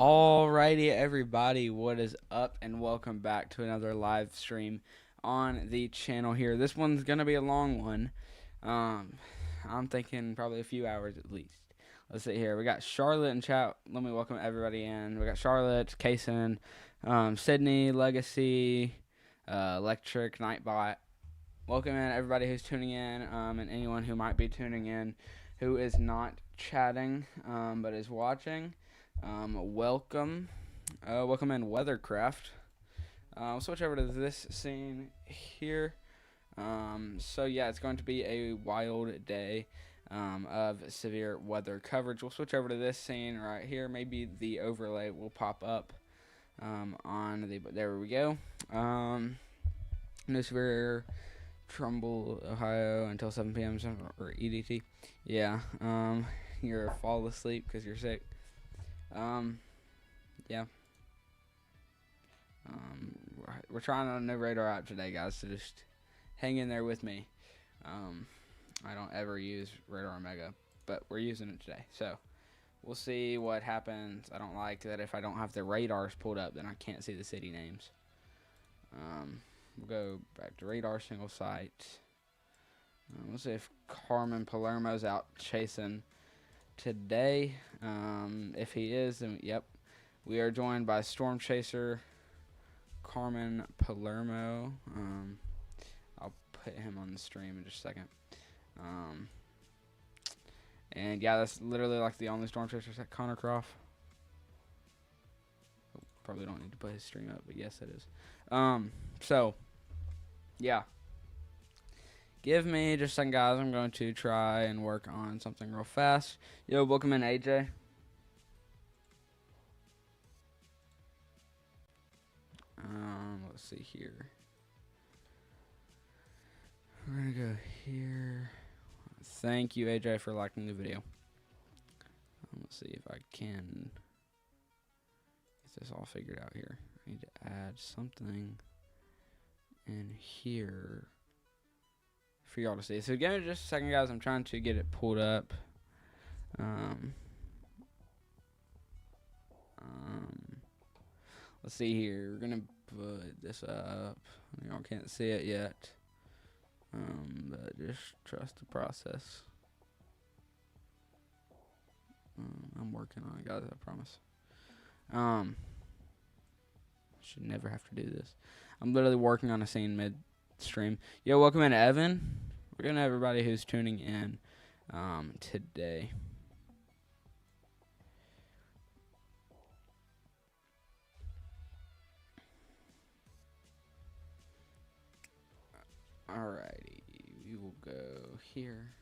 Alrighty, everybody, what is up, and welcome back to another live stream on the channel here. This one's gonna be a long one. Um, I'm thinking probably a few hours at least. Let's see here. We got Charlotte in chat. Let me welcome everybody in. We got Charlotte, Kason, Sydney, Legacy, Electric, Nightbot. Welcome in everybody who's tuning in, and anyone who might be tuning in who is not chatting, but is watching. Welcome. Welcome in Weathercraft. We'll switch over to this scene here. So yeah, it's going to be a wild day of severe weather coverage. We'll switch over to this scene right here. Maybe the overlay will pop up on the. There we go. No severe Trumbull, Ohio until 7 p.m. or EDT. Yeah. You're fall asleep because you're sick. Yeah. We're trying on a new radar app today, guys, so just hang in there with me. I don't ever use Radar Omega, but we're using it today, so we'll see what happens. I don't like that if I don't have the radars pulled up, then I can't see the city names. We'll go back to radar single site. We'll see if Carmen Palermo's out chasing today. If he is, then yep. We are joined by Storm Chaser Carmen Palermo. I'll put him on the stream in just a second. And yeah, that's literally like the only Storm Chasers at Connor Croft. Probably don't need to put his stream up, but yes, it is. So yeah. Give me just a second, guys. I'm going to try and work on something real fast. Yo, welcome in, AJ. Let's see here. We're going to go here. Thank you, AJ, for liking the video. Let's see if I can get this all figured out here. I need to add something in here for y'all to see. So give me just a second, guys. I'm trying to get it pulled up. Let's see here. We're gonna put this up. Y'all can't see it yet, but just trust the process. I'm working on it, guys. I promise. Should never have to do this. I'm literally working on a scene mid-stream. Yo, welcome in, Evan. We're gonna have everybody who's tuning in today. Alrighty, we will go here.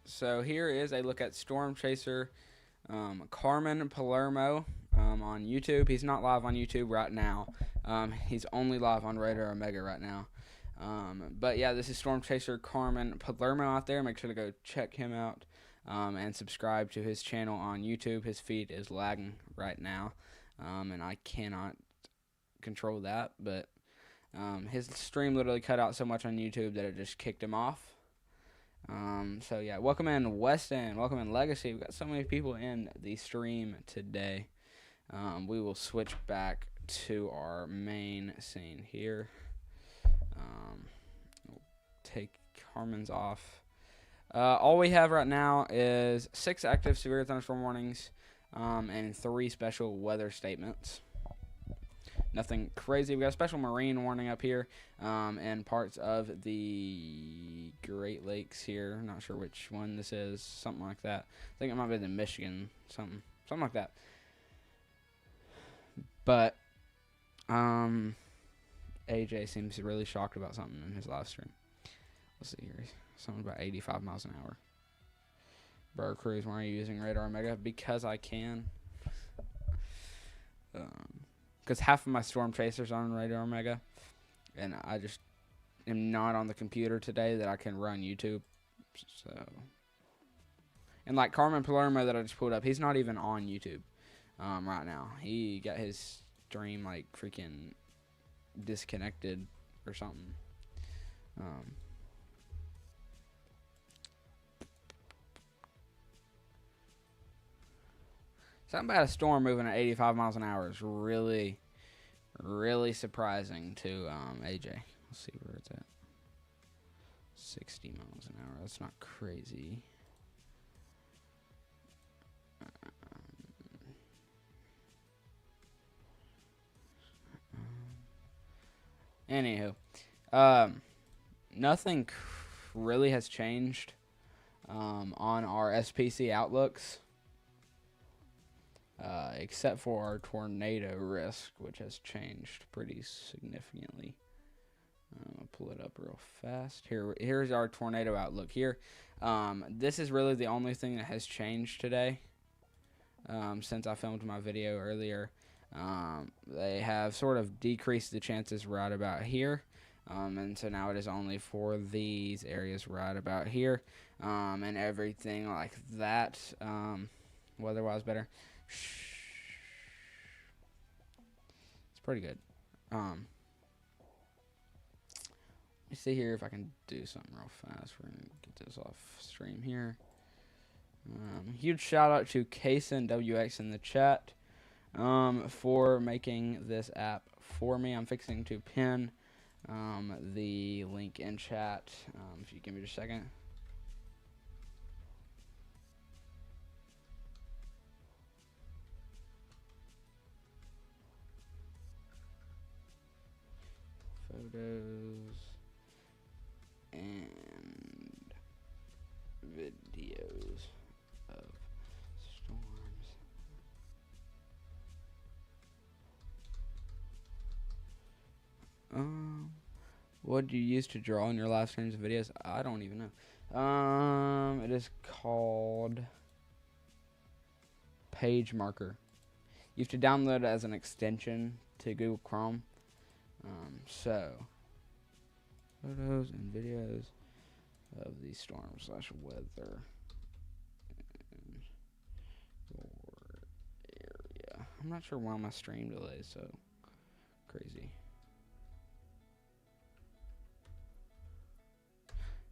So here is a look at Storm Chaser Carmen Palermo on YouTube. He's not live on YouTube right now. He's only live on Radar Omega right now. But yeah, this is Storm Chaser Carmen Palermo out there. Make sure to go check him out and subscribe to his channel on YouTube. His feed is lagging right now, and I cannot control that, but his stream literally cut out so much on YouTube that it just kicked him off. So yeah, welcome in Weston, welcome in Legacy. We've got so many people in the stream today. We will switch back to our main scene here. We'll take Carmen's off. All we have right now is 6 active severe thunderstorm warnings and 3 special weather statements. Nothing crazy. We got a special marine warning up here and parts of the Great Lakes here. Not sure which one this is. Something like that. I think it might be the Michigan. Something like that. But AJ seems really shocked about something in his live stream. Let's see here. Something about 85 miles an hour. Bro, Cruz, why are you using Radar Omega? Because I can. Because half of my Storm Chasers are on Radar Omega, and I just am not on the computer today that I can run YouTube. So, and like Carmen Palermo that I just pulled up, he's not even on YouTube right now. He got his stream like freaking disconnected or something. Something about a storm moving at 85 miles an hour is really, really surprising to AJ. Let's see where it's at. 60 miles an hour. That's not crazy. Anywho, nothing really has changed on our SPC outlooks, except for our tornado risk, which has changed pretty significantly. I'll pull it up real fast. Here's our tornado outlook here. This is really the only thing that has changed today since I filmed my video earlier. They have sort of decreased the chances right about here. And so now it is only for these areas right about here. And everything like that. Weather-wise better. It's pretty good. Let me see here if I can do something real fast. We're going to get this off stream here. Huge shout out to Kason WX in the chat for making this app for me. I'm fixing to pin the link in chat. If you give me just a second. Photos and videos of storms. What do you use to draw in your live streams and videos? I don't even know. It is called PageMarker. You have to download it as an extension to Google Chrome. So, photos and videos of the storm/weather in your area. I'm not sure why my stream delay is so crazy.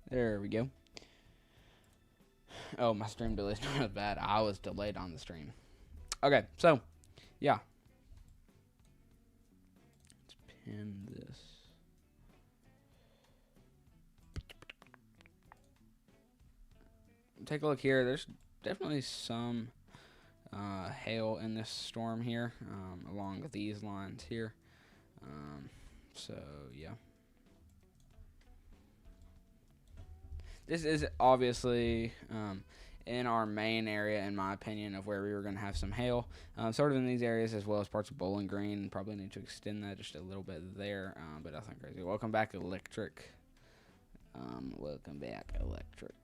There we go. Oh, my stream delay is not as bad. I was delayed on the stream. Okay, so, yeah. Let's pin this. Take a look here. There's definitely some hail in this storm here along these lines here. So, yeah. This is obviously in our main area, in my opinion, of where we were going to have some hail. Sort of in these areas as well as parts of Bowling Green. Probably need to extend that just a little bit there, but nothing crazy. Welcome back, Electric. Welcome back, Electric.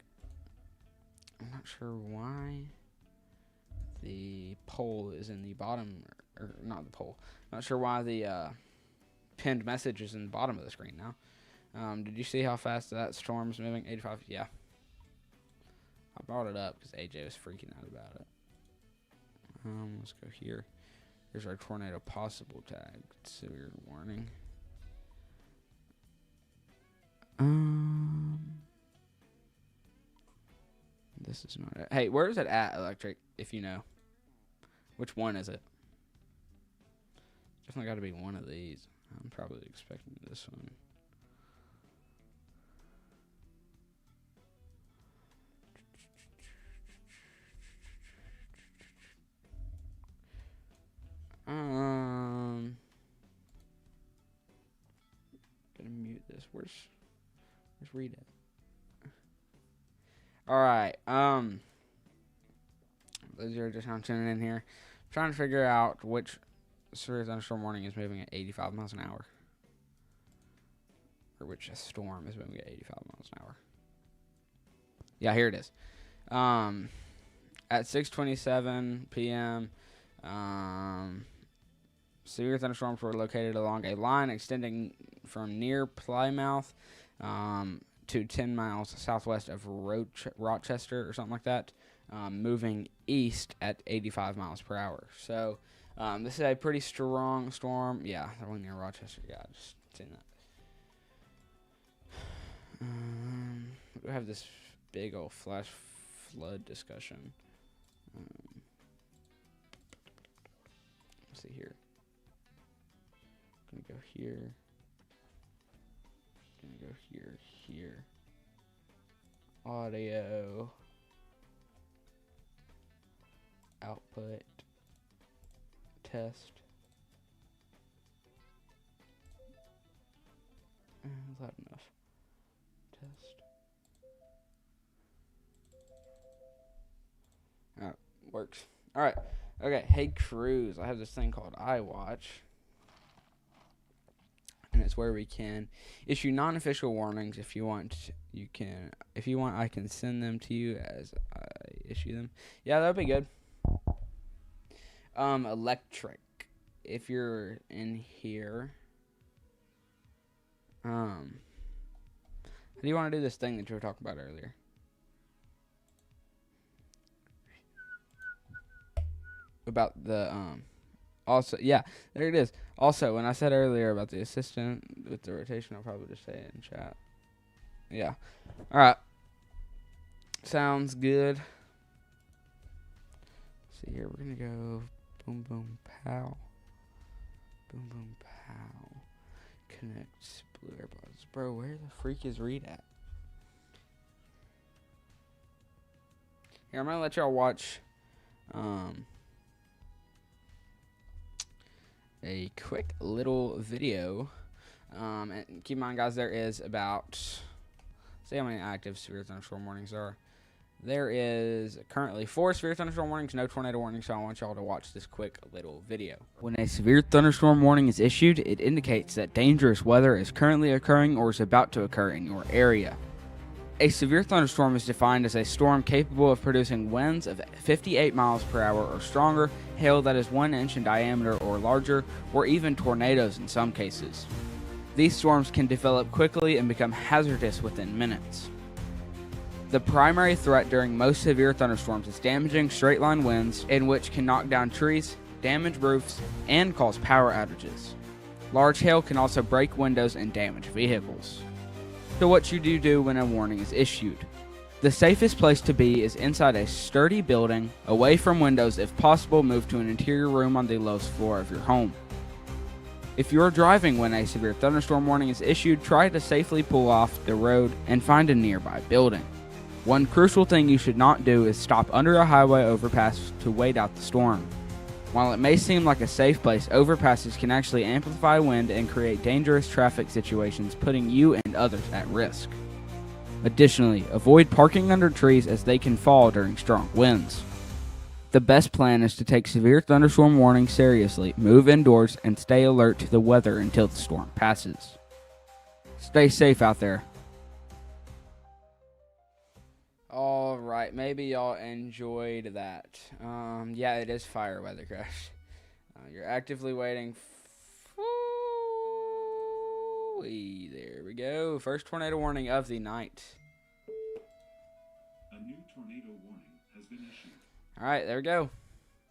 I'm not sure why the poll is in the bottom, or not the poll. Not sure why the pinned message is in the bottom of the screen now. Did you see how fast that storm's moving? 85? Yeah. I brought it up because AJ was freaking out about it. Let's go here. Here's our tornado possible tag. Severe warning. This is not it. Hey, where is it at, Electric, if you know? Which one is it? Definitely got to be one of these. I'm probably expecting this one. Gonna mute this. Where's Reed at? Alright, those are just now tuning in here. I'm trying to figure out which severe thunderstorm warning is moving at 85 miles an hour. Or which storm is moving at 85 miles an hour. Yeah, here it is. At 6:27 p.m., severe thunderstorms were located along a line extending from near Plymouth to 10 miles southwest of Rochester or something like that, moving east at 85 miles per hour. So this is a pretty strong storm. Yeah, the one near Rochester. Yeah, I just seen that. We have this big old flash flood discussion. see here. Gonna go here. Gonna go here, here. Audio. Output. Test. Is that enough? Test. Alright, works. Alright. Okay, hey Cruise. I have this thing called iWatch. And it's where we can issue non-official warnings. If you want, you can. If you want, I can send them to you as I issue them. Yeah, that'd be good. Electric. If you're in here, how do you want to do this thing that you were talking about earlier? About the also, yeah, there it is. Also, when I said earlier about the assistant with the rotation, I'll probably just say it in chat. Yeah. All right. Sounds good. Let's see here, we're gonna go boom boom pow. Boom boom pow. Connect blue AirPods. Bro, where the freak is Reed at? Here, I'm gonna let y'all watch a quick little video. And keep in mind, guys, there is about, see how many active severe thunderstorm warnings are. There is currently 4 severe thunderstorm warnings, no tornado warnings, so I want y'all to watch this quick little video. When a severe thunderstorm warning is issued, it indicates that dangerous weather is currently occurring or is about to occur in your area. A severe thunderstorm is defined as a storm capable of producing winds of 58 miles per hour or stronger, hail that is 1 inch in diameter or larger, or even tornadoes in some cases. These storms can develop quickly and become hazardous within minutes. The primary threat during most severe thunderstorms is damaging straight-line winds, in which can knock down trees, damage roofs, and cause power outages. Large hail can also break windows and damage vehicles. So what should you do when a warning is issued? The safest place to be is inside a sturdy building, away from windows. If possible, move to an interior room on the lowest floor of your home. If you are driving when a severe thunderstorm warning is issued, try to safely pull off the road and find a nearby building. One crucial thing you should not do is stop under a highway overpass to wait out the storm. While it may seem like a safe place, overpasses can actually amplify wind and create dangerous traffic situations, putting you and others at risk. Additionally, avoid parking under trees as they can fall during strong winds. The best plan is to take severe thunderstorm warnings seriously, move indoors, and stay alert to the weather until the storm passes. Stay safe out there. All right, maybe y'all enjoyed that. Yeah, it is fire weather crash. You're actively waiting. There we go. First tornado warning of the night. A new tornado warning has been issued. All right, there we go.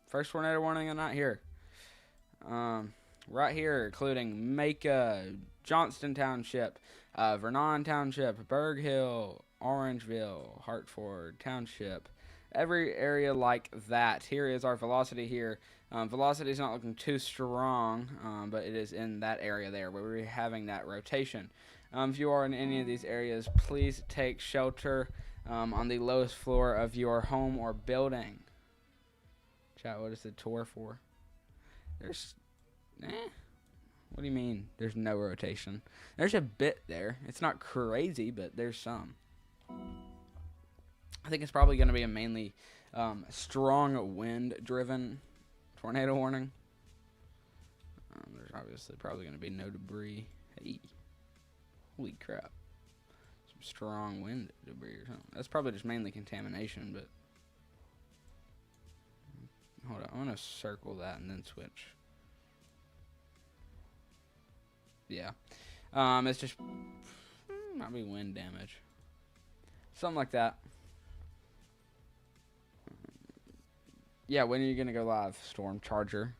First tornado warning of the night here. Right here, including Macon, Johnston Township, Vernon Township, Berg Hill, Orangeville, Hartford Township, every area like that. Here is our velocity here. Velocity is not looking too strong, but it is in that area there where we're having that rotation. If you are in any of these areas, please take shelter on the lowest floor of your home or building. Chat, what is the tour for? There's, what do you mean there's no rotation? There's a bit there. It's not crazy, but there's some. I think it's probably going to be a mainly strong wind-driven tornado warning. There's obviously probably going to be no debris. Hey, holy crap. Some strong wind debris or something. That's probably just mainly contamination, but hold on. I'm going to circle that and then switch. Yeah. It's just might be wind damage. Something like that. Yeah, when are you going to go live, Storm Charger?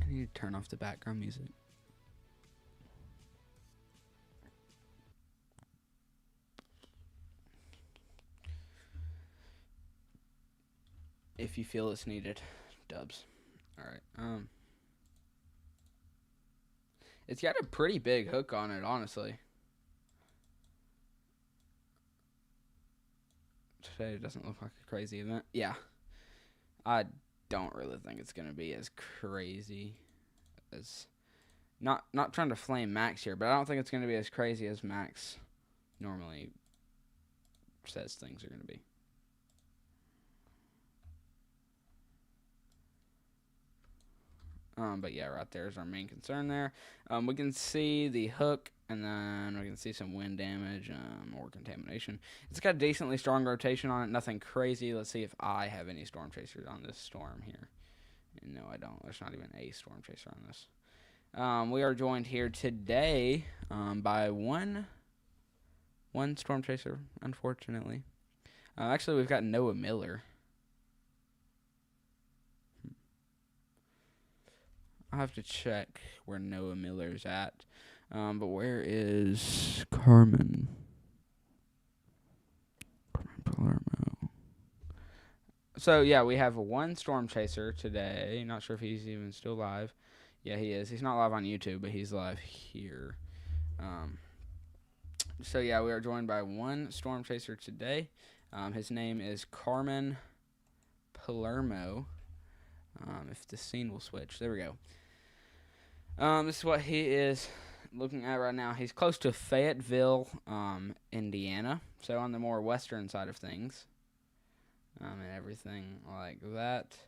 I need to turn off the background music. if you feel it's needed. Dubs. All right. It's got a pretty big hook on it, honestly. Today it doesn't look like a crazy event. Yeah. I don't really think it's gonna be as crazy as not trying to flame Max here, but I don't think it's gonna be as crazy as Max normally says things are gonna be. But yeah, right there is our main concern there. We can see the hook, and then we can see some wind damage, or contamination. It's got a decently strong rotation on it, nothing crazy. Let's see if I have any storm chasers on this storm here. And no, I don't. There's not even a storm chaser on this. We are joined here today by one storm chaser, unfortunately. Actually, we've got Noah Miller. I'll have to check where Noah Miller's at. But where is Carmen? Carmen Palermo. So, yeah, we have one storm chaser today. Not sure if he's even still live. Yeah, he is. He's not live on YouTube, but he's live here. So, yeah, we are joined by one storm chaser today. His name is Carmen Palermo. If the scene will switch. There we go. This is what he is looking at right now. He's close to Fayetteville, Indiana, so on the more western side of things, and everything like that.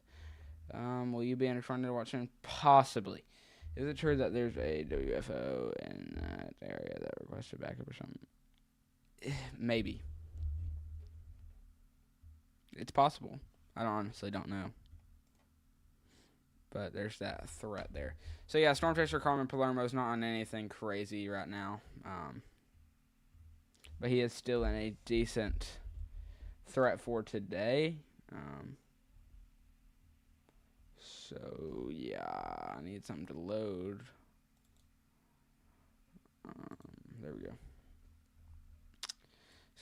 Will you be in front to watch him? Possibly. Is it true that there's a WFO in that area that requested backup or something? Maybe. It's possible. I honestly don't know. But there's that threat there. So, yeah, Storm Chaser Carmen Palermo is not on anything crazy right now. But he is still in a decent threat for today. So, yeah, I need something to load. There we go.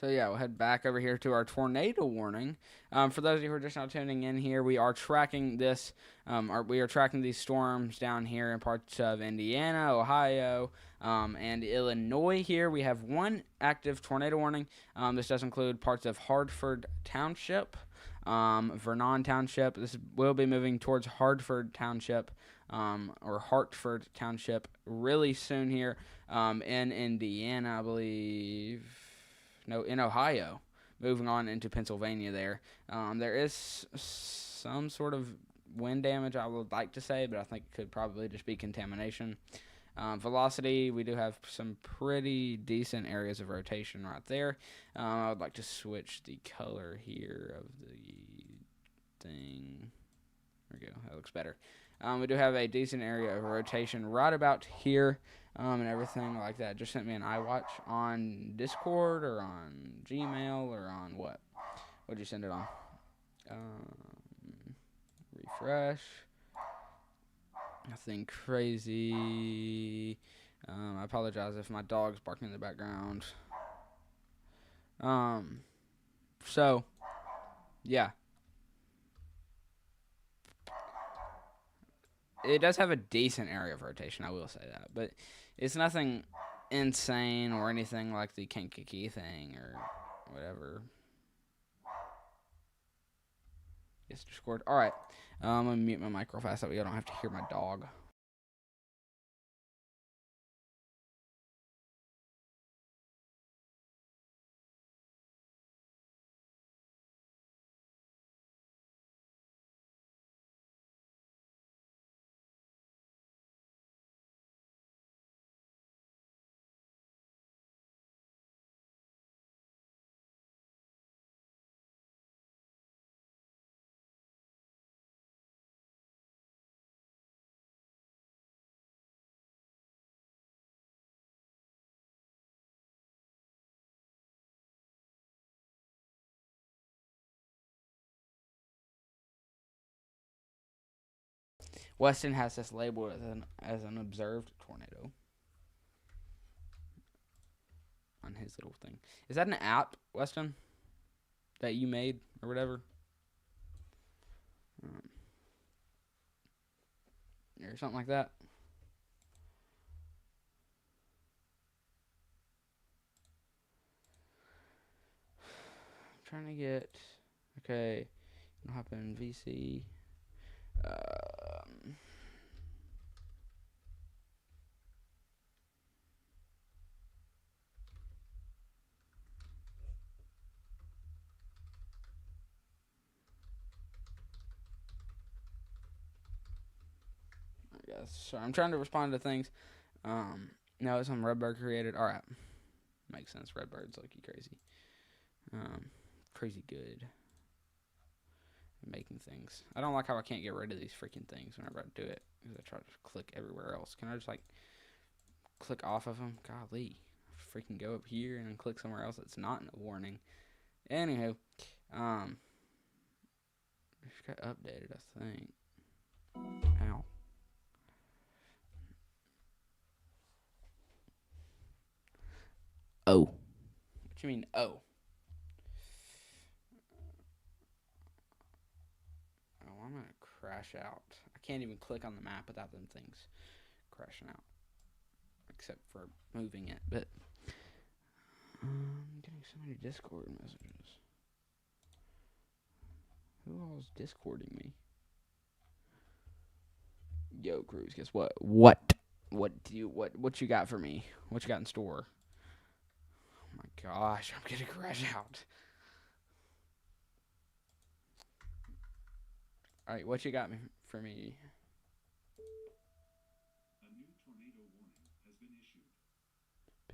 So, yeah, we'll head back over here to our tornado warning. For those of you who are just now tuning in here, we are tracking this. We are tracking these storms down here in parts of Indiana, Ohio, and Illinois here. We have one active tornado warning. This does include parts of Hartford Township, Vernon Township. This will be moving towards Hartford Township, or Hartford Township really soon here, in Indiana, I believe. No, in Ohio, moving on into Pennsylvania there. There is some sort of wind damage, I would like to say, but I think it could probably just be contamination. Velocity, we do have some pretty decent areas of rotation right there. I would like to switch the color here of the thing. There we go. That looks better. We do have a decent area of rotation right about here. And everything like that. Just sent me an iWatch on Discord or on Gmail or on what? What'd you send it on? Refresh. Nothing crazy. I apologize if my dog's barking in the background. So, yeah. It does have a decent area of rotation, I will say that. But it's nothing insane or anything like the Kankakee thing or whatever. Yes, Discord. Alright. I'm going to mute my mic real fast so we don't have to hear my dog. Weston has this labeled as an observed tornado on his little thing. Is that an app, Weston, that you made or whatever? Um, or something like that. I'm trying to get. Okay. I'll hop in VC. I guess. So I'm trying to respond to things. No, some Redbird created. All right. Makes sense. Redbird's like crazy. Crazy good at making things. I don't like how I can't get rid of these freaking things whenever I do it. Because I try to click everywhere else. Can I just like click off of them? Golly. Freaking go up here and then click somewhere else that's not in a warning. Anywho. Just got updated, I think. Ow. Oh. What you mean, oh? Oh, I'm gonna crash out. I can't even click on the map without them things crashing out. Except for moving it, but I'm getting so many Discord messages. Who all's Discording me? Yo, Cruz, guess what? What you got for me? What you got in store? Oh my gosh, I'm gonna crash out. Alright, what you got for me? A new tornado warning has been issued.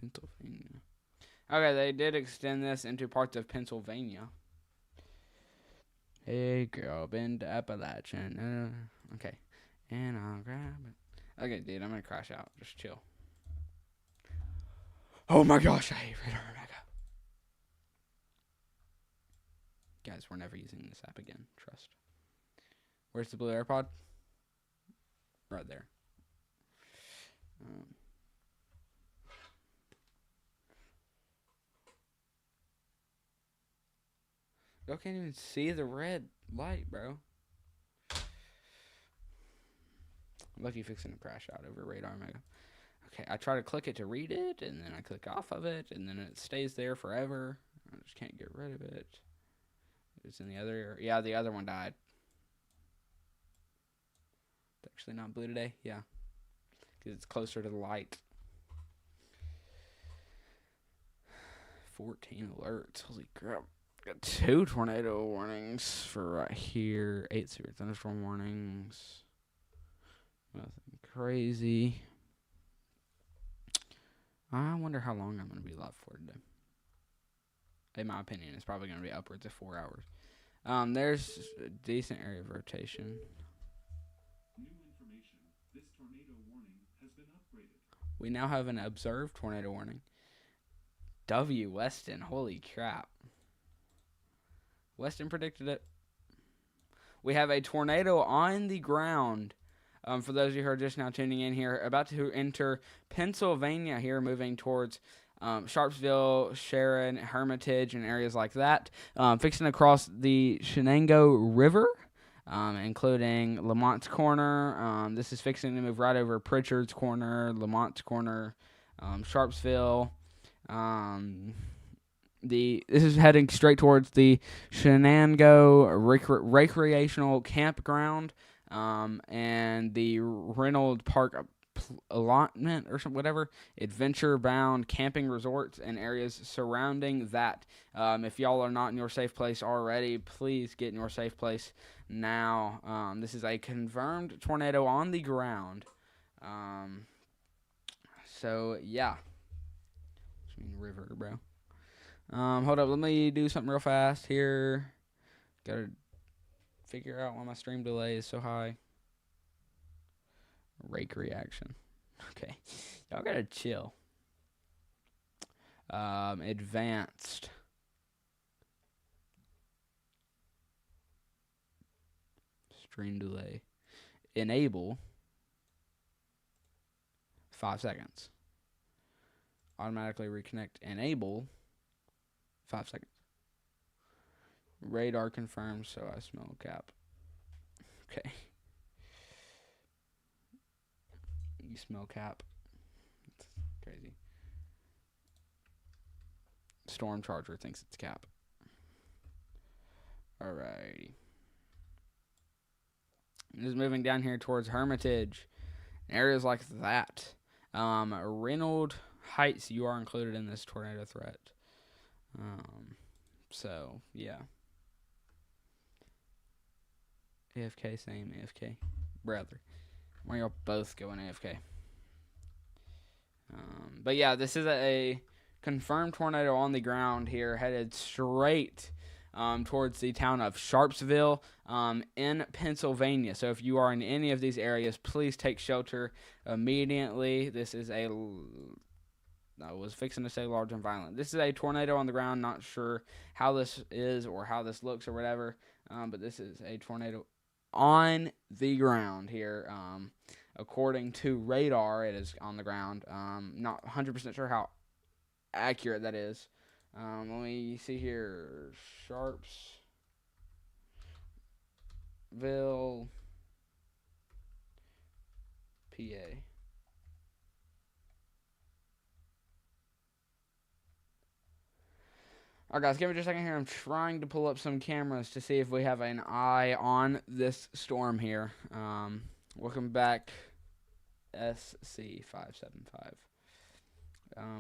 Pennsylvania. Okay, they did extend this into parts of Pennsylvania. Hey girl, been to Appalachian. Okay. And I'll grab it. Okay, dude, I'm gonna crash out. Just chill. Oh my gosh, I hate Radar Omega. Guys, we're never using this app again. Trust. Where's the blue AirPod? Right there. Y'all can't even see the red light, bro. Lucky fixing to crash out over Radar Omega. Okay, I try to click it to read it, and then I click off of it, and then it stays there forever. I just can't get rid of it. It's in the other area. Yeah, the other one died. It's actually not blue today. Yeah. Because it's closer to the light. 14 alerts. Holy crap. Got 2 tornado warnings for right here. 8 severe thunderstorm warnings. Nothing crazy. I wonder how long I'm going to be live for today. In my opinion, it's probably going to be upwards of 4 hours. There's a decent area of rotation. New information. This tornado warning has been upgraded. We now have an observed tornado warning. W. Weston. Holy crap. Weston predicted it. We have a tornado on the ground. For those of you who are just now tuning in here, about to enter Pennsylvania here, moving towards Sharpsville, Sharon, Hermitage, and areas like that. Fixing across the Shenango River, including Lamont's Corner. This is fixing to move right over Pritchard's Corner, Lamont's Corner, Sharpsville. This is heading straight towards the Shenango Recreational Campground, and the Reynolds Park allotment or something, whatever, adventure-bound camping resorts and areas surrounding that. If y'all are not in your safe place already, please get in your safe place now. This is a confirmed tornado on the ground. So, yeah. I mean, river, bro. Hold up, let me do something real fast here. Gotta figure out why my stream delay is so high. Rake reaction. Okay. Y'all gotta chill. Advanced. Stream delay. Enable. 5 seconds. Automatically reconnect. Enable. 5 seconds. Radar confirmed, so I smell cap. Okay. You smell cap. It's crazy. Storm Charger thinks it's cap. Alrighty. Just moving down here towards Hermitage. Areas like that. Reynold Heights, you are included in this tornado threat. So, yeah. AFK, same AFK. Brother. Why y'all both going AFK? But yeah, this is a confirmed tornado on the ground here, headed straight towards the town of Sharpsville in Pennsylvania. So if you are in any of these areas, please take shelter immediately. This is a... I was fixing to say large and violent. This is a tornado on the ground. Not sure how this is or how this looks or whatever, but this is a tornado on the ground here. According to radar, it is on the ground. Not 100% sure how accurate that is. Let me see here. Sharpsville, PA. Alright, guys, give me just a second here. I'm trying to pull up some cameras to see if we have an eye on this storm here. Welcome back, SC575.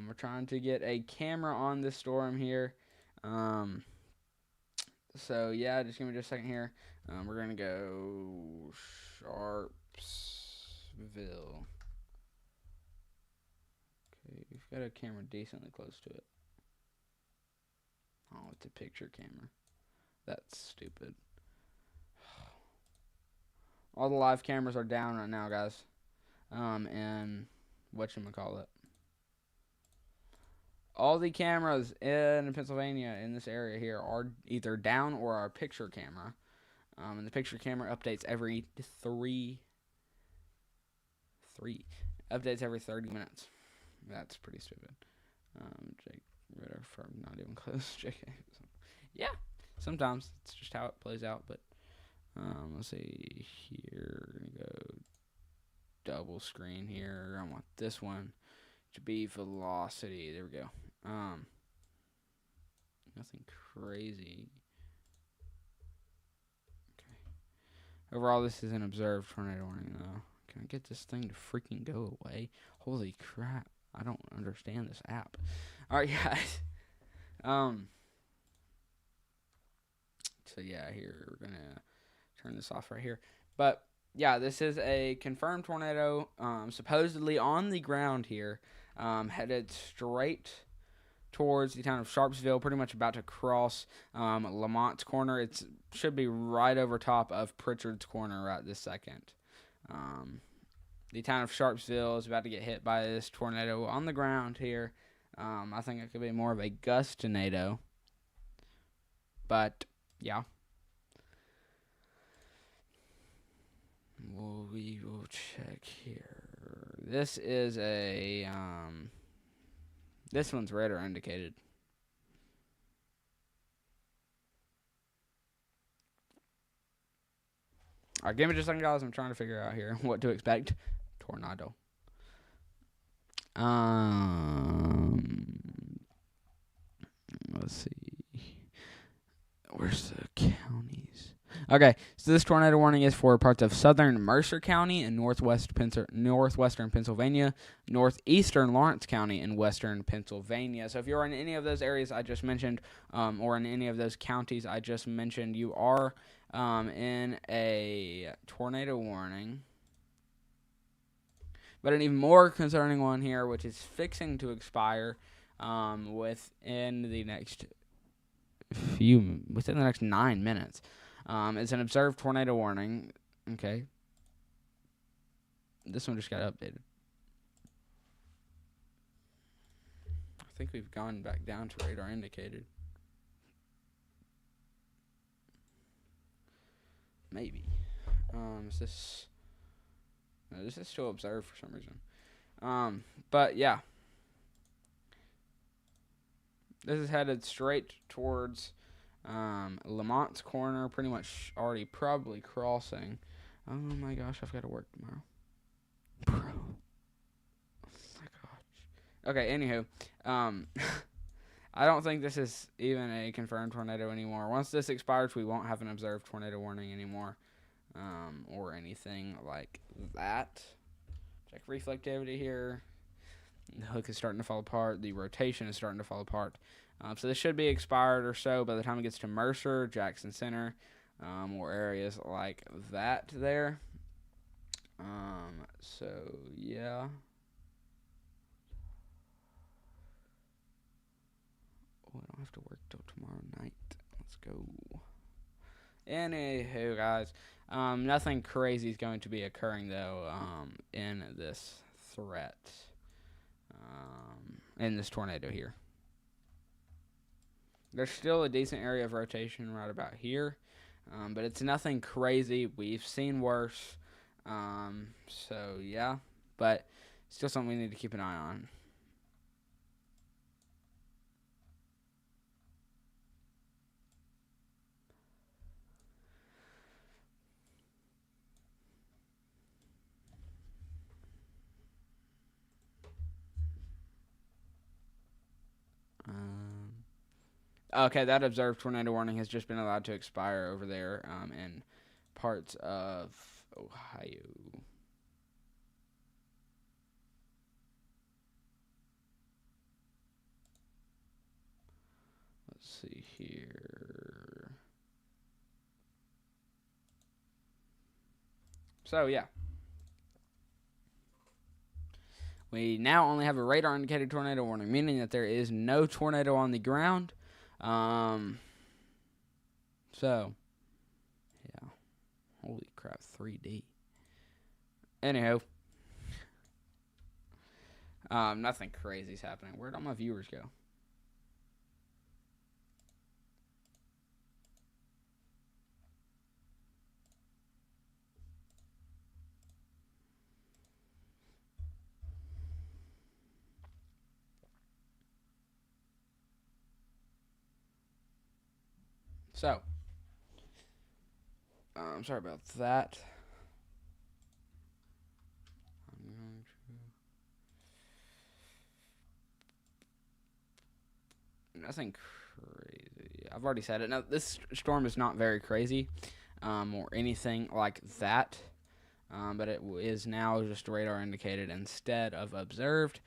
We're trying to get a camera on this storm here. So, yeah, just give me just a second here. We're going to go Sharpsville. Okay, we've got a camera decently close to it. Oh, it's a picture camera. That's stupid. All the live cameras are down right now, guys. And whatchamacallit. All the cameras in Pennsylvania in this area here are either down or are a picture camera. And the picture camera updates every updates every 30 minutes. That's pretty stupid. Jake Ritter for not even close. JK. Yeah, sometimes it's just how it plays out. But let's see here. We're gonna go double screen here. I want this one to be velocity. There we go. Nothing crazy. Okay. Overall, this is an observed tornado warning, though. Can I get this thing to freaking go away? Holy crap! I don't understand this app. All right, guys. So yeah, here we're gonna turn this off right here. But yeah, this is a confirmed tornado, supposedly on the ground here, headed straight towards the town of Sharpsville, pretty much about to cross Lamont's Corner. It should be right over top of Pritchard's Corner right this second. The town of Sharpsville is about to get hit by this tornado on the ground here. I think it could be more of a gust tornado. But, yeah. We will check here. This is a, this one's radar indicated. Alright, give me just a second, guys. I'm trying to figure out here what to expect. Tornado. Let's see. Where's the counties? Okay, so this tornado warning is for parts of southern Mercer County and northwestern Pennsylvania, northeastern Lawrence County, and western Pennsylvania. So if you're in any of those areas I just mentioned, or in any of those counties I just mentioned, you are in a tornado warning. But an even more concerning one here, which is fixing to expire within the next 9 minutes. It's an observed tornado warning. Okay. This one just got updated. I think we've gone back down to radar indicated. Maybe. Is this... No, this is still observed for some reason. But, yeah. This is headed straight towards Lamont's Corner, pretty much already probably crossing. Oh my gosh, I've got to work tomorrow. Bro. Oh my gosh. Okay, anywho. I don't think this is even a confirmed tornado anymore. Once this expires, we won't have an observed tornado warning anymore. Or anything like that. Check reflectivity here. The hook is starting to fall apart. The rotation is starting to fall apart. So this should be expired or so by the time it gets to Mercer, Jackson Center, or areas like that there. So, yeah. Oh, I don't have to work till tomorrow night. Let's go. Anywho, guys. Nothing crazy is going to be occurring, though, in this threat. In this tornado here. There's still a decent area of rotation right about here. But it's nothing crazy. We've seen worse. So, yeah. But still something we need to keep an eye on. Okay, that observed tornado warning has just been allowed to expire over there in parts of Ohio. Let's see here. So, yeah. We now only have a radar indicated tornado warning, meaning that there is no tornado on the ground. So, yeah. Holy crap, 3D. Anyhow. Nothing crazy's happening. Where'd all my viewers go? So, I'm sorry about that. Nothing crazy. I've already said it. Now, this storm is not very crazy or anything like that. But it is now just radar indicated instead of observed,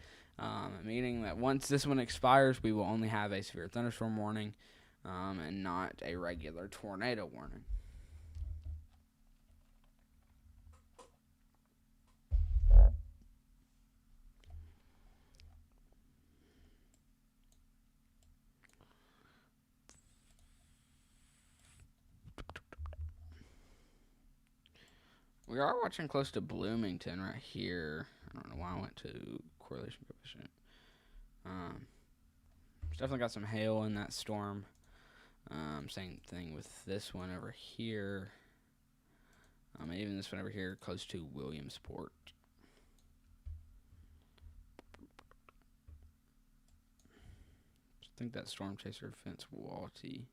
meaning that once this one expires, we will only have a severe thunderstorm warning and not a regular tornado warning. We are watching close to Bloomington right here. I don't know why I went to correlation coefficient. It's definitely got some hail in that storm. Same thing with this one over here. Even this one over here, close to Williamsport. I think that storm chaser fence Walty.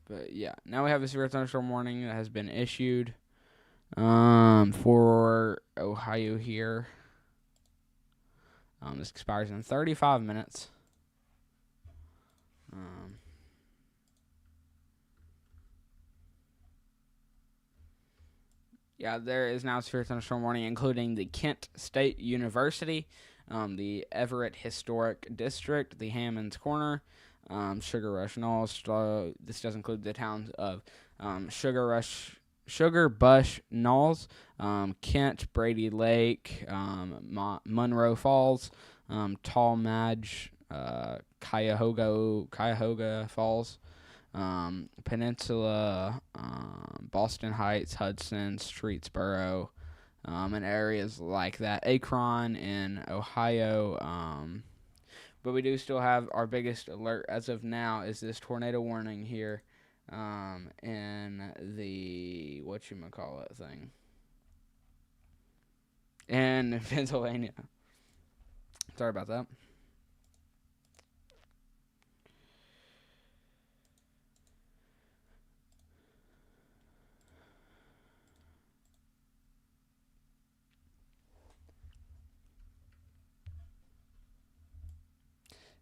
But yeah, now we have a severe thunderstorm warning that has been issued for Ohio here. This expires in 35 minutes. Yeah, there is now a severe thunderstorm warning, including the Kent State University, the Everett Historic District, the Hammond's Corner, Sugar Rush Knolls. This does include the towns of Sugar Bush Knolls, Kent, Brady Lake, Monroe Falls, Tallmadge, Cuyahoga Falls, Peninsula, Boston Heights, Hudson, Streetsboro, and areas like that. Akron in Ohio. But we do still have our biggest alert as of now is this tornado warning here in the whatchamacallit thing in Pennsylvania. Sorry about that.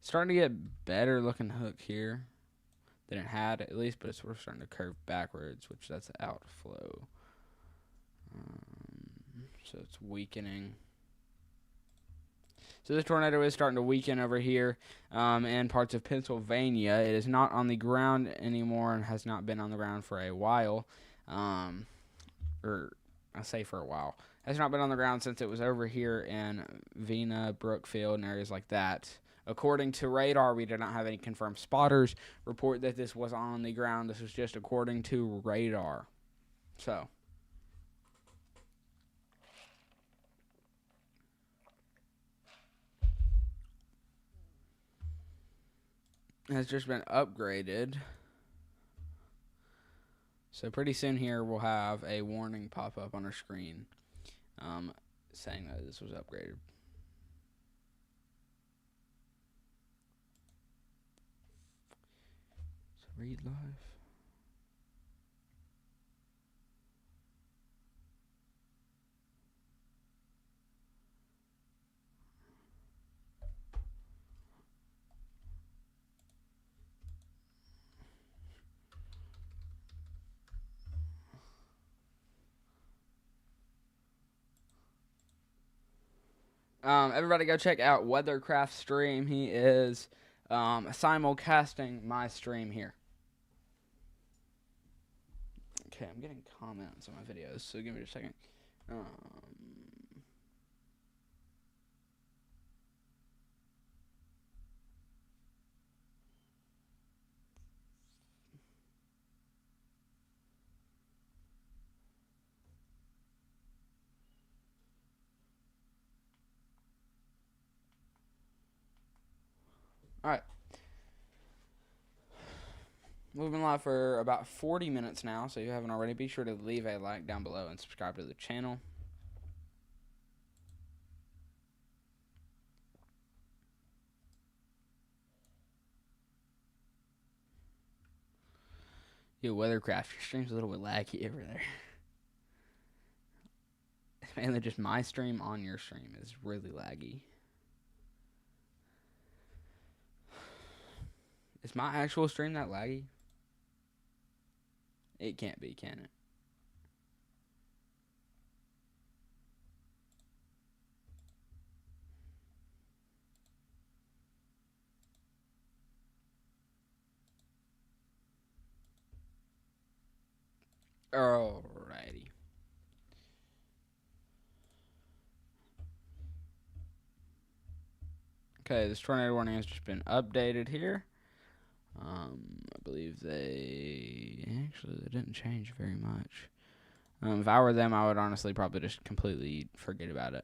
Starting to get better looking hook here than it had at least, but it's sort of starting to curve backwards, which that's outflow. So it's weakening. So this tornado is starting to weaken over here in parts of Pennsylvania. It is not on the ground anymore and has not been on the ground for a while. Or I say for a while. Has not been on the ground since it was over here in Vena, Brookfield, and areas like that. According to radar, we did not have any confirmed spotters report that this was on the ground. This was just according to radar. So it has just been upgraded. So pretty soon here we'll have a warning pop up on our screen saying that this was upgraded. So read live. Everybody go check out Weathercraft's stream. He is simulcasting my stream here. Okay, I'm getting comments on my videos, so give me just a second. All right. We've been live for about 40 minutes now, so if you haven't already, be sure to leave a like down below and subscribe to the channel. Yo, Weathercraft, your stream's a little bit laggy over there. It's mainly just my stream on your stream is really laggy. Is my actual stream that laggy? It can't be, can it? Alrighty. Okay, this tornado warning has just been updated here. I believe they didn't change very much. If I were them, I would honestly probably just completely forget about it.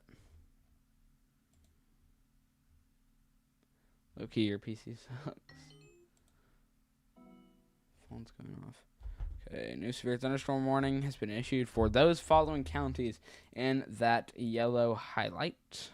Low-key, your PC sucks. Phone's going off. Okay, new severe thunderstorm warning has been issued for those following counties in that yellow highlight.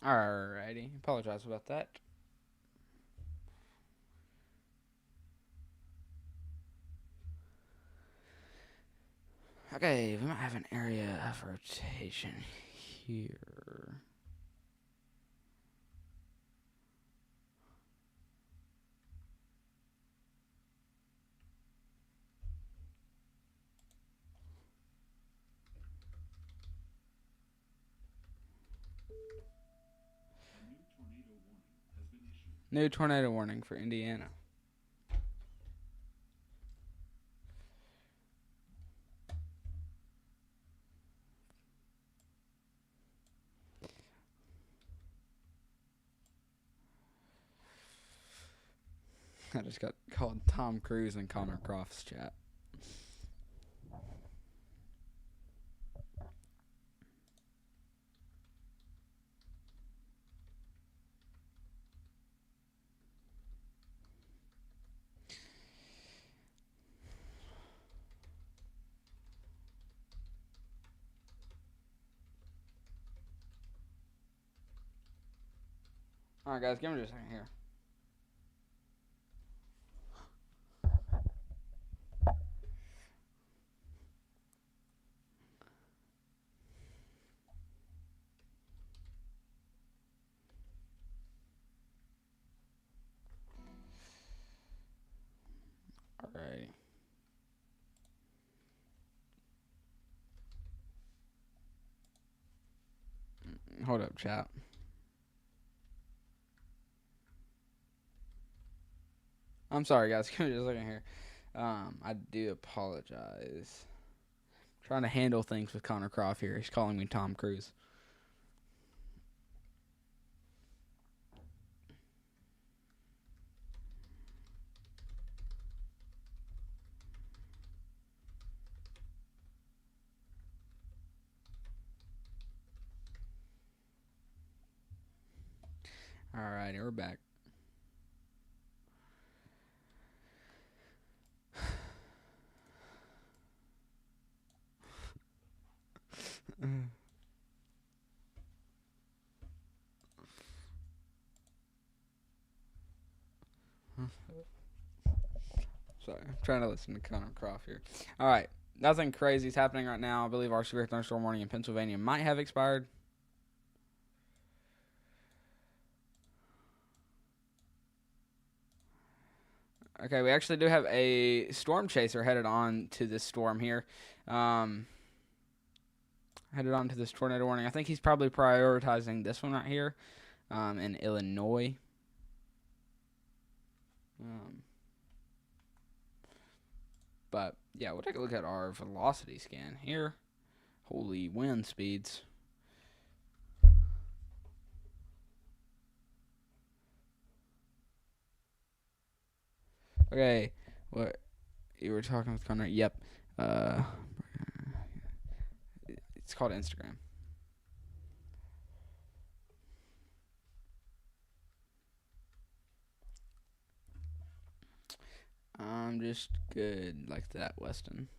Alrighty, apologize about that. Okay, we might have an area of rotation here. New tornado warning for Indiana. I just got called Tom Cruise in Connor Croft's chat. Alright, guys, give me just a second here. Alright. Hold up, chat. I'm sorry, guys. Give me just a second here. I do apologize. Trying to handle things with Connor Croft here. He's calling me Tom Cruise. Alright, we're back. Sorry, I'm trying to listen to Connor Croft here. All right, nothing crazy is happening right now. I believe our severe thunderstorm warning in Pennsylvania might have expired. Okay, we actually do have a storm chaser headed on to this storm here. Headed on to this tornado warning. I think he's probably prioritizing this one right here in Illinois. But, yeah, we'll take a look at our velocity scan here. Holy wind speeds. Okay, what you were talking with Connor? Yep. It's called Instagram. I'm just good like that, Weston.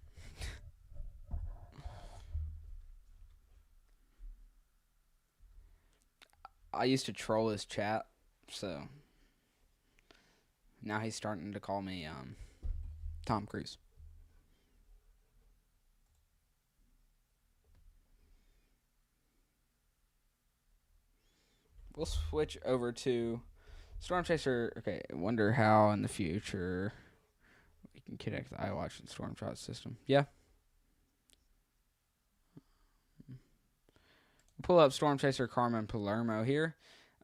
I used to troll his chat, so now he's starting to call me Tom Cruise. We'll switch over to Storm Chaser. Okay, I wonder how in the future we can connect the iWatch and Storm Chaser system. Yeah. Pull up Storm Chaser Carmen Palermo here.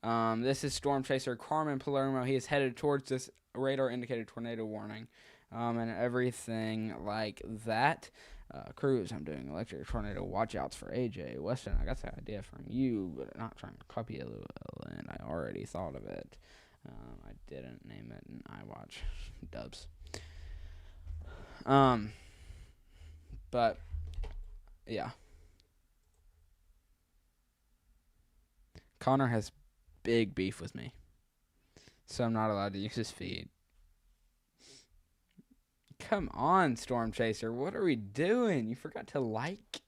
This is Storm Chaser Carmen Palermo. He is headed towards this radar indicated tornado warning and everything like that. Cruise, I'm doing electric tornado watchouts for AJ. Weston, I got the idea from you, but I'm not trying to copy it, and I already thought of it. I didn't name it in iWatch. Dubs. But, yeah. Connor has big beef with me, so I'm not allowed to use his feed. Come on, Storm Chaser. What are we doing? You forgot to like?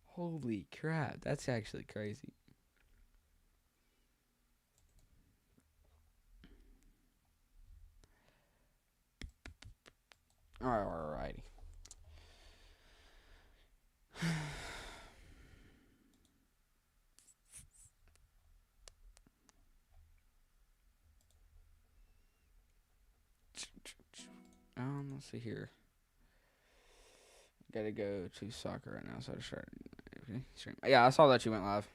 Holy crap. That's actually crazy. Alrighty. Let's see here. Gotta go to soccer right now, so I just started stream. Yeah, I saw that you went live.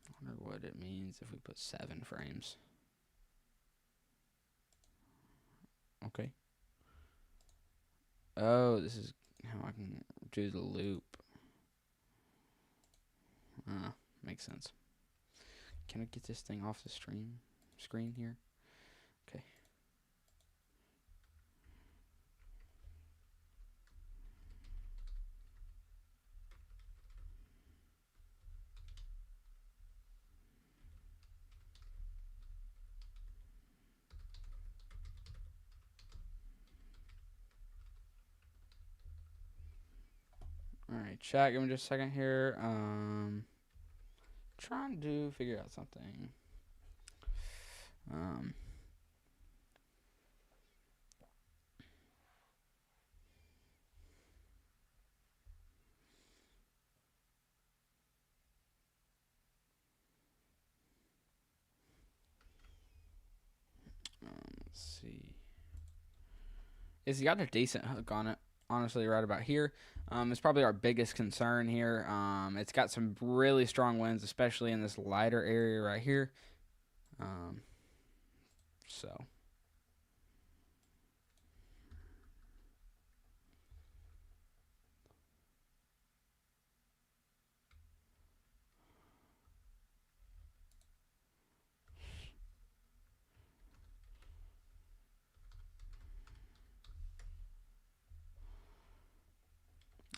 I wonder what it means if we put 7 frames. Okay. Oh, this is how I can do the loop. Makes sense. Can I get this thing off the screen here? Okay. All right, chat. Give me just a second here. Trying to figure out something. Let's see. It's got a decent hook on it, honestly, right about here. It's probably our biggest concern here. It's got some really strong winds, especially in this lighter area right here. So.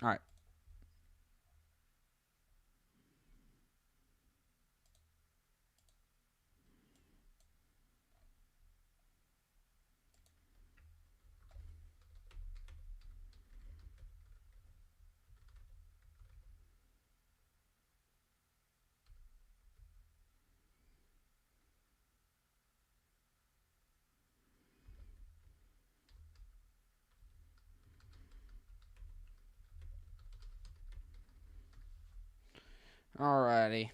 All right. Alrighty.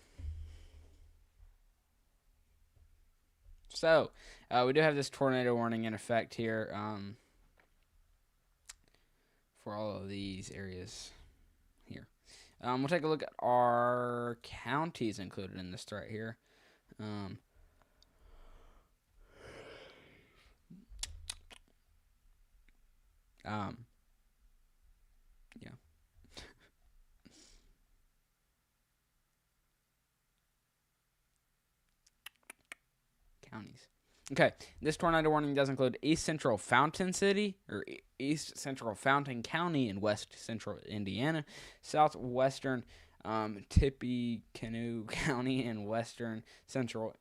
So, we do have this tornado warning in effect here for all of these areas here. We'll take a look at our counties included in this threat here. Yeah. Counties. Okay, this tornado warning does include East Central Fountain City, or East Central Fountain County in West Central Indiana, Southwestern Tippecanoe County in West Central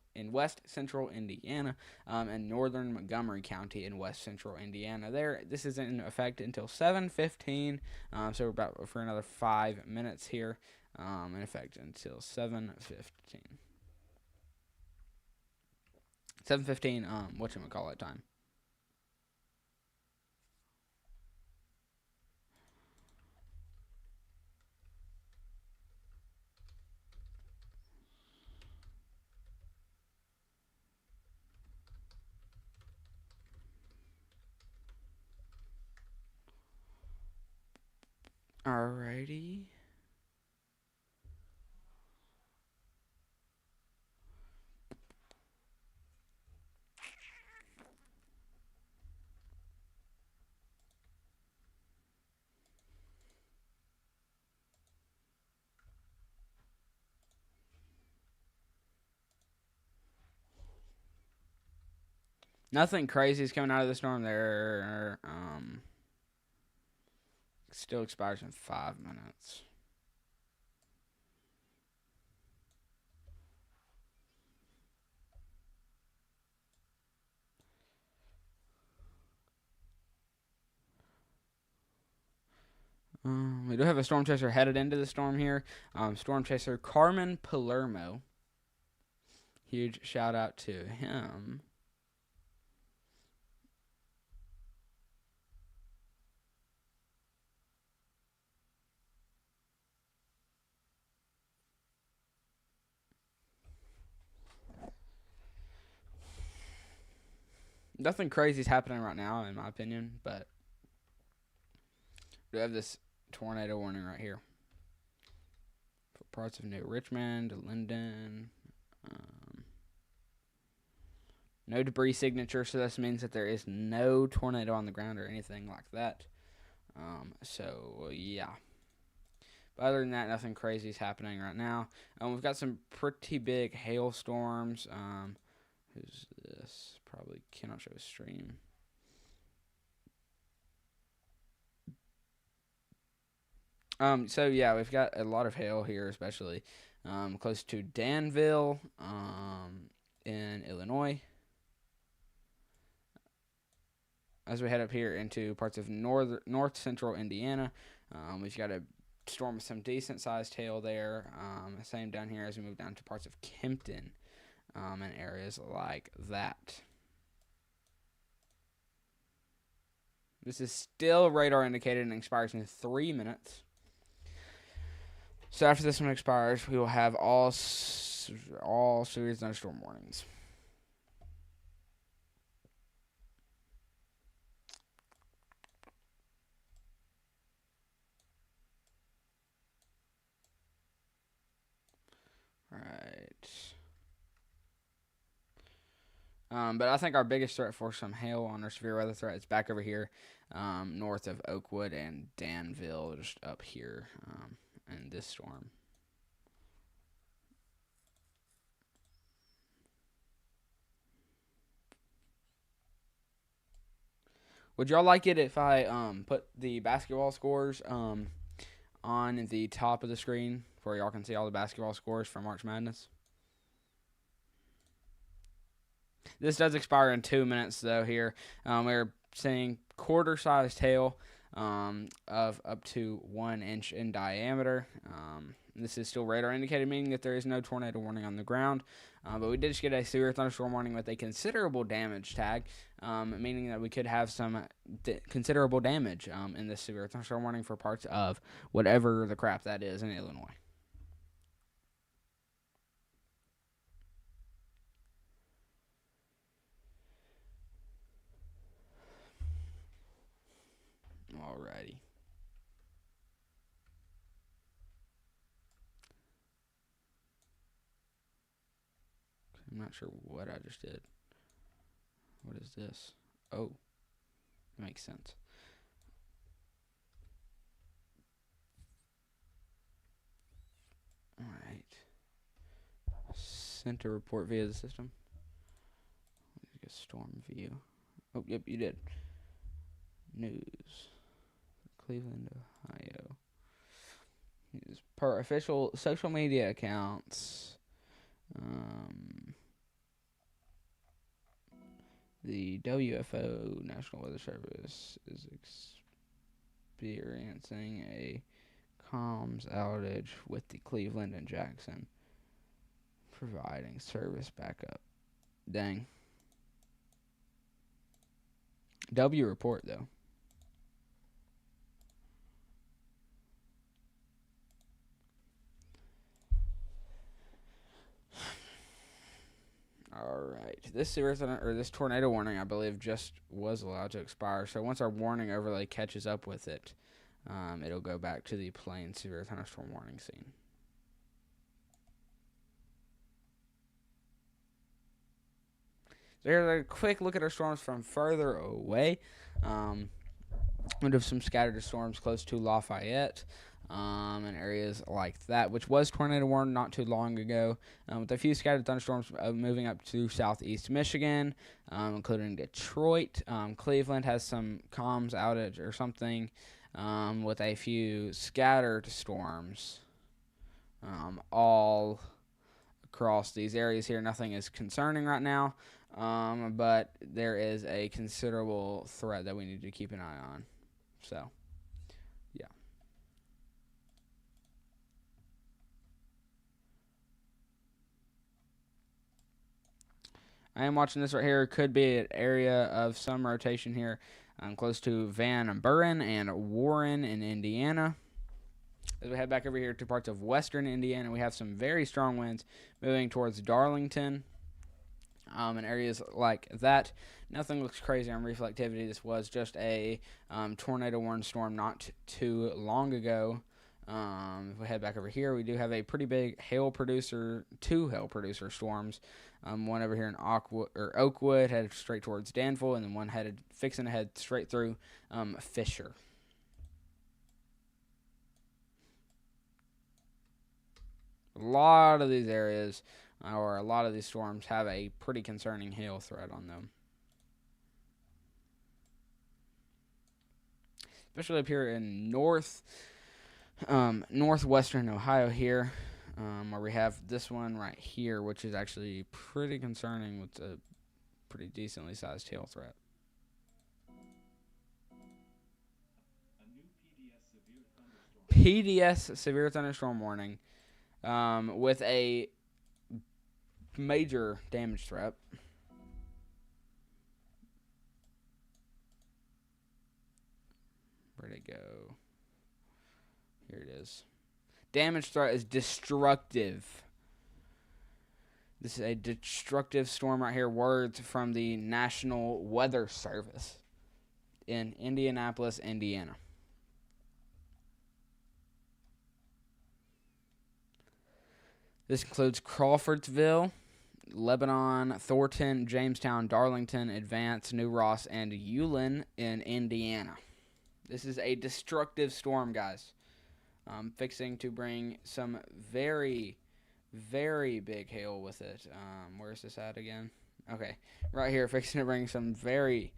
Indiana, and Northern Montgomery County in West Central Indiana. This is in effect until 7:15, so we're about for another 5 minutes here. In effect until 7:15. 7:15. Whatchamacallit time. Alrighty. Nothing crazy is coming out of the storm there. Still expires in 5 minutes. We do have a storm chaser headed into the storm here. Storm chaser Carmen Palermo. Huge shout out to him. Nothing crazy is happening right now, in my opinion, but we have this tornado warning right here for parts of New Richmond, Linden. No debris signature, so this means that there is no tornado on the ground or anything like that. So, yeah. But other than that, nothing crazy is happening right now. We've got some pretty big hailstorms. Who's this? Probably cannot show a stream. So yeah, we've got a lot of hail here, especially close to Danville, in Illinois. As we head up here into parts of north central Indiana, we've got a storm with some decent sized hail there. Same down here as we move down to parts of Kempton, and areas like that. This is still radar indicated and expires in 3 minutes. So after this one expires, we will have all serious thunderstorm warnings. But I think our biggest threat for some hail on our severe weather threat is back over here, north of Oakwood and Danville, just up here, in this storm. Would y'all like it if I put the basketball scores on the top of the screen where y'all can see all the basketball scores for March Madness? This does expire in 2 minutes, though, here. We're seeing quarter-sized hail of up to 1 inch in diameter. This is still radar indicated, meaning that there is no tornado warning on the ground. But we did just get a severe thunderstorm warning with a considerable damage tag, meaning that we could have some considerable damage in this severe thunderstorm warning for parts of whatever the crap that is in Illinois. Alrighty. I'm not sure what I just did. What is this? Oh, it makes sense. Alright. Center report via the system. Let's get storm view. Oh, yep, you did. News. Cleveland, Ohio. News per official social media accounts. The WFO National Weather Service is experiencing a comms outage with the Cleveland and Jackson providing service backup. Dang. W report, though. Alright. This tornado warning, I believe, just was allowed to expire. So once our warning overlay catches up with it, it'll go back to the plain severe thunderstorm warning scene. So here's a quick look at our storms from further away. We have some scattered storms close to Lafayette, and areas like that, which was tornado warned not too long ago, with a few scattered thunderstorms moving up to southeast Michigan, including Detroit. Cleveland has some comms outage or something, with a few scattered storms all across these areas here. Nothing is concerning right now, but there is a considerable threat that we need to keep an eye on. So, yeah. I am watching this right here. Could be an area of some rotation here, close to Van Buren and Warren in Indiana. As we head back over here to parts of western Indiana, we have some very strong winds moving towards Darlington, and areas like that. Nothing looks crazy on reflectivity. This was just a tornado warned storm not too long ago. If we head back over here, we do have a pretty big two hail producer storms. One over here in Oakwood headed straight towards Danville, and then one fixing to head straight through Fisher. A lot of these areas, or a lot of these storms, have a pretty concerning hail threat on them. Especially up here in northwestern Ohio here, where we have this one right here, which is actually pretty concerning with a pretty decently sized hail threat. A new PDS severe thunderstorm warning, with a major damage threat. Where'd it go? Here it is. Damage threat is destructive. This is a destructive storm right here. Words from the National Weather Service in Indianapolis, Indiana. This includes Crawfordsville, Lebanon, Thornton, Jamestown, Darlington, Advance, New Ross, and Ulen in Indiana. This is a destructive storm, guys. Fixing to bring some very, very big hail with it. Where's this at again? Okay, right here, fixing to bring some very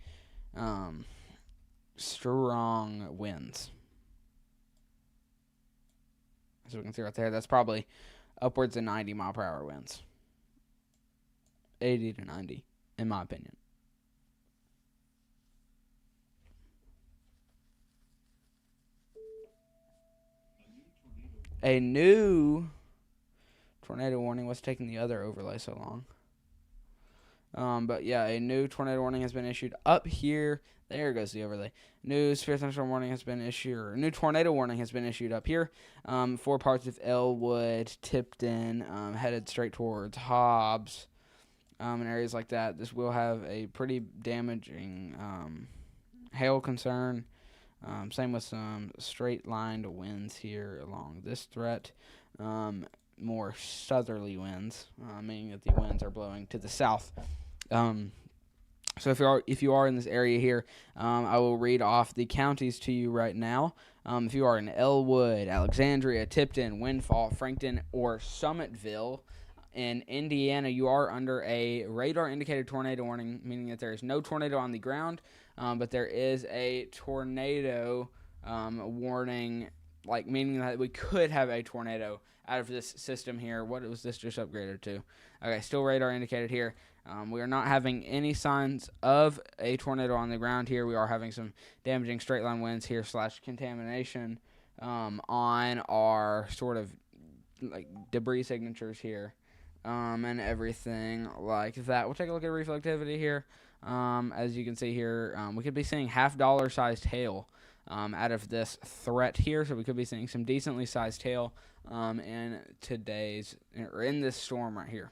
strong winds. As we can see right there, that's probably upwards of 90 mile per hour winds. 80 to 90, in my opinion. A new tornado warning. What's taking the other overlay so long? But yeah, a new tornado warning has been issued up here. There goes the overlay. New severe thunderstorm warning has been issued, or new tornado warning has been issued up here. For parts of Elwood, Tipton, headed straight towards Hobbs, and areas like that. This will have a pretty damaging hail concern. Same with some straight-lined winds here along this threat. More southerly winds, meaning that the winds are blowing to the south. So if you are in this area here, I will read off the counties to you right now. If you are in Elwood, Alexandria, Tipton, Windfall, Frankton, or Summitville in Indiana, you are under a radar-indicated tornado warning, meaning that there is no tornado on the ground, but there is a tornado warning, like meaning that we could have a tornado out of this system here. What was this just upgraded to? Okay, still radar indicated here. We are not having any signs of a tornado on the ground here. We are having some damaging straight line winds here / contamination on our sort of like debris signatures here and everything like that. We'll take a look at reflectivity here. As you can see here, we could be seeing $half sized hail out of this threat here. So we could be seeing some decently sized hail in this storm right here.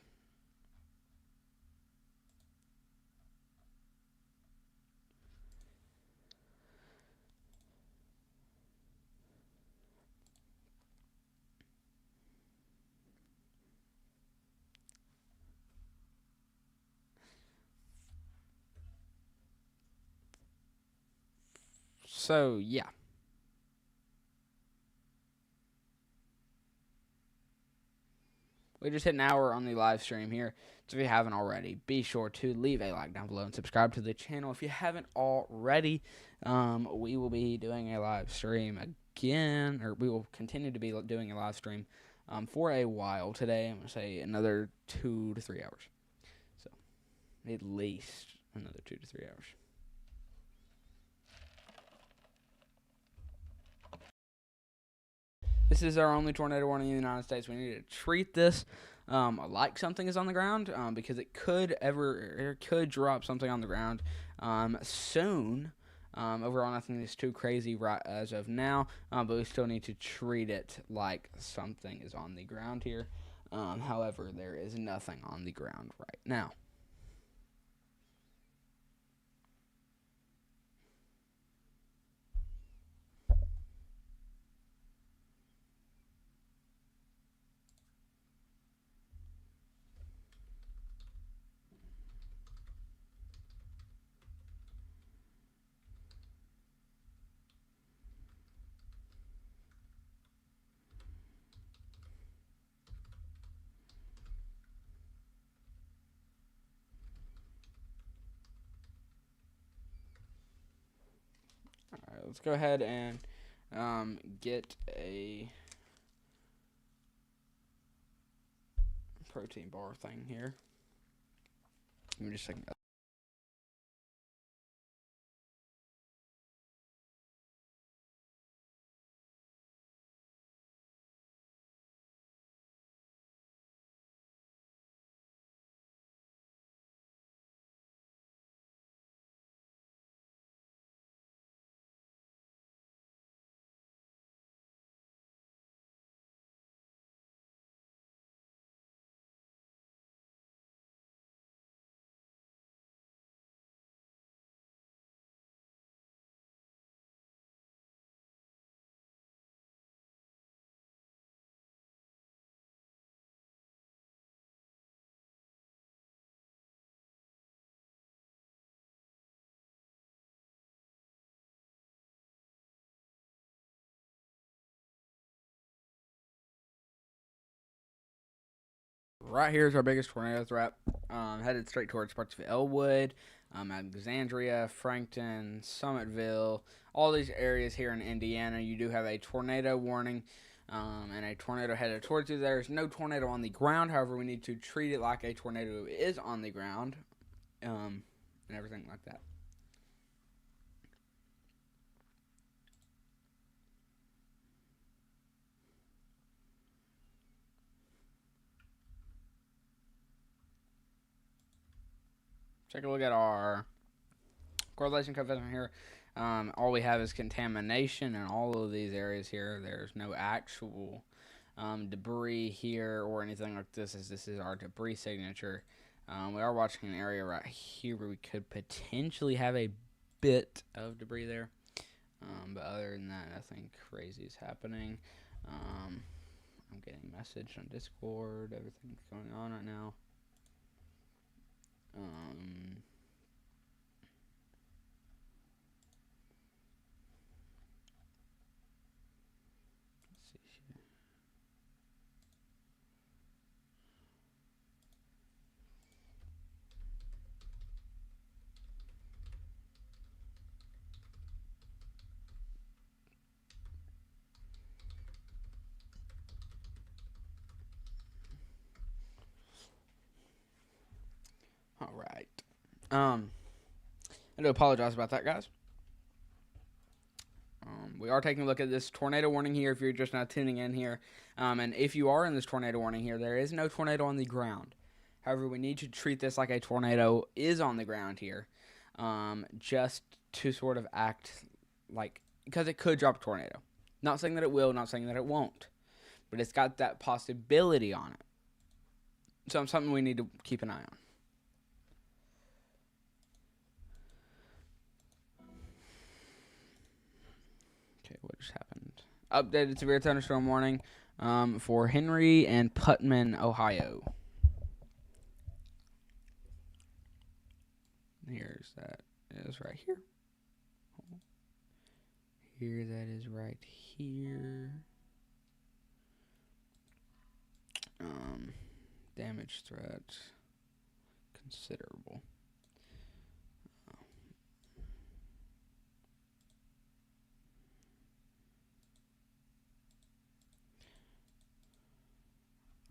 So, yeah. We just hit an hour on the live stream here. So if you haven't already, be sure to leave a like down below and subscribe to the channel. If you haven't already, we will be doing a live stream again, or we will continue to be doing a live stream for a while today. I'm going to say another 2 to 3 hours. So, at least another 2 to 3 hours. This is our only tornado warning in the United States. We need to treat this like something is on the ground because it could drop something on the ground soon. Overall, nothing is too crazy right as of now, but we still need to treat it like something is on the ground here. However, there is nothing on the ground right now. let's go ahead and get a protein bar thing here. Give me just a second. Right here is our biggest tornado threat, headed straight towards parts of Elwood, Alexandria, Frankton, Summitville, all these areas here in Indiana. You do have a tornado warning and a tornado headed towards you. There's no tornado on the ground. However, we need to treat it like a tornado is on the ground and everything like that. Take a look at our correlation coefficient here. All we have is contamination in all of these areas here. There's no actual debris here or anything like this. This is our debris signature. We are watching an area right here where we could potentially have a bit of debris there. But other than that, nothing crazy is happening. I'm getting a message on Discord. Everything's going on right now. Let's see here. All right. I do apologize about that, guys. We are taking a look at this tornado warning here if you're just not tuning in here. And if you are in this tornado warning here, there is no tornado on the ground. However, we need to treat this like a tornado is on the ground here, just to sort of act like, because it could drop a tornado. Not saying that it will, not saying that it won't, but it's got that possibility on it. So it's something we need to keep an eye on. Okay, what just happened? Updated severe thunderstorm warning for Henry and Putnam, Ohio. Here's that. It is right here. Here, that is right here. Damage threat considerable.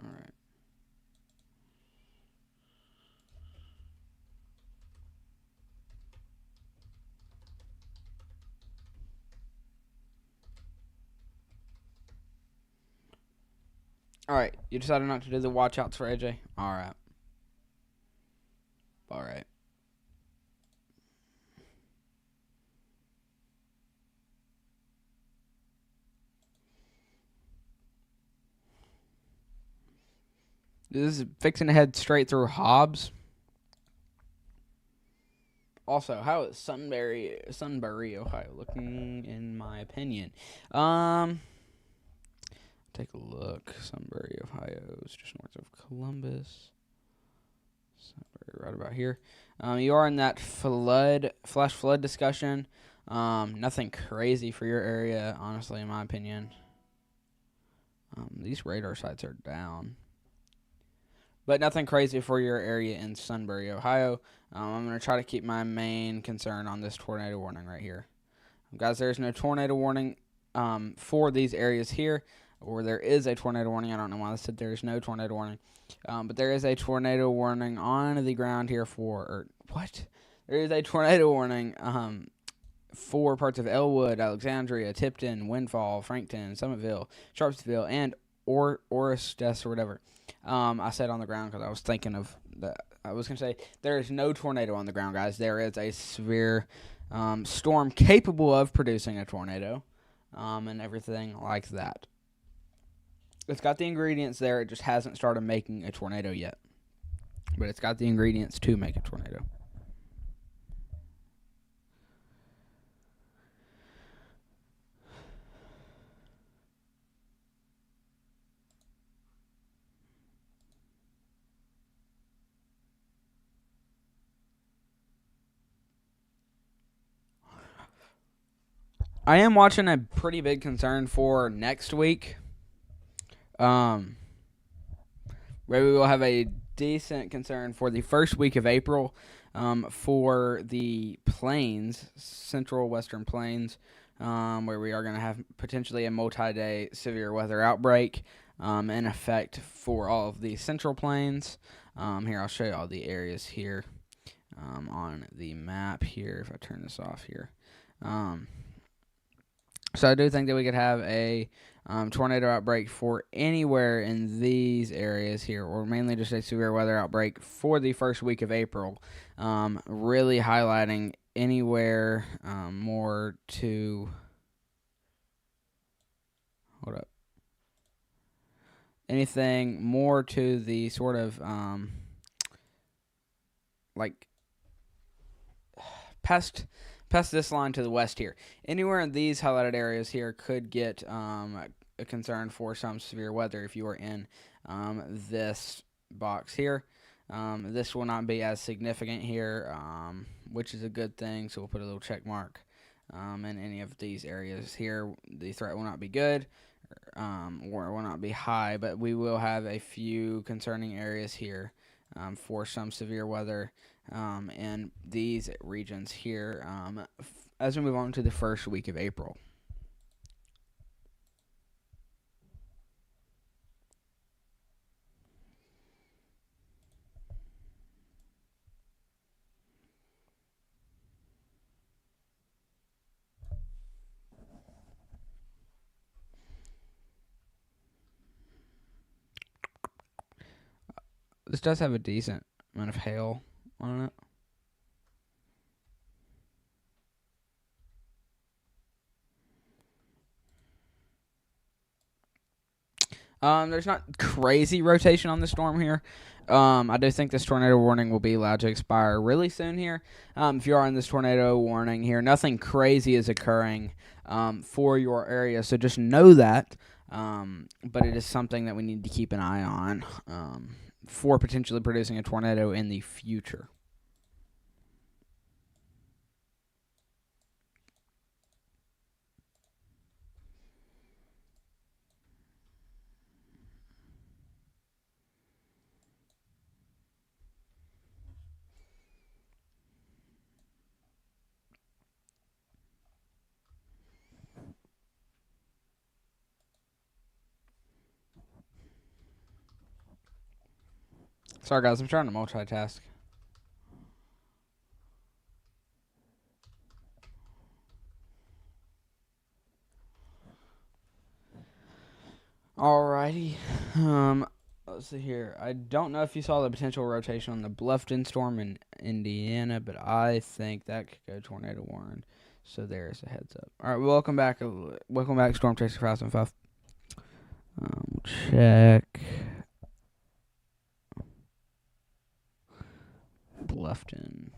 All right. All right. You decided not to do the watch outs for AJ? All right. All right. This is fixing to head straight through Hobbs. Also, how is Sunbury, Ohio looking, in my opinion? Take a look. Sunbury, Ohio is just north of Columbus. Sunbury, right about here. You are in that flash flood discussion. Nothing crazy for your area, honestly, in my opinion. These radar sites are down. But nothing crazy for your area in Sunbury, Ohio. I'm going to try to keep my main concern on this tornado warning right here. Guys, there's no tornado warning for these areas here, or there is a tornado warning. I don't know why I said there's no tornado warning, but there is a tornado warning on the ground here There is a tornado warning for parts of Elwood, Alexandria, Tipton, Windfall, Frankton, Summitville, Sharpsville, and Orestes or whatever. I said on the ground because I was thinking of that. I was going to say there is no tornado on the ground, guys. There is a severe storm capable of producing a tornado and everything like that. It's got the ingredients there. It just hasn't started making a tornado yet. But it's got the ingredients to make a tornado. I am watching a pretty big concern for next week. Maybe we will have a decent concern for the first week of April for the plains, central western plains, where we are going to have potentially a multi-day severe weather outbreak in effect for all of the central plains. Here, I'll show you all the areas here on the map here, if I turn this off here. So I do think that we could have a tornado outbreak for anywhere in these areas here, or mainly just a severe weather outbreak for the first week of April, really highlighting anywhere more to anything more to the sort of like past this line to the west here. Anywhere in these highlighted areas here could get a concern for some severe weather if you are in this box here. This will not be as significant here, which is a good thing, so we'll put a little check mark in any of these areas here. The threat will not be good or will not be high, but we will have a few concerning areas here for some severe weather in these regions here as we move on to the first week of April. This does have a decent amount of hail on it. There's not crazy rotation on the storm here. I do think this tornado warning will be allowed to expire really soon here. If you are in this tornado warning here, nothing crazy is occurring for your area, so just know that. But it is something that we need to keep an eye on for potentially producing a tornado in the future. Sorry, guys, I'm trying to multitask. Alrighty. Let's see here. I don't know if you saw the potential rotation on the Bluffton storm in Indiana, but I think that could go tornado warning. So there's a heads up. All right, welcome back. Welcome back, Storm Chaser 5005. Check. Bluffton.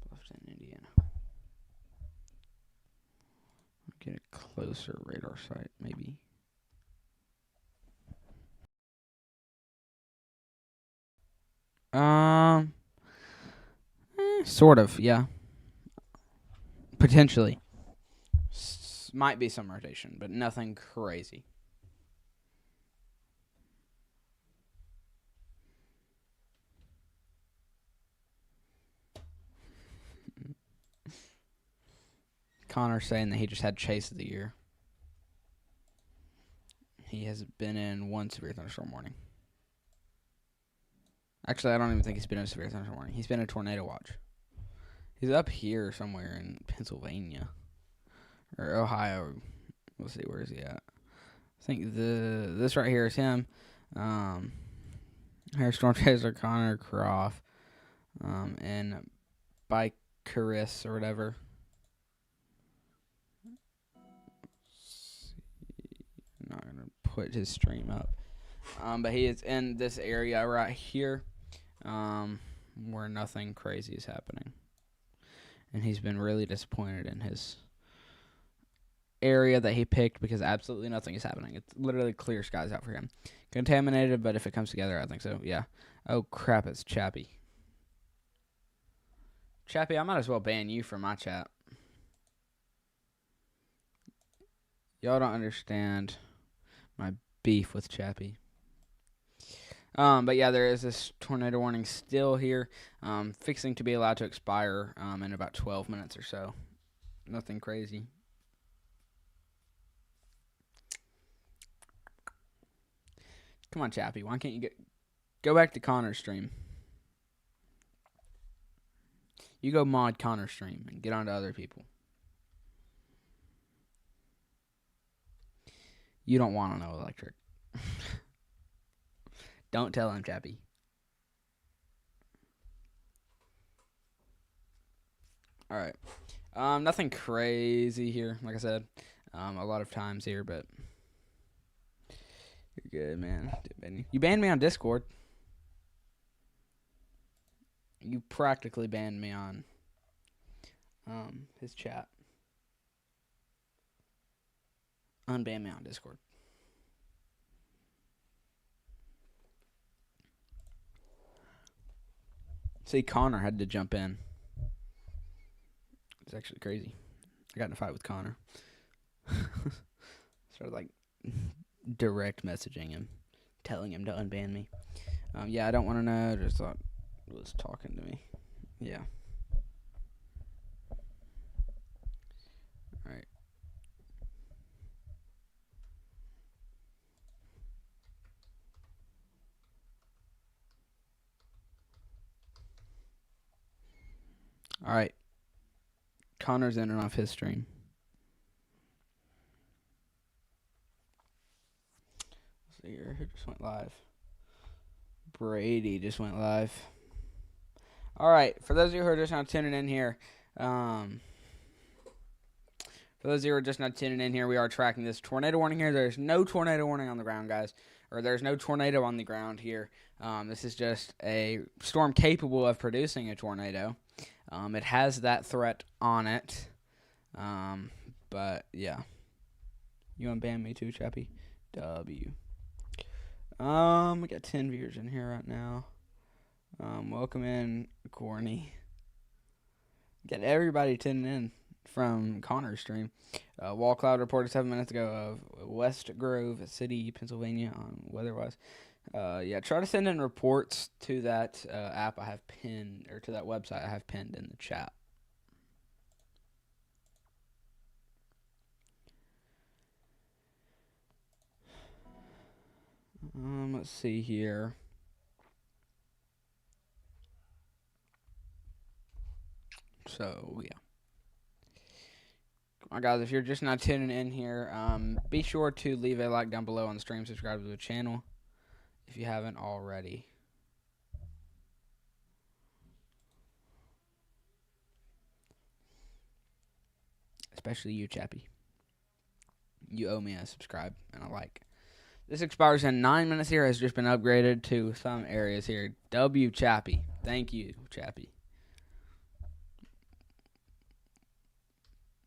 Bluffton, Indiana. Get a closer radar site, maybe. Sort of, yeah. Potentially. Might be some rotation, but nothing crazy. Connor saying that he just had chase of the year. He has been in one severe thunderstorm warning. Actually, I don't even think he's been in a severe thunderstorm warning. He's been in a tornado watch. He's up here somewhere in Pennsylvania or Ohio. We'll see, where is he at? I think this right here is him. Here's Storm Chaser Connor Croft, and Bicaris or whatever. I'm not gonna put his stream up, but he is in this area right here, where nothing crazy is happening, and he's been really disappointed in his area that he picked because absolutely nothing is happening. It's literally clear skies out for him. Contaminated, but if it comes together, I think so. Yeah. Oh crap! It's Chappie. Chappie, I might as well ban you from my chat. Y'all don't understand my beef with Chappie. But yeah, there is this tornado warning still here, fixing to be allowed to expire in about 12 minutes or so. Nothing crazy. Come on, Chappie. Why can't you go back to Connor's stream? You go mod Connor's stream and get on to other people. You don't want to know electric. Don't tell him, Chappie. All right. Nothing crazy here, like I said. A lot of times here, but you're good, man. You banned me on Discord. You practically banned me on his chat. Unban me on Discord. See, Connor had to jump in. It's actually crazy. I got in a fight with Connor. Started like direct messaging him, telling him to unban me. Yeah, I don't want to know. Just thought it was talking to me. Yeah. All right. All right. Connor's in and off his stream. Let's see here. Who just went live? Brady just went live. All right. For those of you who are just now tuning in here, we are tracking this tornado warning here. There's no tornado warning on the ground, guys. Or there's no tornado on the ground here. This is just a storm capable of producing a tornado. It has that threat on it. But, yeah. You unban me too, Chappie? W. We got 10 viewers in here right now. Welcome in, Corny. Get everybody tuning in from Connor's stream. Wall Cloud reported 7 minutes ago of West Grove City, Pennsylvania, on weather-wise. Yeah, try to send in reports to that app I have pinned, or to that website I have pinned in the chat. Let's see here. So, yeah. Come on, guys, if you're just not tuning in here, be sure to leave a like down below on the stream, subscribe to the channel if you haven't already. Especially you, Chappie. You owe me a subscribe and a like. This expires in 9 minutes here. Has just been upgraded to some areas here. W Chappie. Thank you, Chappie.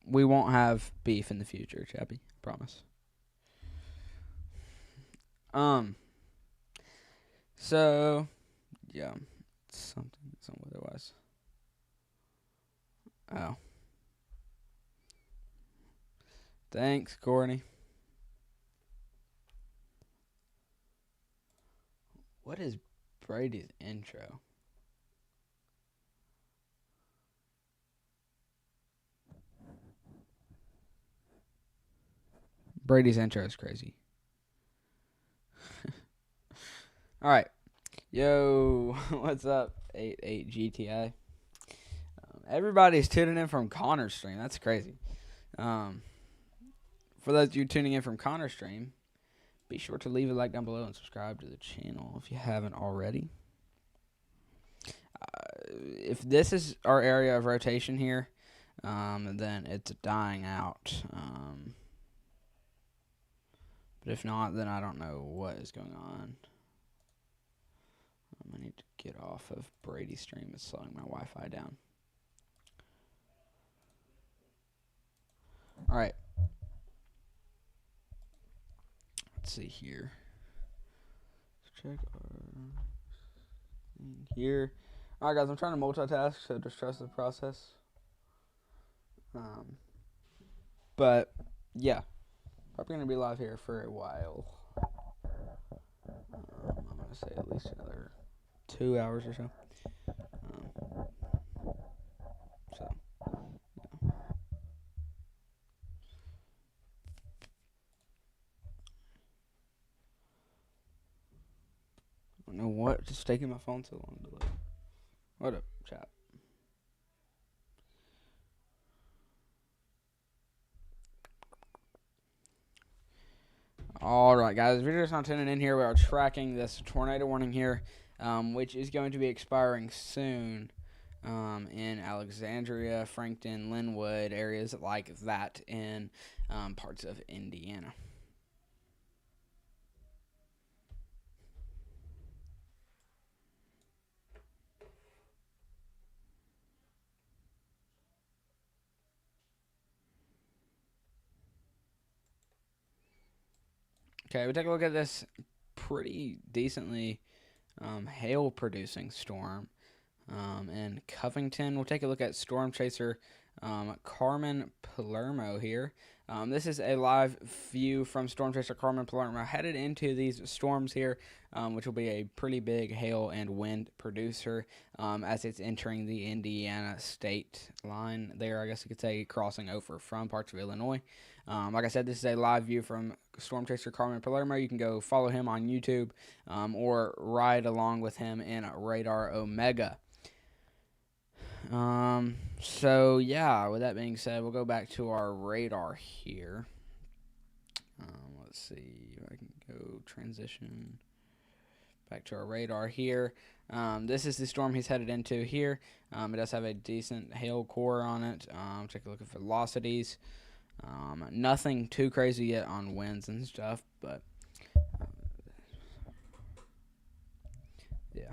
We won't have beef in the future, Chappie. Promise. So, yeah. Something otherwise. Oh. Thanks, Courtney. What is Brady's intro? Brady's intro is crazy. All right. Yo, what's up? 88 GTI. Everybody's tuning in from Connor's stream. That's crazy. For those of you tuning in from Connor's stream, be sure to leave a like down below and subscribe to the channel if you haven't already. If this is our area of rotation here, then it's dying out. But if not, then I don't know what is going on. I need to get off of Brady's stream. It's slowing my Wi-Fi down. All right. Let's see here. Let's check our thing here. All right, guys. I'm trying to multitask, so just trust the process. But yeah, probably gonna be live here for a while. I'm gonna say at least another 2 hours or so. I don't know what, just taking my phone so long to load. What up, chat? Alright, guys, if you're just not tuning in here, we are tracking this tornado warning here, which is going to be expiring soon in Alexandria, Frankton, Linwood, areas like that in parts of Indiana. Okay, we take a look at this pretty decently hail-producing storm in Covington. We'll take a look at Storm Chaser Carmen Palermo here. This is a live view from Storm Chaser Carmen Palermo headed into these storms here, which will be a pretty big hail and wind producer as it's entering the Indiana state line there, I guess you could say, crossing over from parts of Illinois. Like I said, this is a live view from Storm Chaser Carmen Palermo. You can go follow him on YouTube or ride along with him in Radar Omega. So yeah, with that being said, we'll go back to our radar here. Let's see if I can go transition back to our radar here. This is the storm he's headed into here. It does have a decent hail core on it. Take a look at velocities. Nothing too crazy yet on winds and stuff, but yeah.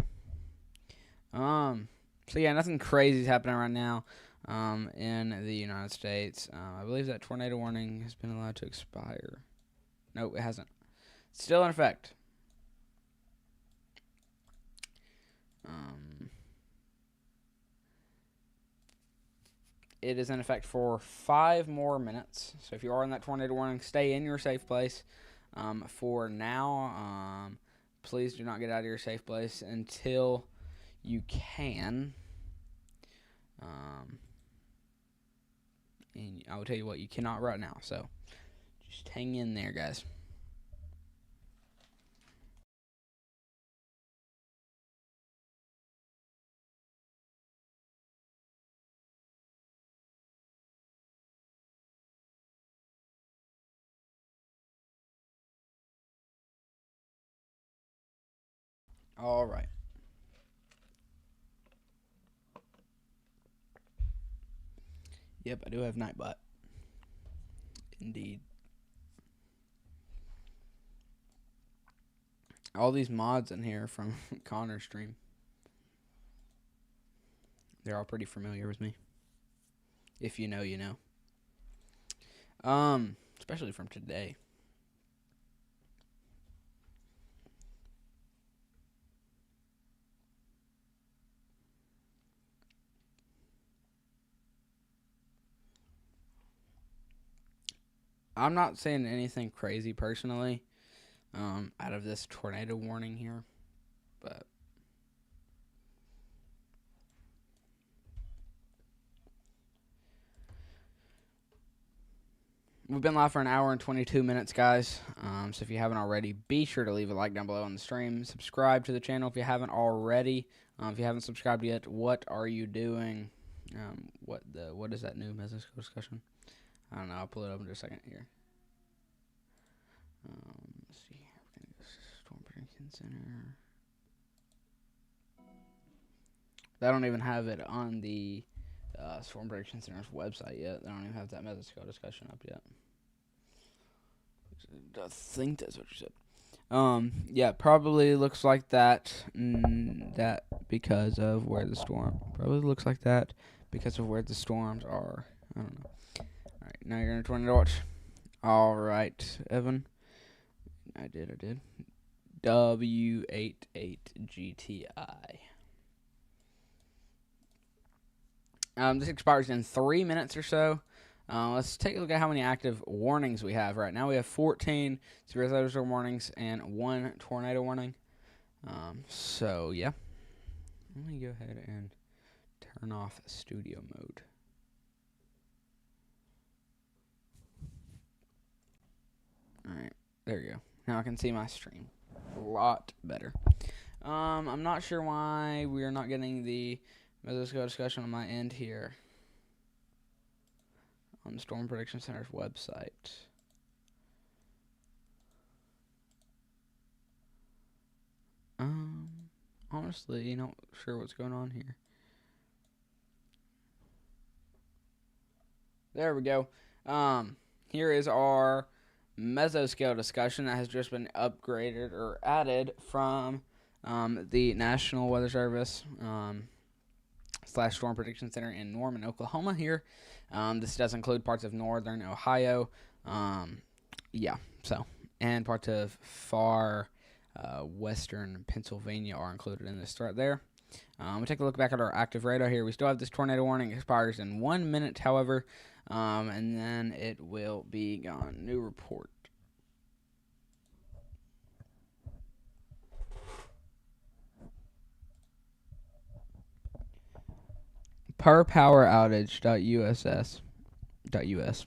So yeah, nothing crazy is happening right now in the United States. I believe that tornado warning has been allowed to expire. No, it hasn't. It's still in effect. It is in effect for 5 more minutes. So if you are in that tornado warning, stay in your safe place. For now, please do not get out of your safe place until you can. And I will tell you what, you cannot right now. So just hang in there, guys. All right. Yep, I do have Nightbot. Indeed. All these mods in here from Connor's stream. They're all pretty familiar with me. If you know, you know. Especially from today. I'm not saying anything crazy personally out of this tornado warning here, but We've been live for an hour and 22 minutes, guys. So if you haven't already, be sure to leave a like down below on the stream. Subscribe to the channel if you haven't already. If you haven't subscribed yet, what are you doing? What is that new Meso's discussion? I don't know. I'll pull it up in just a second here. Let's see. We're gonna go Storm Prediction Center. They don't even have it on the Storm Prediction Center's website yet. They don't even have that Mesoscale discussion up yet. I think that's what you said. Yeah, probably looks like that. That because of where the storm. Probably looks like that because of where the storms are. I don't know. All right, now you're gonna tornado watch. All right, Evan. I did. W88GTI. This expires in 3 minutes or so. Let's take a look at how many active warnings we have right now. We have 14 severe thunderstorm warnings and 1 tornado warning. So, yeah. Let me go ahead and turn off studio mode. Alright, there you go. Now I can see my stream a lot better. I'm not sure why we are not getting the Mesoscale discussion on my end here on the Storm Prediction Center's website. Honestly, not sure what's going on here. There we go. Here is our Mesoscale discussion that has just been upgraded or added from the National Weather Service / Storm Prediction Center in Norman, Oklahoma here. This does include parts of northern Ohio. And parts of far western Pennsylvania are included in this threat there. We take a look back at our active radar here. We still have this tornado warning. It expires in 1 minute, however, and then it will be gone. New report. perpoweroutage.us.us.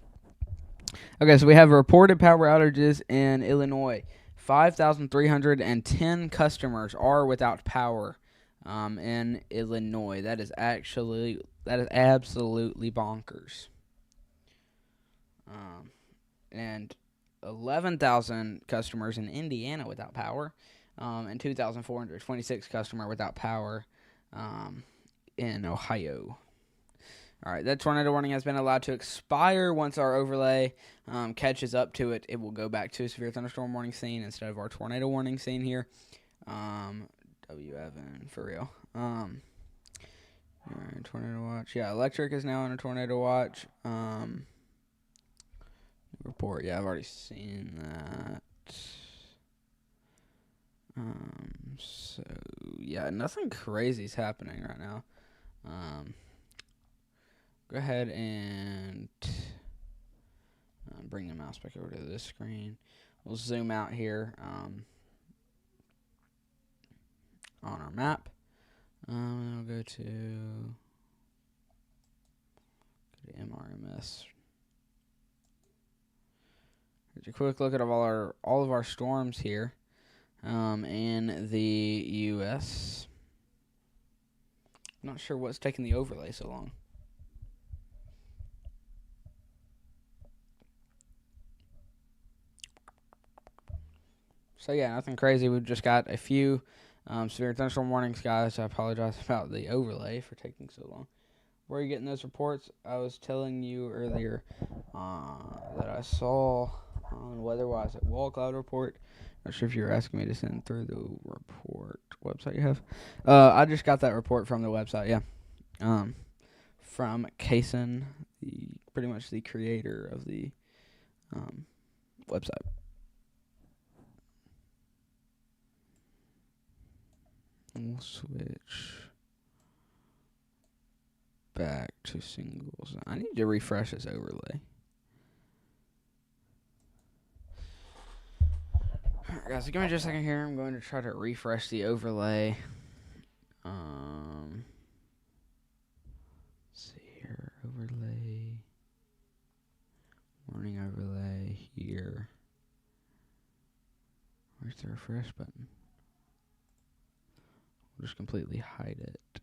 Okay, so we have reported power outages in Illinois. 5,310 customers are without power in Illinois. That is absolutely bonkers. And 11,000 customers in Indiana without power, and 2,426 customers without power in Ohio. All right, that tornado warning has been allowed to expire. Once our overlay catches up to it, it will go back to a severe thunderstorm warning scene instead of our tornado warning scene here. W7 for real. Tornado watch. Yeah, electric is now in a tornado watch. Report. Yeah, I've already seen that. So yeah, nothing crazy is happening right now. Go ahead and bring the mouse back over to this screen. We'll zoom out here on our map. I'll go to MRMS. Here's a quick look at all of our storms here in the U.S. Not sure what's taking the overlay so long. So yeah, nothing crazy. We've just got a few severe thunderstorm warnings, guys. I apologize about the overlay for taking so long. Where are you getting those reports? I was telling you earlier that I saw on WeatherWise at Wall Cloud Report. Not sure if you were asking me to send through the report website you have. I just got that report from the website, yeah. From Kason, pretty much the creator of the website. We'll switch back to singles. I need to refresh this overlay. Alright, guys, so give me just a second here. I'm going to try to refresh the overlay. Let's see here. Overlay. Warning overlay. Where's the refresh button? We'll just completely hide it.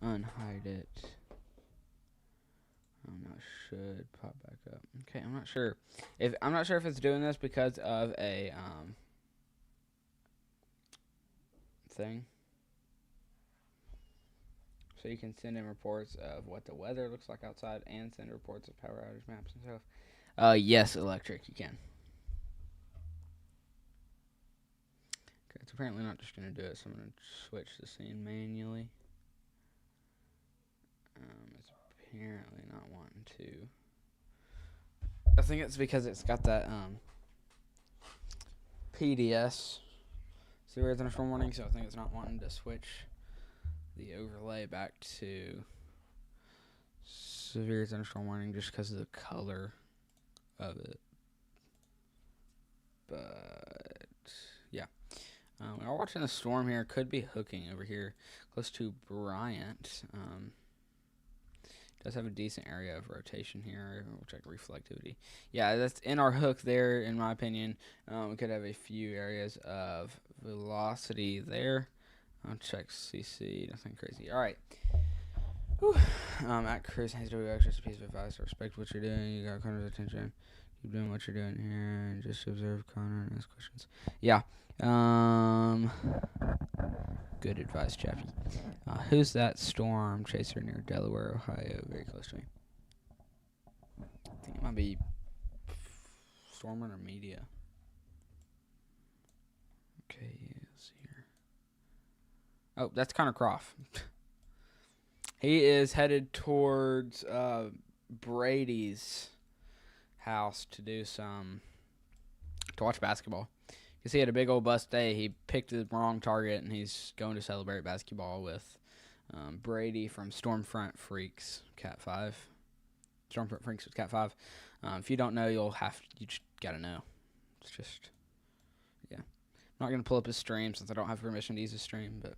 Unhide it. Now it should pop back up. Okay, I'm not sure if it's doing this because of a thing. So you can send in reports of what the weather looks like outside and send reports of power outage maps and stuff. Yes, electric, you can. Okay, it's apparently not just going to do it, so I'm going to switch the scene manually. It's apparently not wanting to. I think it's because it's got that PDS, severe thunderstorm warning, so I think it's not wanting to switch the overlay back to severe thunderstorm warning just because of the color of it. But yeah, we are watching a storm here. Could be hooking over here close to Bryant. Does have a decent area of rotation here. We'll check reflectivity. Yeah, that's in our hook there, in my opinion. We could have a few areas of velocity there. I'll check CC. Nothing crazy. All right. At Chris Hayes WX, just a piece of advice. Respect what you're doing. You got Connor's attention. Keep doing what you're doing here, and just observe Connor and ask questions. Yeah. Good advice, Chappie. Who's that storm chaser near Delaware, Ohio? Very close to me. I think it might be Storm Runner Media. Okay, let's see here. Oh, that's Connor Croft. He is headed towards Brady's house to watch basketball. Because he had a big old bust day. He picked the wrong target, and he's going to celebrate basketball with Brady from Stormfront Freaks, Cat 5. Stormfront Freaks with Cat 5. If you don't know, you just got to know. It's just, yeah. I'm not going to pull up his stream since I don't have permission to use his stream, but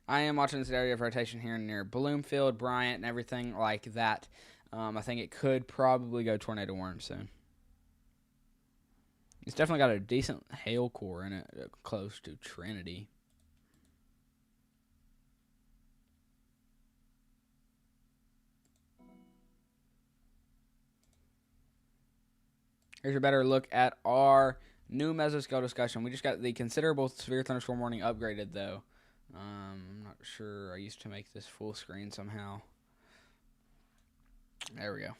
I am watching this area of rotation here near Bloomfield, Bryant, and everything like that. I think it could probably go tornado warning soon. It's definitely got a decent hail core in it, close to Trinity. Here's a better look at our new mesoscale discussion. We just got the considerable severe thunderstorm warning upgraded, though. I'm not sure. I used to make this full screen somehow. There we go.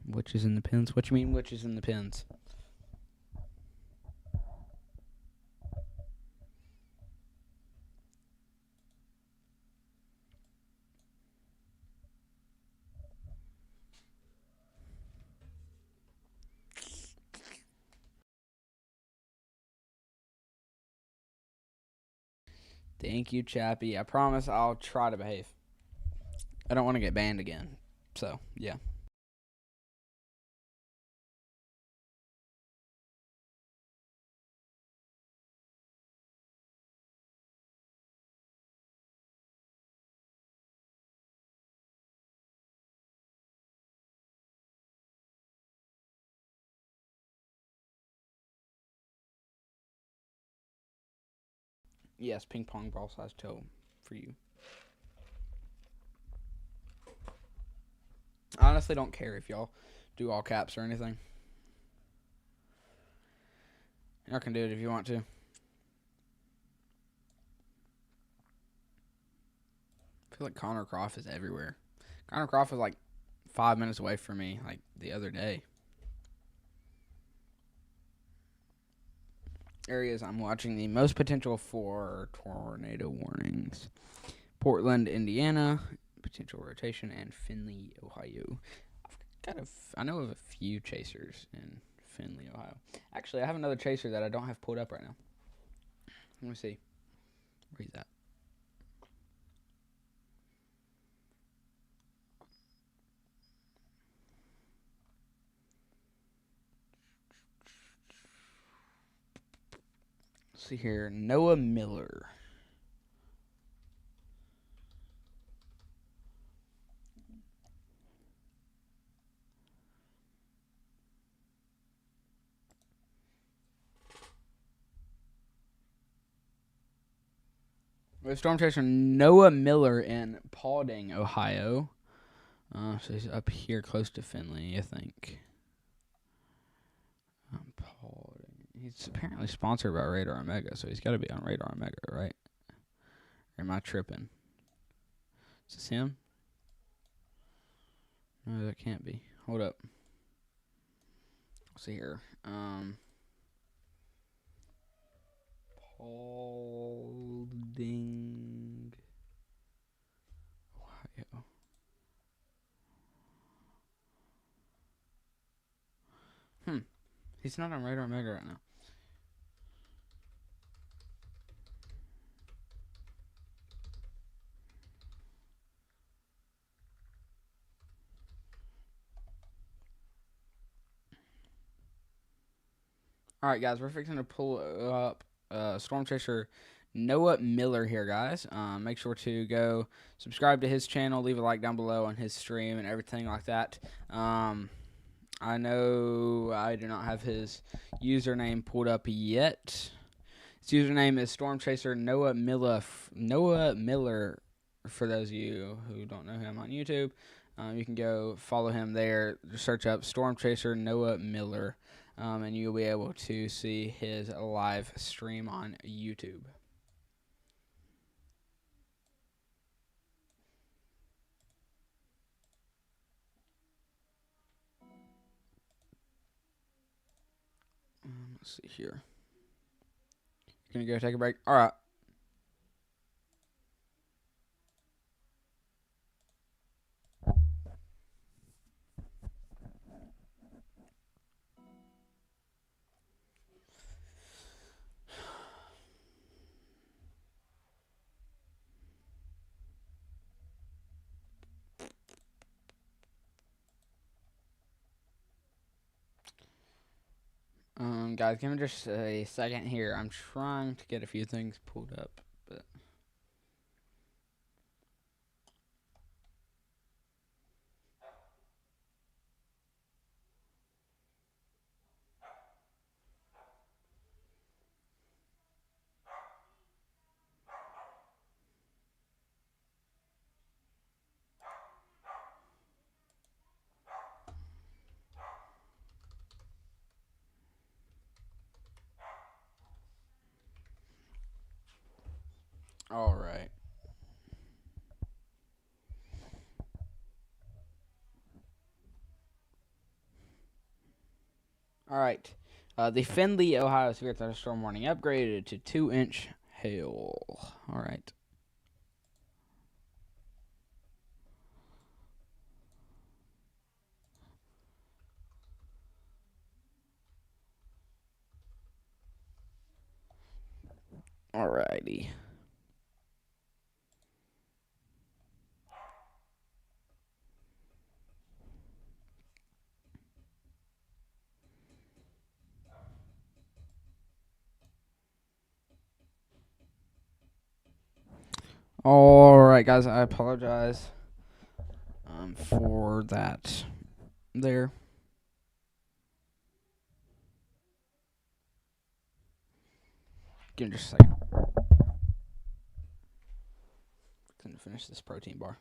Witches in the pins? What you mean witches in the pins? Thank you, Chappie. I promise I'll try to behave. I don't want to get banned again. So, yeah. Yes, ping pong ball size toe for you. I honestly don't care if y'all do all caps or anything. Y'all can do it if you want to. I feel like Connor Croft is everywhere. Connor Croft was like 5 minutes away from me like the other day. Areas I'm watching the most potential for tornado warnings. Portland, Indiana, potential rotation, and Findlay, Ohio. I know of a few chasers in Findlay, Ohio. Actually, I have another chaser that I don't have pulled up right now. Let me see. Where he's at. Let's see here. Noah Miller. We have Storm Chaser Noah Miller in Paulding, Ohio. So he's up here close to Findlay, I think. Paulding. He's apparently sponsored by Radar Omega, so he's got to be on Radar Omega, right? Or am I tripping? Is this him? No, that can't be. Hold up. Let's see here. Paulding, Ohio. He's not on Radar Omega right now. All right, guys, we're fixing to pull up Storm Chaser Noah Miller here, guys. Make sure to go subscribe to his channel, leave a like down below on his stream and everything like that. I know I do not have his username pulled up yet. His username is Storm Chaser Noah Miller. Noah Miller, for those of you who don't know him on YouTube, you can go follow him there. Just search up Storm Chaser Noah Miller. And you'll be able to see his live stream on YouTube. Let's see here. Gonna go take a break. All right. Guys, give me just a second here. I'm trying to get a few things pulled up, but all right. All right. The Findlay, Ohio Severe Thunderstorm warning upgraded to 2-inch hail. All right. All righty. All right, guys. I apologize for that there. Give me just a second. Couldn't finish this protein bar.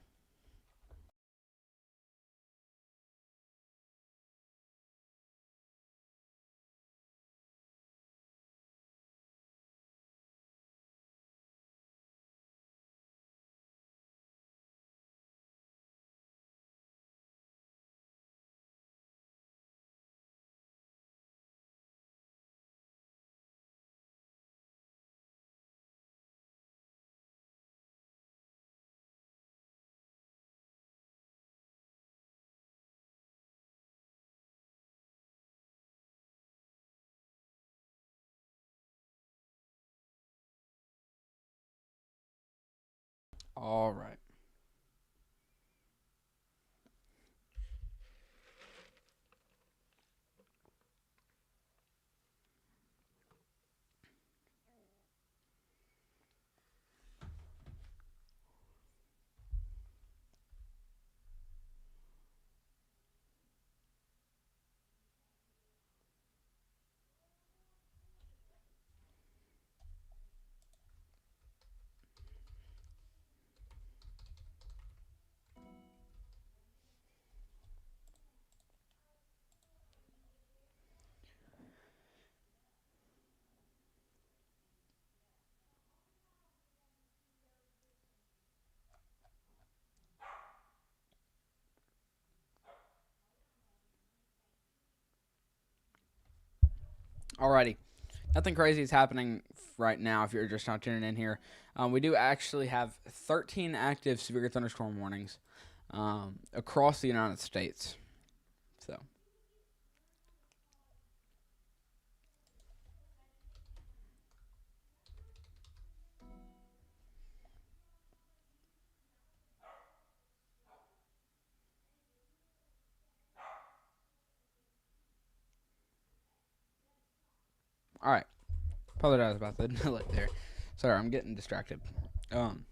All right. Alrighty, nothing crazy is happening right now. If you're just not tuning in here, we do actually have 13 active severe thunderstorm warnings across the United States. So, all right, apologize about the delay there. Sorry, I'm getting distracted. Um,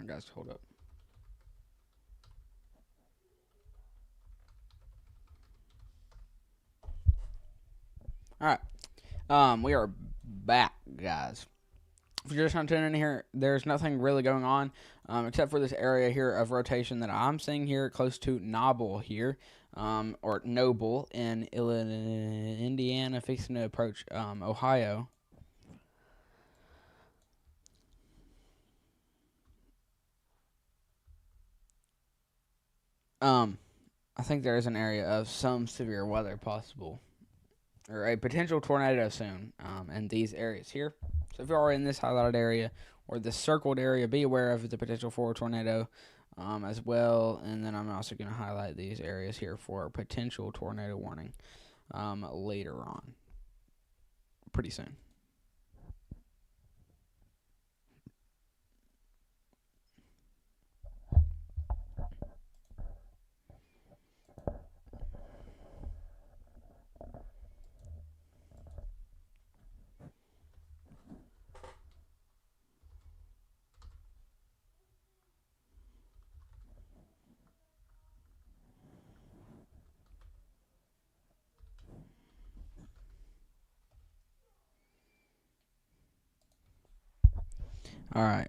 guys, hold up. All right, we are back, guys. If you're just not tuning in here, there's nothing really going on except for this area here of rotation that I'm seeing here close to Noble here, or Noble in Indiana, fixing to approach Ohio. I think there is an area of some severe weather possible, or a potential tornado soon in these areas here. So if you are in this highlighted area or the circled area, be aware of the potential for a tornado as well. And then I'm also going to highlight these areas here for a potential tornado warning later on, pretty soon. All right.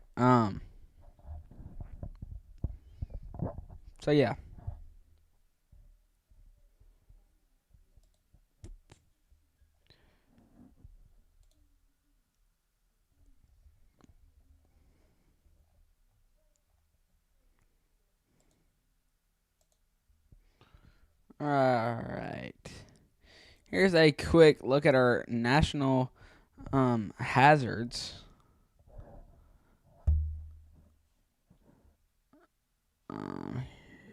So yeah. All right. Here's a quick look at our national hazards.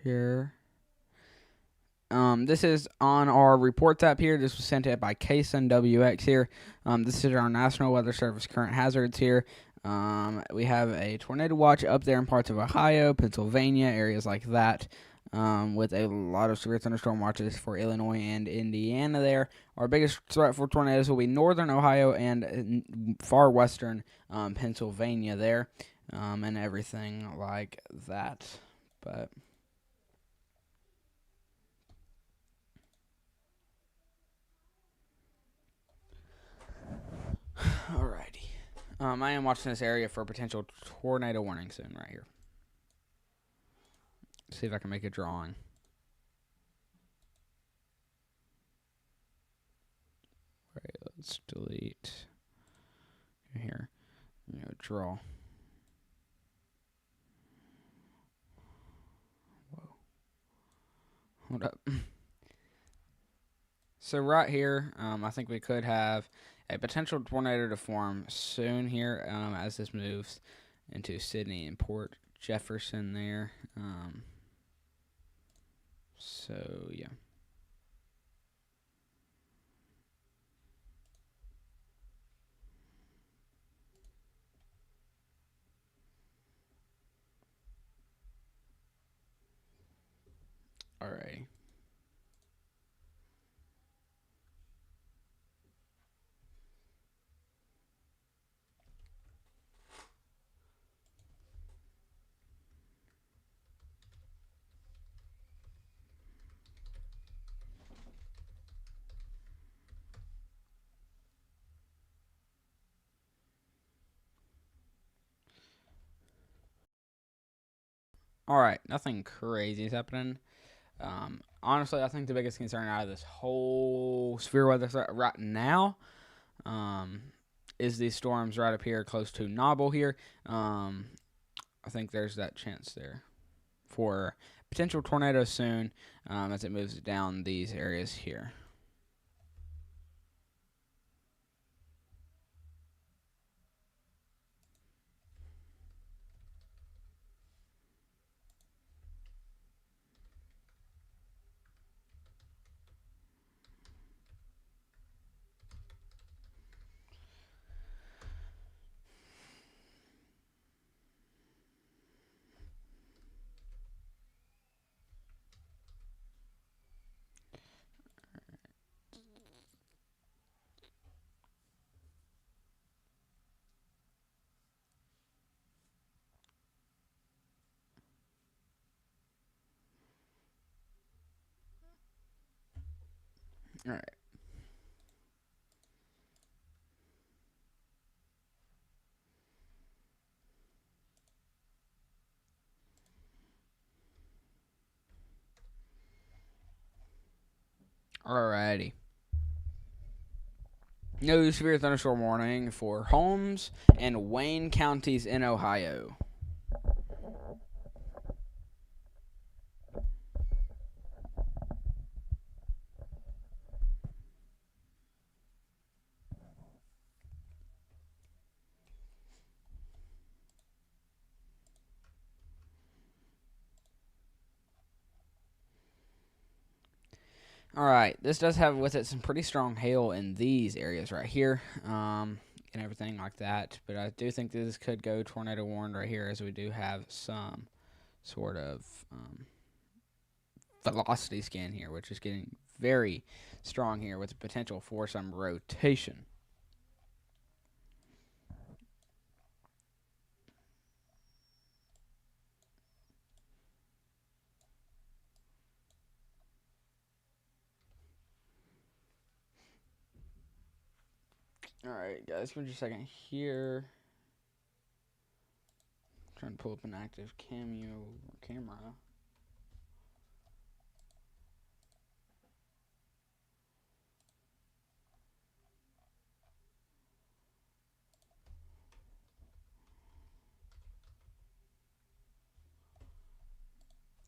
Here. This is on our reports app here. This was sent out by KSUN WX here. This is our National Weather Service current hazards here. We have a tornado watch up there in parts of Ohio, Pennsylvania, areas like that, with a lot of severe thunderstorm watches for Illinois and Indiana there. Our biggest threat for tornadoes will be northern Ohio and far western Pennsylvania there, and everything like that. But alrighty. I am watching this area for a potential tornado warning soon, right here. See if I can make a drawing. Alright, let's delete here. Draw. Whoa. Hold up. So right here, I think we could have a potential tornado to form soon here as this moves into Sydney and Port Jefferson there. So yeah. Alright. Alright, nothing crazy is happening. Honestly, I think the biggest concern out of this whole severe weather threat right now is these storms right up here close to Nobble here. I think there's that chance there for potential tornado soon as it moves down these areas here. All right. Alrighty. No severe thunderstorm warning for Holmes and Wayne counties in Ohio. Alright, this does have with it some pretty strong hail in these areas right here, and everything like that. But I do think this could go tornado warned right here, as we do have some sort of velocity scan here, which is getting very strong here with the potential for some rotation. Alright, guys, give me just a second here. Trying to pull up an active camera.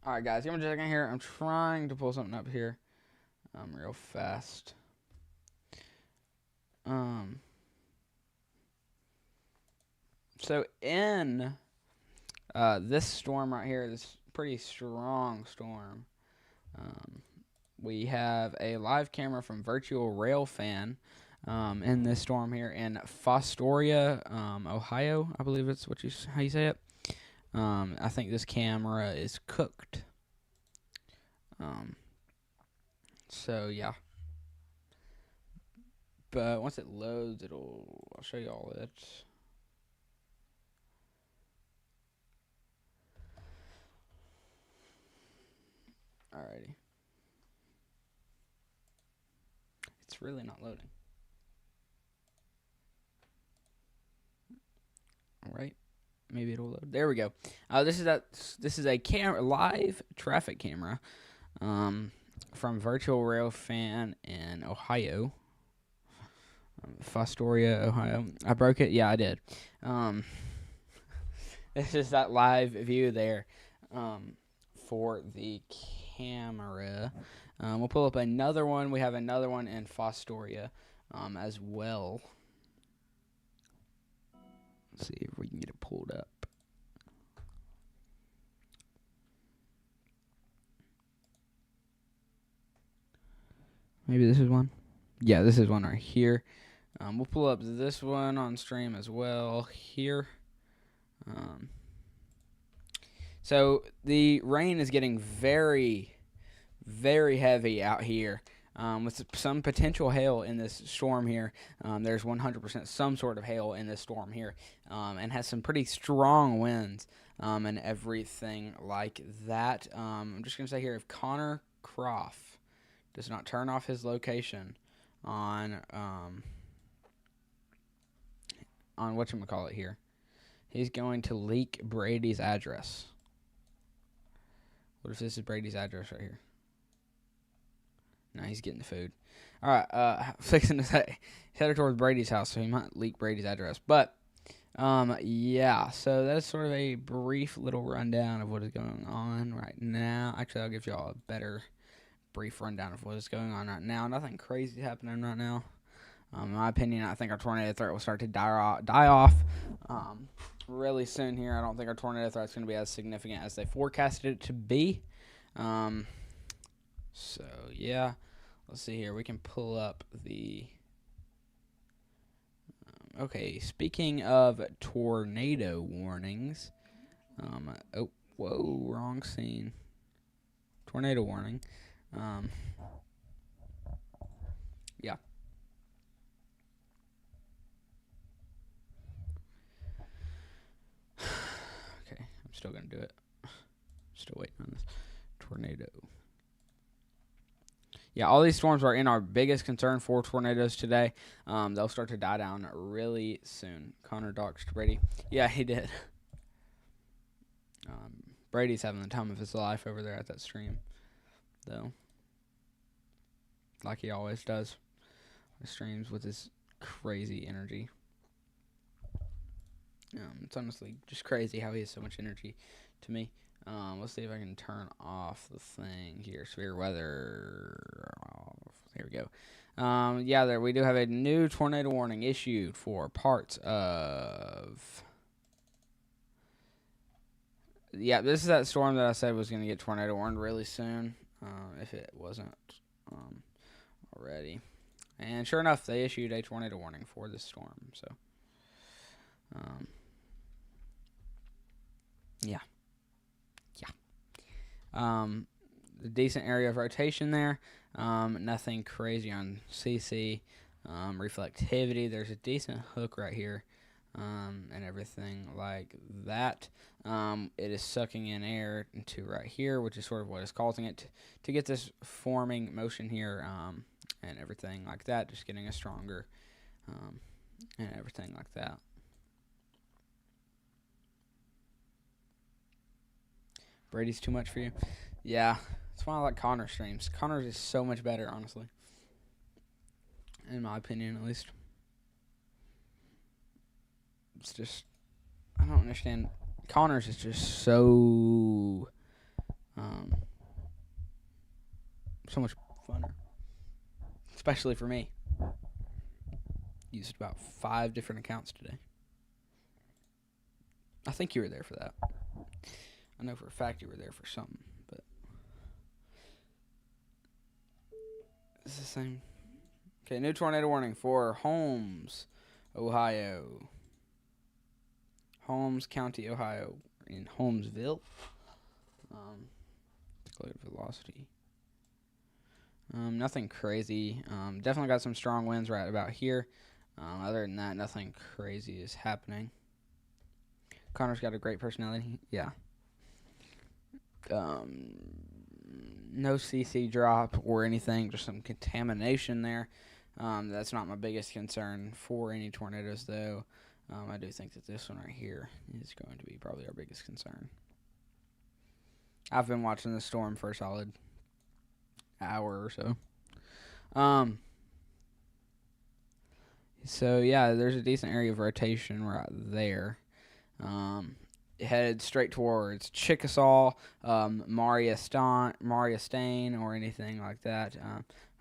Alright, guys, give me just a second here. I'm trying to pull something up here real fast. So in this storm right here, this pretty strong storm, we have a live camera from Virtual Rail Fan in this storm here in Fostoria, Ohio. I believe it's how you say it. I think this camera is cooked. So yeah. But once it loads, I'll show you all it. Alrighty. It's really not loading. Alright. Maybe it'll load. There we go. This is a live traffic camera from Virtual Rail Fan in Ohio. Fostoria, Ohio. I broke it? Yeah, I did. This is that live view there for the camera. We'll pull up another one. We have another one in Fostoria as well. Let's see if we can get it pulled up. Maybe this is one. Yeah, this is one right here. We'll pull up this one on stream as well here. So the rain is getting very, very heavy out here. With some potential hail in this storm here. There's 100% some sort of hail in this storm here, and has some pretty strong winds and everything like that. I'm just going to say here, if Connor Croft does not turn off his location on whatchamacallit here, he's going to leak Brady's address. What if this is Brady's address right here? No, he's getting the food. All right, fixing to say, he's headed towards Brady's house, so he might leak Brady's address. But, yeah, so that's sort of a brief little rundown of what is going on right now. Actually, I'll give y'all a better brief rundown of what is going on right now. Nothing crazy is happening right now. In my opinion, I think our tornado threat will start to die off really soon here. I don't think our tornado threat is going to be as significant as they forecasted it to be. So, yeah. Let's see here. We can pull up the... okay, speaking of tornado warnings. Oh, whoa, wrong scene. Tornado warning. Yeah. Okay, I'm still going to do it. Still waiting on this. Tornado. Yeah, all these storms are in our biggest concern for tornadoes today. They'll start to die down really soon. Connor doxed Brady. Yeah, he did. Brady's having the time of his life over there at that stream, though. Like he always does. He streams with his crazy energy. It's honestly just crazy how he has so much energy to me. Let's see if I can turn off the thing here. Severe weather. There we go. Yeah, there we do have a new tornado warning issued for parts of... yeah, this is that storm that I said was going to get tornado warned really soon, if it wasn't already. And sure enough, they issued a tornado warning for this storm. So, yeah. A decent area of rotation there. Nothing crazy on CC. Reflectivity, there's a decent hook right here, and everything like that. It is sucking in air into right here, which is sort of what is causing it to get this forming motion here, and everything like that, just getting us stronger, and everything like that. Brady's too much for you? Yeah, that's why I like Connor streams. Connor's is so much better, honestly. In my opinion, at least. It's just, I don't understand. Connor's is just so, so much funner. Especially for me. Used about 5 different accounts today. I think you were there for that. I know for a fact you were there for something, but it's the same. Okay, new tornado warning for Holmes, Ohio. Holmes County, Ohio, in Holmesville. Declared velocity. Nothing crazy. Definitely got some strong winds right about here. Other than that, nothing crazy is happening. Connor's got a great personality. Yeah. No CC drop or anything, just some contamination there. That's not my biggest concern for any tornadoes, though. I do think that this one right here is going to be probably our biggest concern. I've been watching the storm for a solid hour or so. So, yeah, there's a decent area of rotation right there. Headed straight towards Chickasaw, Maria Stain, or anything like that.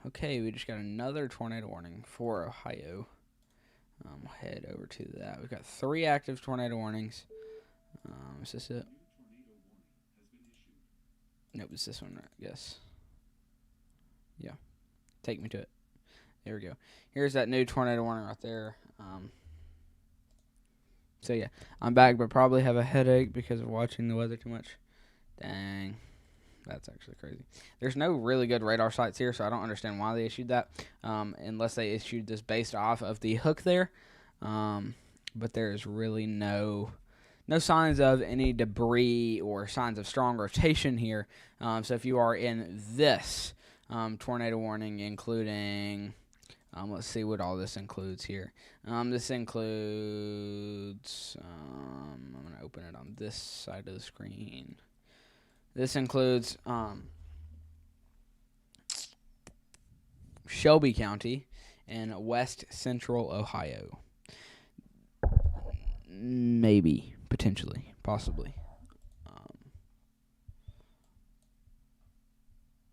Okay, we just got another tornado warning for Ohio. We'll head over to that. We've got 3 active tornado warnings. Is this it? Nope, it's this one, I guess. Yeah. Take me to it. There we go. Here's that new tornado warning right there. So, yeah, I'm back, but probably have a headache because of watching the weather too much. Dang. That's actually crazy. There's no really good radar sites here, so I don't understand why they issued that, unless they issued this based off of the hook there. But there's really no signs of any debris or signs of strong rotation here. So if you are in this tornado warning, including... let's see what all this includes here. This includes... I'm going to open it on this side of the screen. This includes Shelby County in west central Ohio. Maybe, potentially, possibly.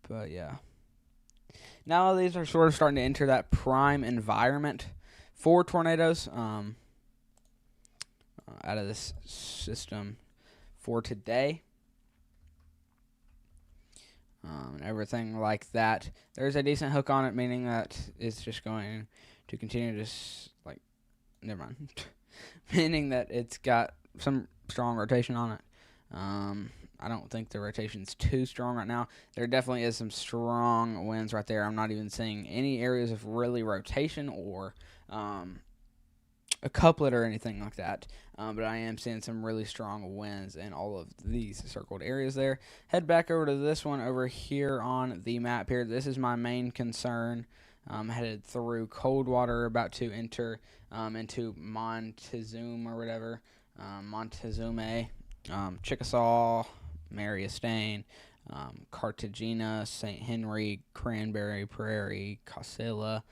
But yeah. Now these are sort of starting to enter that prime environment for tornadoes out of this system for today. And everything like that. There's a decent hook on it, meaning that it's just going to continue to, never mind. Meaning that it's got some strong rotation on it. I don't think the rotation's too strong right now. There definitely is some strong winds right there. I'm not even seeing any areas of really rotation or a couplet or anything like that. But I am seeing some really strong winds in all of these circled areas there. Head back over to this one over here on the map here. This is my main concern. Headed through Coldwater, about to enter into Montezuma or whatever. Montezuma, Chickasaw, Mary Estain, Cartagena, St. Henry, Cranberry, Prairie, Casella.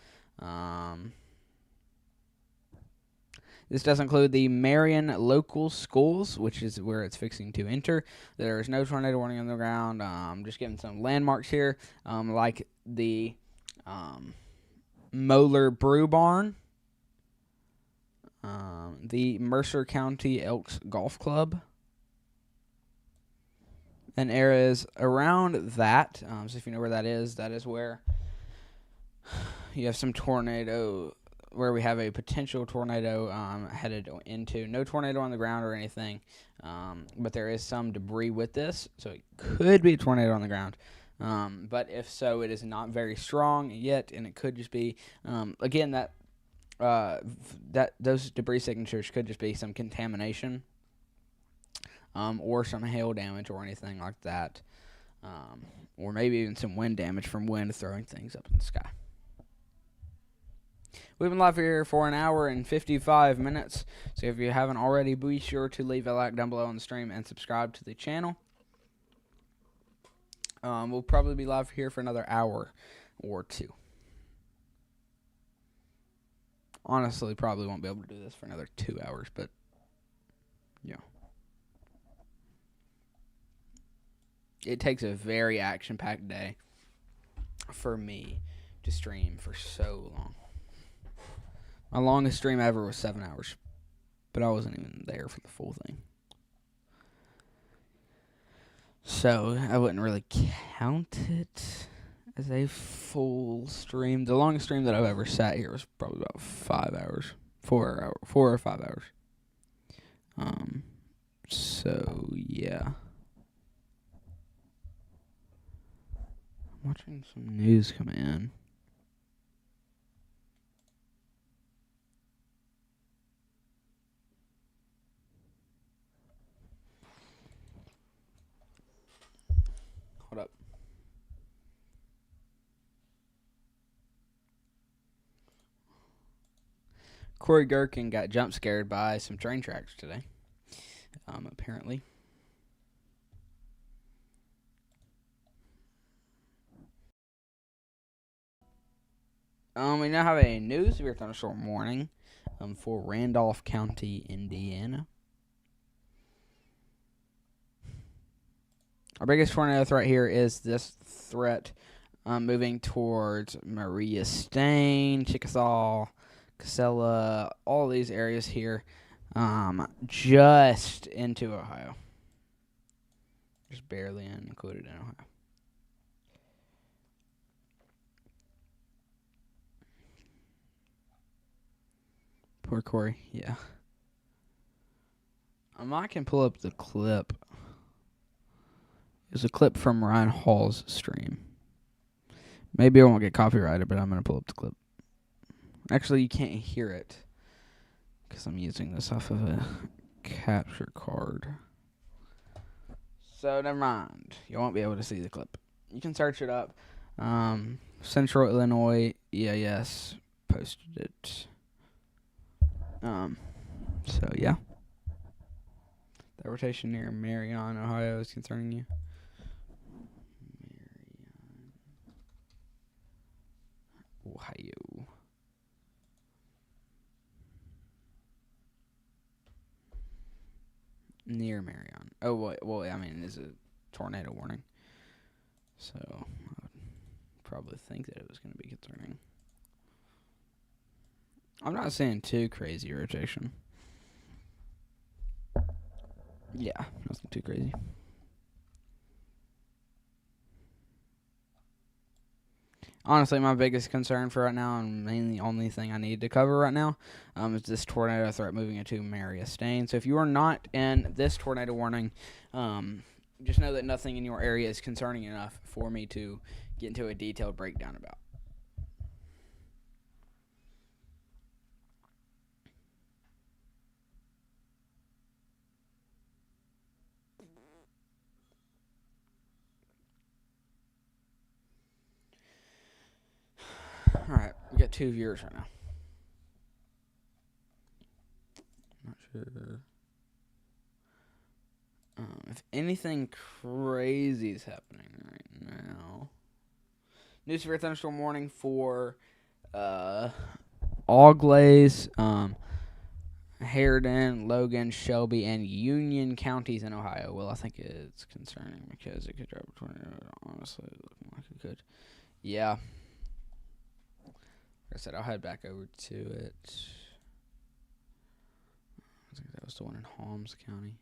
This does include the Marion Local Schools, which is where it's fixing to enter. There is no tornado warning on the ground. Just giving some landmarks here, like the Moeller Brew Barn, the Mercer County Elks Golf Club, and areas around that. So if you know where that is where you have some tornado, where we have a potential tornado headed into. No tornado on the ground or anything, but there is some debris with this, so it could be a tornado on the ground. But if so, it is not very strong yet, and it could just be, again, that those debris signatures could just be some contamination, or some hail damage or anything like that, or maybe even some wind damage from wind throwing things up in the sky. We've been live here for an hour and 55 minutes, so if you haven't already, be sure to leave a like down below on the stream and subscribe to the channel. We'll probably be live here for another hour or two. Honestly, probably won't be able to do this for another 2 hours, but yeah. It takes a very action-packed day for me to stream for so long. My longest stream ever was 7 hours, but I wasn't even there for the full thing. So I wouldn't really count it as a full stream. The longest stream that I've ever sat here was probably about 5 hours, 4 or 5 hours. So yeah. I'm watching some news come in. Hold up. Corey Gherkin got jump scared by some train tracks today, apparently. We now have a new severe thunderstorm warning for Randolph County, Indiana. Our biggest tornado threat here is this threat moving towards Maria Stain, Chickasaw, Casella, all these areas here, just into Ohio. Just barely included in Ohio. Poor Corey, yeah. I can pull up the clip. It's a clip from Ryan Hall's stream. Maybe I won't get copyrighted, but I'm going to pull up the clip. Actually, you can't hear it because I'm using this off of a capture card. So, never mind. You won't be able to see the clip. You can search it up. Central Illinois EIS posted it. So, yeah. That rotation near Marion, Ohio is concerning you. near Marion. Oh, well, I mean, it's a tornado warning. So, I would probably think that it was going to be concerning. I'm not saying too crazy rotation. Yeah, nothing too crazy. Honestly, my biggest concern for right now, and mainly the only thing I need to cover right now, is this tornado threat moving into Maria Stain. So if you are not in this tornado warning, just know that nothing in your area is concerning enough for me to get into a detailed breakdown about. All right, we got 2 viewers right now. Not sure. If anything crazy is happening right now. News for thunderstorm warning for Auglaize, Harridan, Logan, Shelby, and Union counties in Ohio. Well, I think it's concerning because it could drive a tornado. Honestly, looking like it could. Yeah. Like I said, I'll head back over to it. I think that was the one in Holmes County.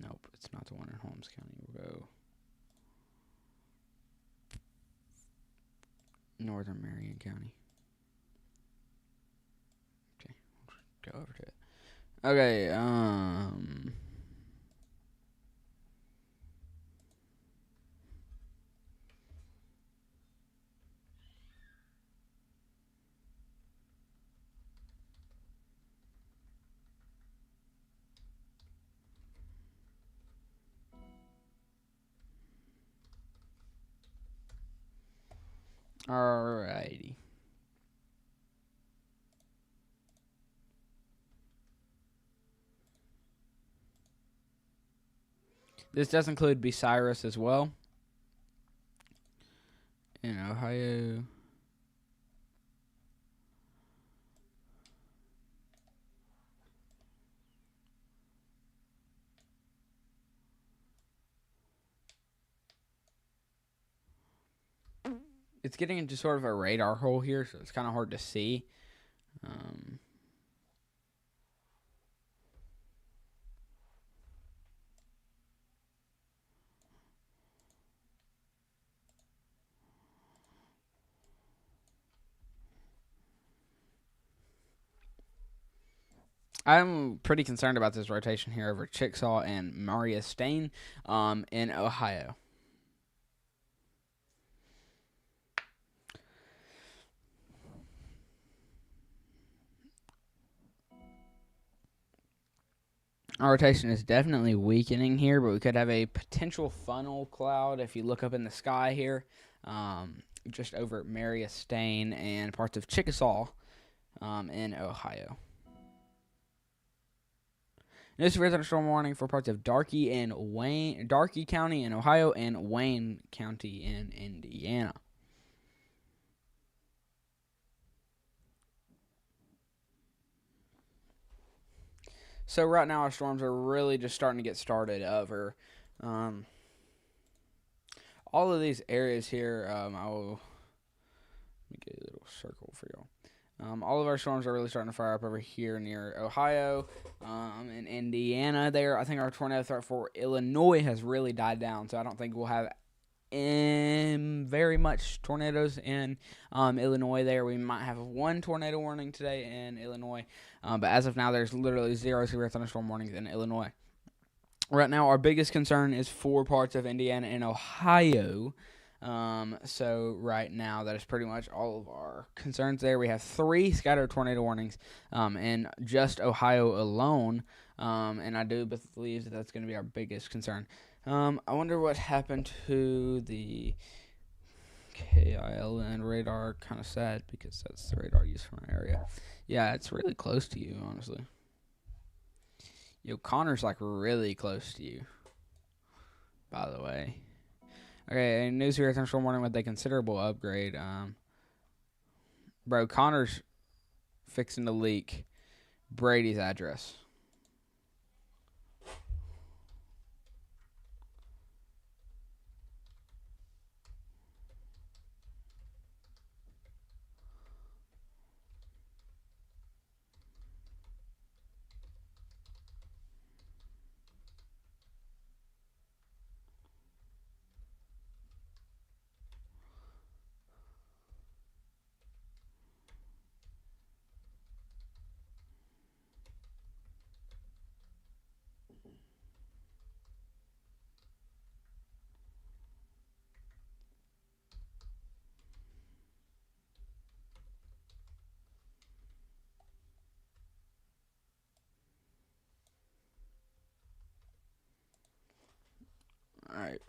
Nope, it's not the one in Holmes County. We'll go Northern Marion County. Okay, we'll go over to it. Okay, alrighty. This does include Bucyrus as well. In Ohio. It's getting into sort of a radar hole here, so it's kind of hard to see. I'm pretty concerned about this rotation here over Chickasaw and Maria Stain in Ohio. Our rotation is definitely weakening here, but we could have a potential funnel cloud if you look up in the sky here, just over Maria Stain and parts of Chickasaw in Ohio. No severe thunderstorm warning for parts of Darkey County in Ohio and Wayne County in Indiana. So right now our storms are really just starting to get started over all of these areas here. I will make a little circle for y'all. All of our storms are really starting to fire up over here near Ohio and Indiana there. I think our tornado threat for Illinois has really died down, so I don't think we'll have very much tornadoes in Illinois there. We might have one tornado warning today in Illinois, but as of now, there's literally 0 severe thunderstorm warnings in Illinois. Right now, our biggest concern is 4 parts of Indiana and Ohio. So right now, that is pretty much all of our concerns there. We have 3 scattered tornado warnings in just Ohio alone, and I do believe that that's going to be our biggest concern. I wonder what happened to the KILN radar. Kind of sad because that's the radar used for my area. Yeah, it's really close to you, honestly. Yo, Connor's like really close to you, by the way. Okay, news here thunderstorm warning with a considerable upgrade. Bro, Connor's fixing to leak Brady's address. All right.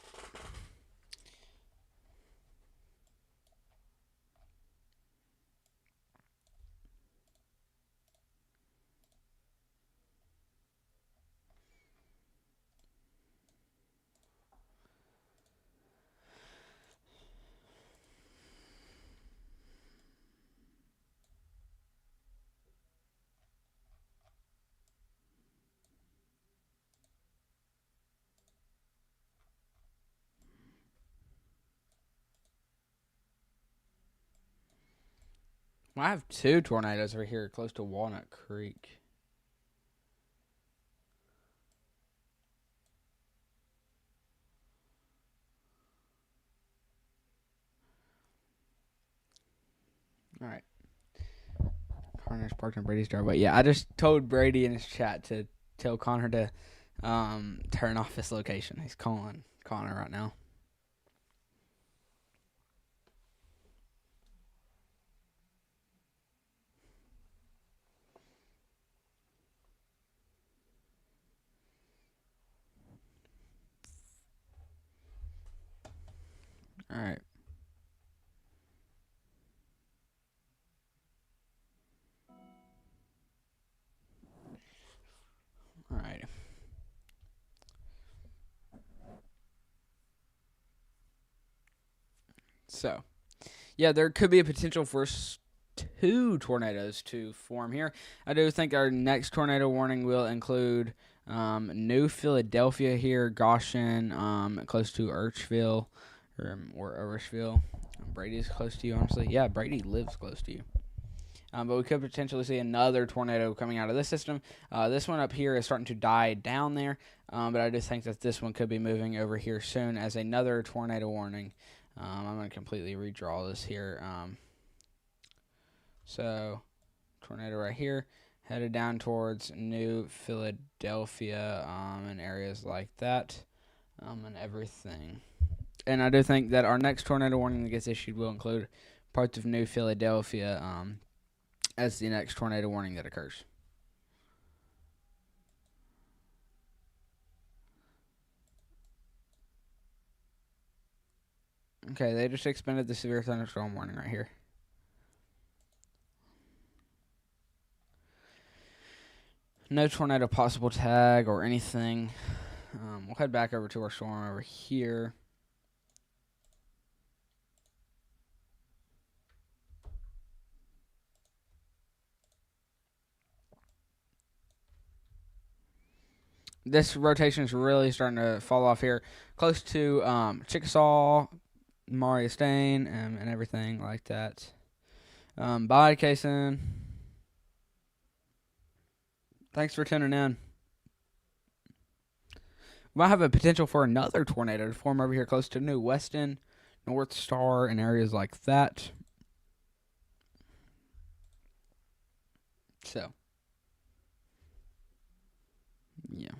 Well, I have two tornadoes over here close to Walnut Creek. All right. Connor's parked in Brady's driveway. Yeah, I just told Brady in his chat to tell Connor to turn off his location. He's calling Connor right now. All right. All right. So, yeah, there could be a potential for two tornadoes to form here. I do think our next tornado warning will include New Philadelphia here, Goshen, close to Urchville, or Irishville. Brady's close to you, honestly. Yeah, Brady lives close to you. But we could potentially see another tornado coming out of this system. This one up here is starting to die down there, but I just think that this one could be moving over here soon as another tornado warning. I'm going to completely redraw this here. So, tornado right here, headed down towards New Philadelphia and areas like that and everything. And I do think that our next tornado warning that gets issued will include parts of New Philadelphia as the next tornado warning that occurs. Okay, they just expanded the severe thunderstorm warning right here. No tornado possible tag or anything. We'll head back over to our storm over here. This rotation is really starting to fall off here. Close to Chickasaw, Maria Stain, and everything like that. Bye, Kason. Thanks for tuning in. We might have a potential for another tornado to form over here close to New Weston, North Star, and areas like that. So, yeah.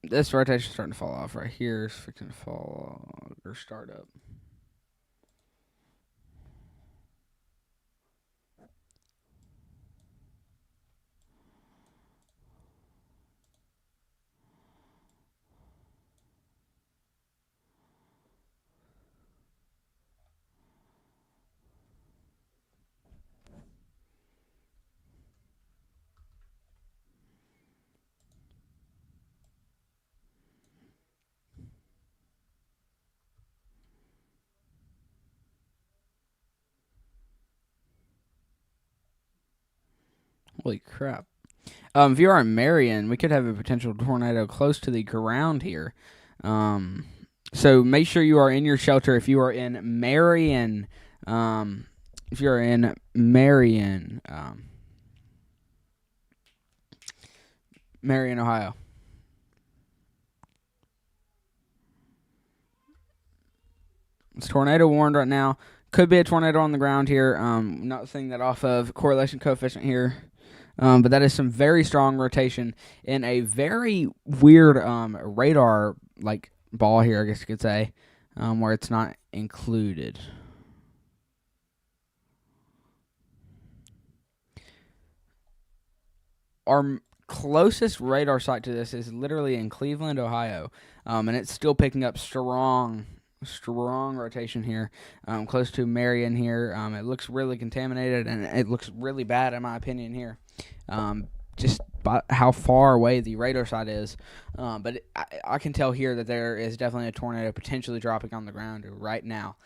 This rotation is starting to fall off right here. It's fixing to fall or start up. Holy crap. If you are in Marion, we could have a potential tornado close to the ground here. So make sure you are in your shelter if you are in Marion. If you're in Marion, Marion, Ohio. It's tornado warned right now. Could be a tornado on the ground here. Not seeing that off of correlation coefficient here. But that is some very strong rotation in a very weird radar like ball here, I guess you could say, where it's not included. Our closest radar site to this is literally in Cleveland, Ohio, and it's still picking up strong rotation here, close to Marion here. It looks really contaminated, and it looks really bad in my opinion here, just by how far away the radar site is. But I can tell here that there is definitely a tornado potentially dropping on the ground right now.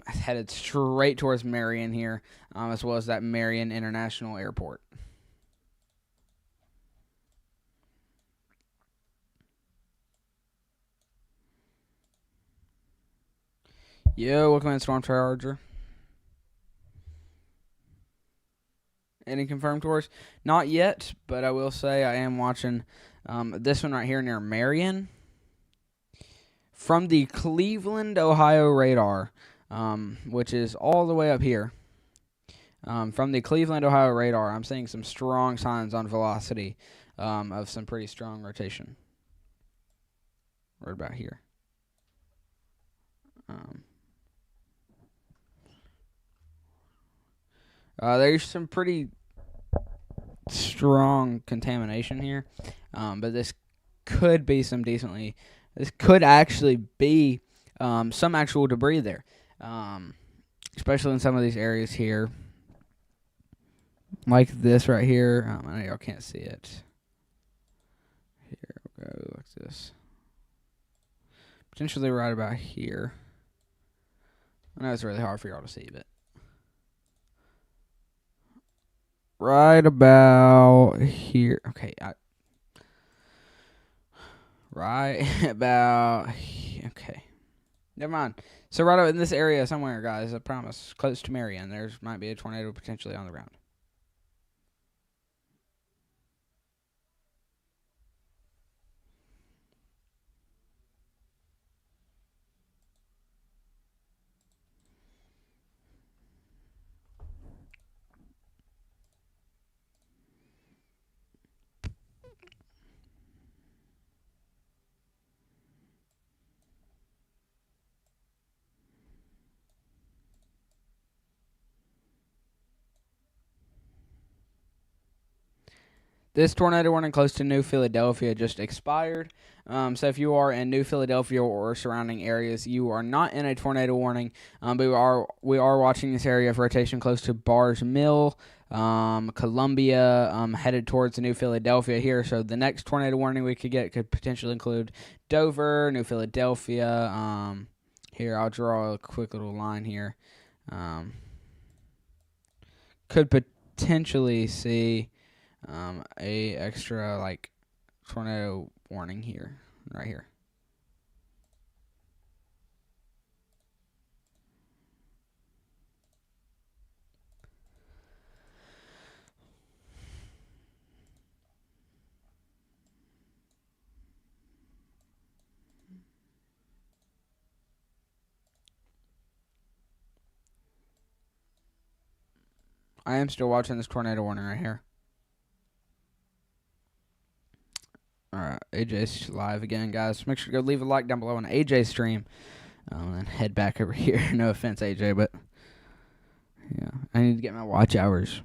Headed straight towards Marion here, as well as that Marion International Airport. Yo, welcome in, Storm Charger. Any confirmed tours? Not yet, but I will say I am watching this one right here near Marion from the Cleveland, Ohio radar, which is all the way up here. From the Cleveland, Ohio radar, I'm seeing some strong signs on velocity of some pretty strong rotation. Right about here. There's some pretty strong contamination here, but this could be some decently. This could actually be some actual debris there, especially in some of these areas here, like this right here. I know y'all can't see it. Here we go, like this. Potentially right about here. I know it's really hard for y'all to see, but right about here. Okay, right about. Okay, never mind. So right in this area somewhere, guys, I promise, close to Marion, there might be a tornado potentially on the ground. This tornado warning close to New Philadelphia just expired. So if you are in New Philadelphia or surrounding areas, you are not in a tornado warning. But we are watching this area of rotation close to Bars Mill, Columbia, headed towards New Philadelphia here. So the next tornado warning we could get could potentially include Dover, New Philadelphia. Here, I'll draw a quick little line here. Could potentially see a extra like tornado warning here, right here. I am still watching this tornado warning right here. Alright, AJ's live again, guys. Make sure to go leave a like down below on AJ's stream. And then head back over here. No offense, AJ, but yeah, I need to get my watch hours.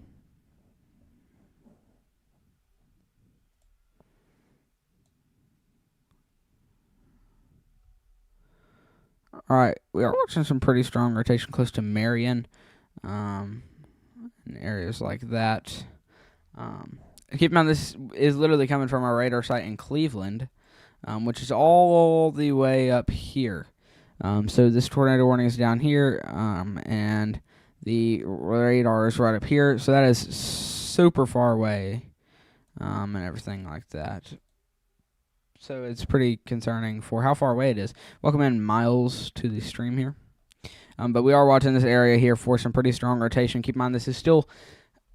Alright, we are watching some pretty strong rotation close to Marion. In areas like that. Keep in mind, this is literally coming from our radar site in Cleveland, which is all the way up here. So this tornado warning is down here, and the radar is right up here. So that is super far away, and everything like that. So it's pretty concerning for how far away it is. Welcome in, Miles, to the stream here. But we are watching this area here for some pretty strong rotation. Keep in mind, this is still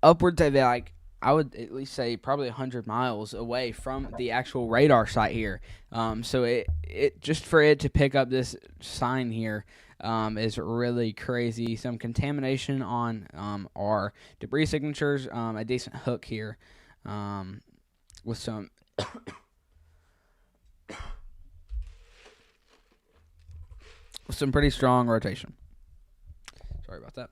upwards of like I would at least say probably 100 miles away from the actual radar site here. So it just for it to pick up this sign here is really crazy. Some contamination on our debris signatures. A decent hook here with some with some pretty strong rotation. Sorry about that.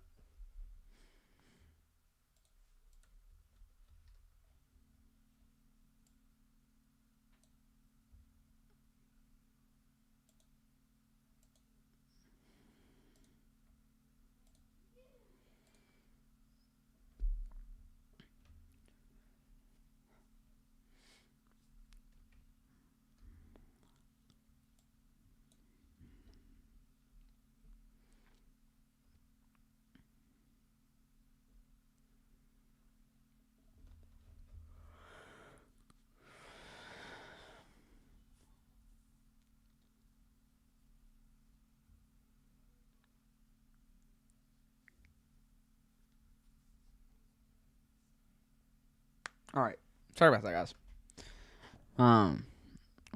All right. Sorry about that, guys. I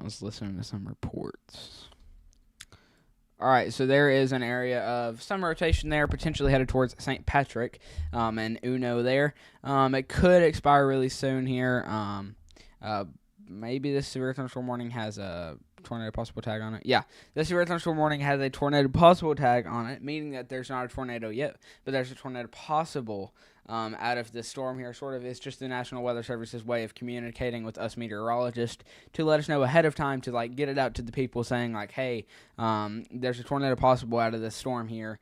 was listening to some reports. All right, so there is an area of some rotation there, potentially headed towards St. Patrick and Uno there. It could expire really soon here. Maybe this severe thunderstorm warning has a tornado possible tag on it. Yeah, this severe thunderstorm warning has a tornado possible tag on it, meaning that there's not a tornado yet, but there's a tornado possible out of this storm here. Sort of, it's just the National Weather Service's way of communicating with us meteorologists to let us know ahead of time to like get it out to the people, saying like, hey, there's a tornado possible out of this storm here.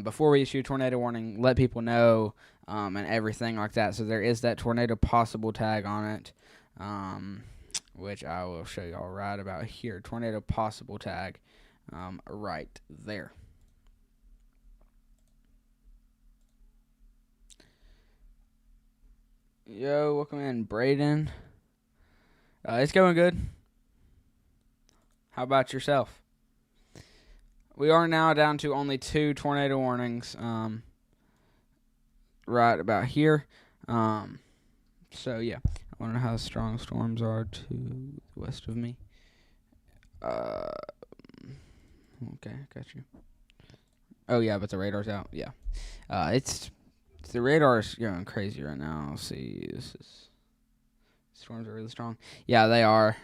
Before we issue a tornado warning, let people know and everything like that. So there is that tornado possible tag on it. Which I will show y'all right about here. Tornado possible tag right there. Yo, welcome in, Braden. It's going good. How about yourself? We are now down to only 2 tornado warnings right about here. So, yeah. I want to know how strong storms are to the west of me. Okay, got you. Oh, yeah, but the radar's out. Yeah. The radar's going crazy right now. Let's see. Storms are really strong. Yeah, they are.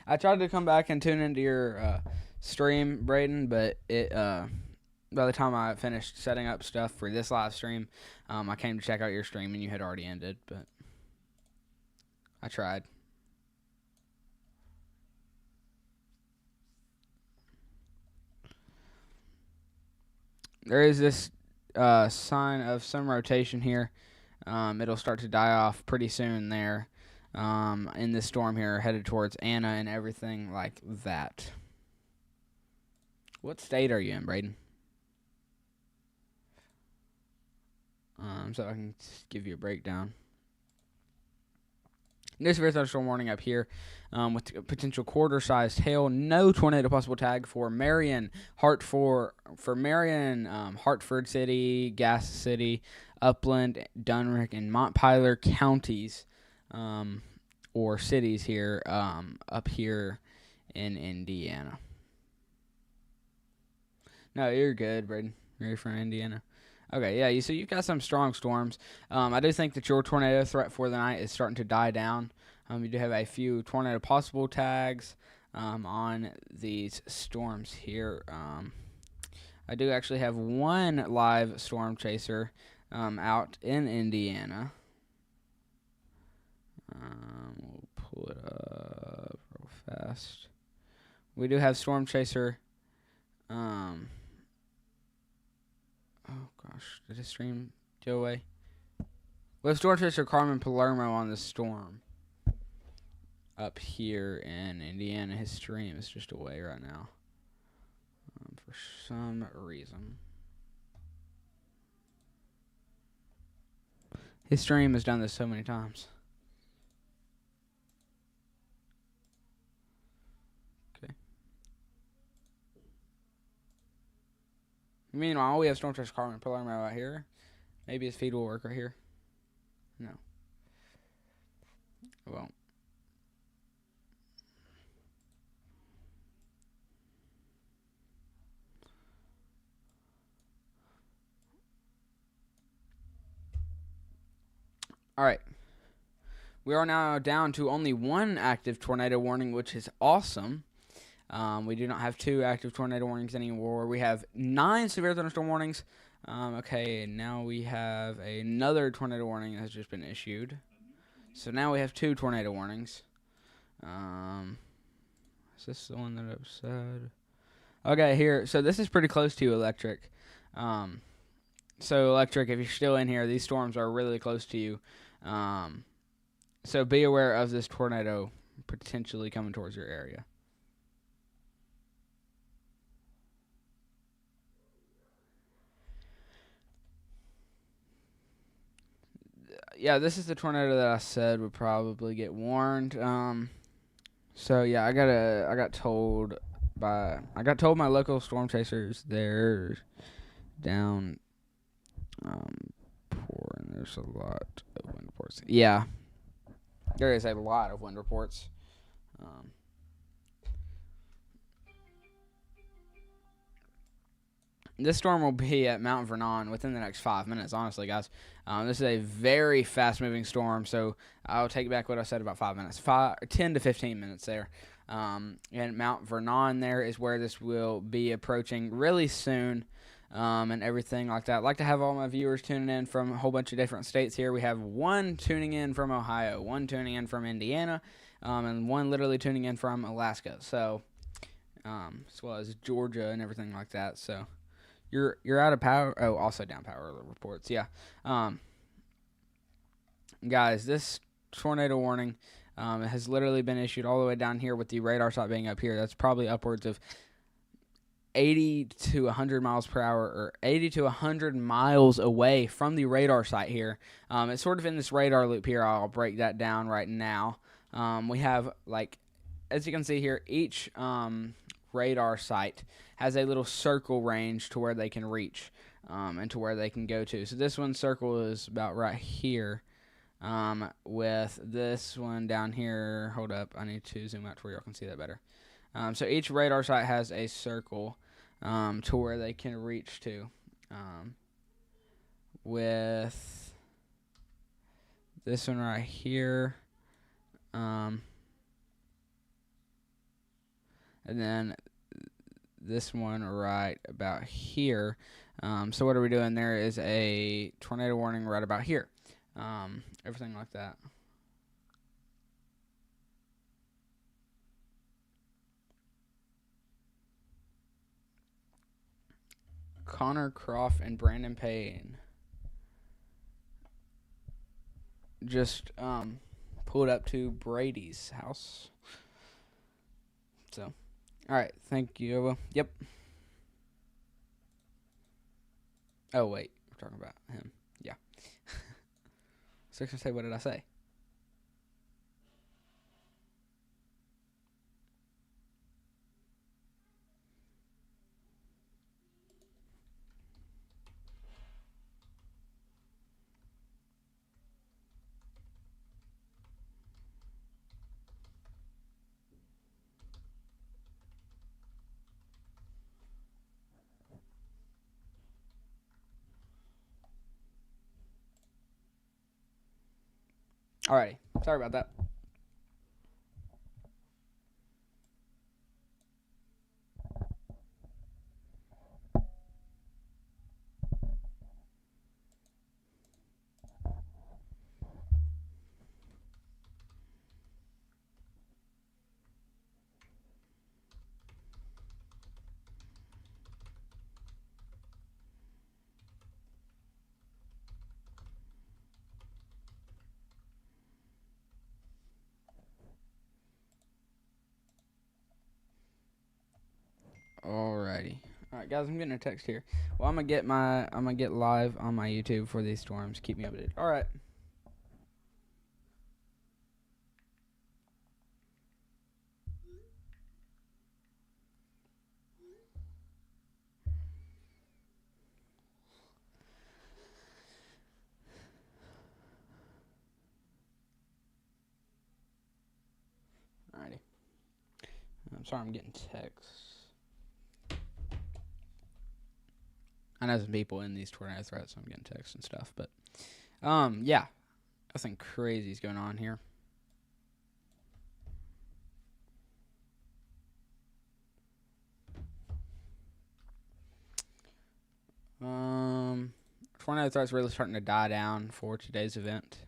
I tried to come back and tune into your stream, Braden, but it by the time I finished setting up stuff for this live stream, I came to check out your stream and you had already ended, but I tried. There is this sign of some rotation here. It'll start to die off pretty soon there in this storm here, headed towards Anna and everything like that. What state are you in, Braden? So I can give you a breakdown. New severe thunderstorm warning up here with potential quarter-sized hail. No tornado possible tag for Marion, Hartford City, Gas City, Upland, Dunrick, and Montpelier counties or cities here up here in Indiana. No, you're good, Braden. You're from Indiana. Okay, yeah, so you've got some strong storms. I do think that your tornado threat for the night is starting to die down. You do have a few tornado possible tags on these storms here. I do actually have one live storm chaser out in Indiana. We'll pull it up real fast. We do have storm chaser. Oh, gosh. Did his stream go away? We have Storm Chaser Carmen Palermo on the storm. Up here in Indiana. His stream is just away right now. For some reason. His stream has done this so many times. Okay. Meanwhile, we have Storm Chaser Carmen Palermo out here. Maybe his feed will work right here. No. It won't. All right. We are now down to only one active tornado warning, which is awesome. We do not have 2 active tornado warnings anymore. We have 9 severe thunderstorm warnings. Okay, now we have another tornado warning that has just been issued. So now we have 2 tornado warnings. Is this the one that I've said? Okay, here. So this is pretty close to you, Electric. So Electric, if you're still in here, these storms are really close to you. So be aware of this tornado potentially coming towards your area. Yeah, this is the tornado that I said would probably get warned. So yeah, I got told by my local storm chasers they're down poor, and there's a lot of wind reports. Yeah, there is a lot of wind reports. This storm will be at Mount Vernon within the next 5 minutes, honestly, guys. This is a very fast-moving storm, so I'll take back what I said about 5 minutes. 10 to 15 minutes there. And Mount Vernon there is where this will be approaching really soon, and everything like that. I'd like to have all my viewers tuning in from a whole bunch of different states here. We have 1 tuning in from Ohio, 1 tuning in from Indiana, and 1 literally tuning in from Alaska. So, as well as Georgia and everything like that. So. You're out of power. Oh, also down power reports. Yeah. Guys, this tornado warning has literally been issued all the way down here with the radar site being up here. That's probably upwards of 80 to 100 miles per hour, or 80 to 100 miles away from the radar site here. It's sort of in this radar loop here. I'll break that down right now. We have, like, as you can see here, each radar site has a little circle range to where they can reach and to where they can go to. So this one circle is about right here, with this one down here. Hold up, I need to zoom out to where y'all can see that better. So each radar site has a circle to where they can reach to. With this one right here, and then this one right about here. So what are we doing? There is a tornado warning right about here. Everything like that. Connor Croft and Brandon Payne just pulled up to Brady's house. So, all right, thank you. Yep. Oh wait, we're talking about him. Yeah. So I was gonna say, what did I say? Alrighty, sorry about that. Alrighty. Alright, guys, I'm getting a text here. Well, I'm gonna get live on my YouTube for these storms. Keep me updated. Alright. I'm sorry, I'm getting texts. I know some people in these tornado threats, so I'm getting texts and stuff. But, yeah, nothing crazy is going on here. Tornado threats really starting to die down for today's event.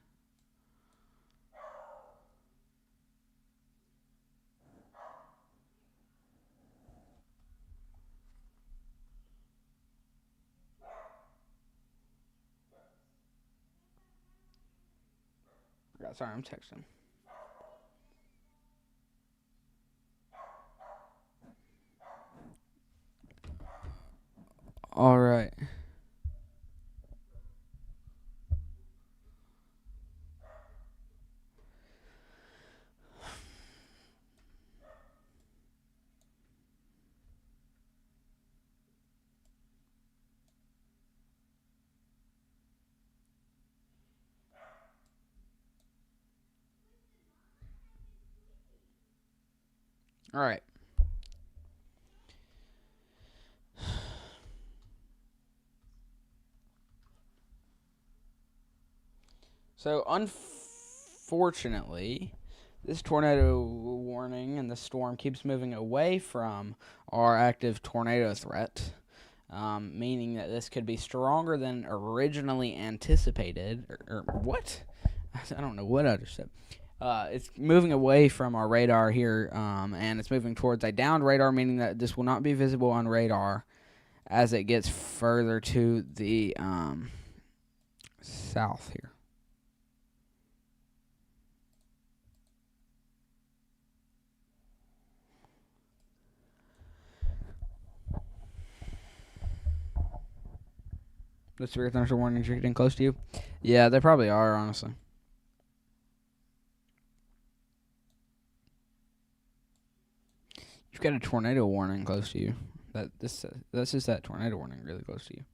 Sorry, I'm texting. All right. All right. So, unfortunately, this tornado warning and the storm keeps moving away from our active tornado threat, meaning that this could be stronger than originally anticipated. Or what? I don't know what I just said. It's moving away from our radar here, and it's moving towards a downed radar, meaning that this will not be visible on radar as it gets further to the south here. The severe thunderstorm warnings are getting close to you. Yeah, they probably are, honestly. You've got a tornado warning close to you. That's just that tornado warning really close to you.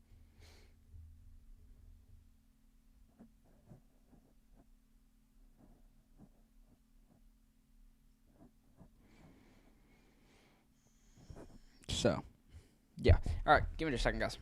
So, yeah. All right, give me just a second, guys.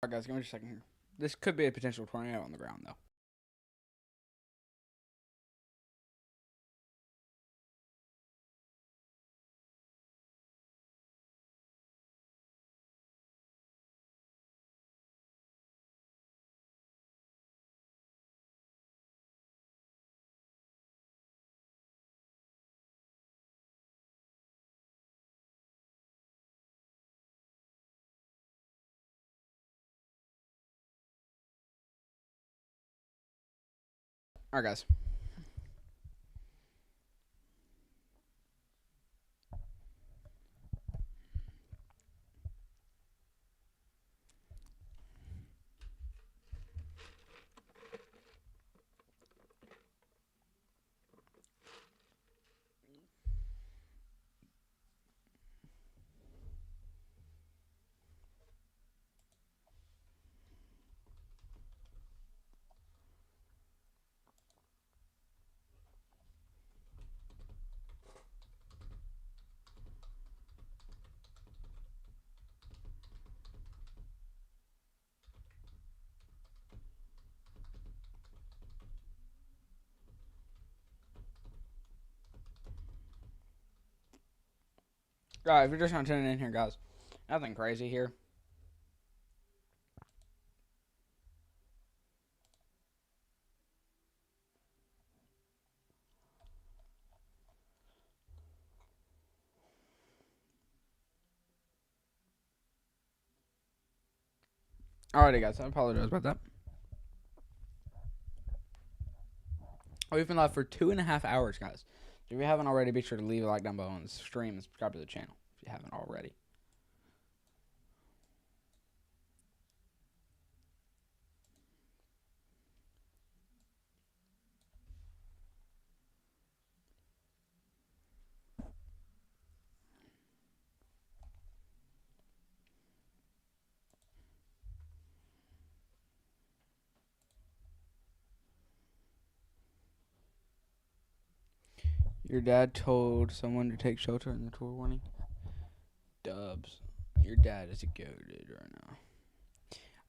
All right, guys, give me just a second here. This could be a potential tornado on the ground, though. All right, guys. Alright, if you're just not tuning in here, guys, nothing crazy here. Alrighty, guys, I apologize about that. We've been live for 2.5 hours, guys. If you haven't already, be sure to leave a like down below on the stream and subscribe to the channel if you haven't already. Your dad told someone to take shelter in the tour warning. Dubs. Your dad is a goated right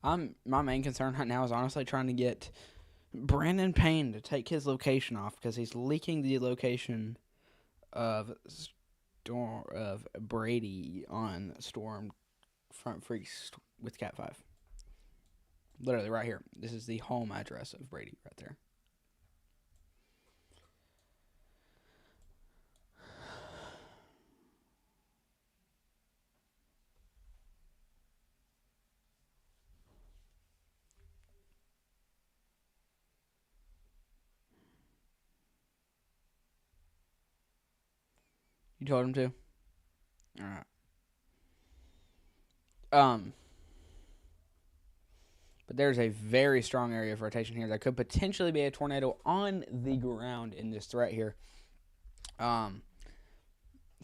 now. My main concern right now is honestly trying to get Brandon Payne to take his location off because he's leaking the location of Brady on Storm Front Freaks with Cat 5. Literally right here. This is the home address of Brady right there. You told him to? Alright. But there's a very strong area of rotation here that could potentially be a tornado on the ground in this threat here. So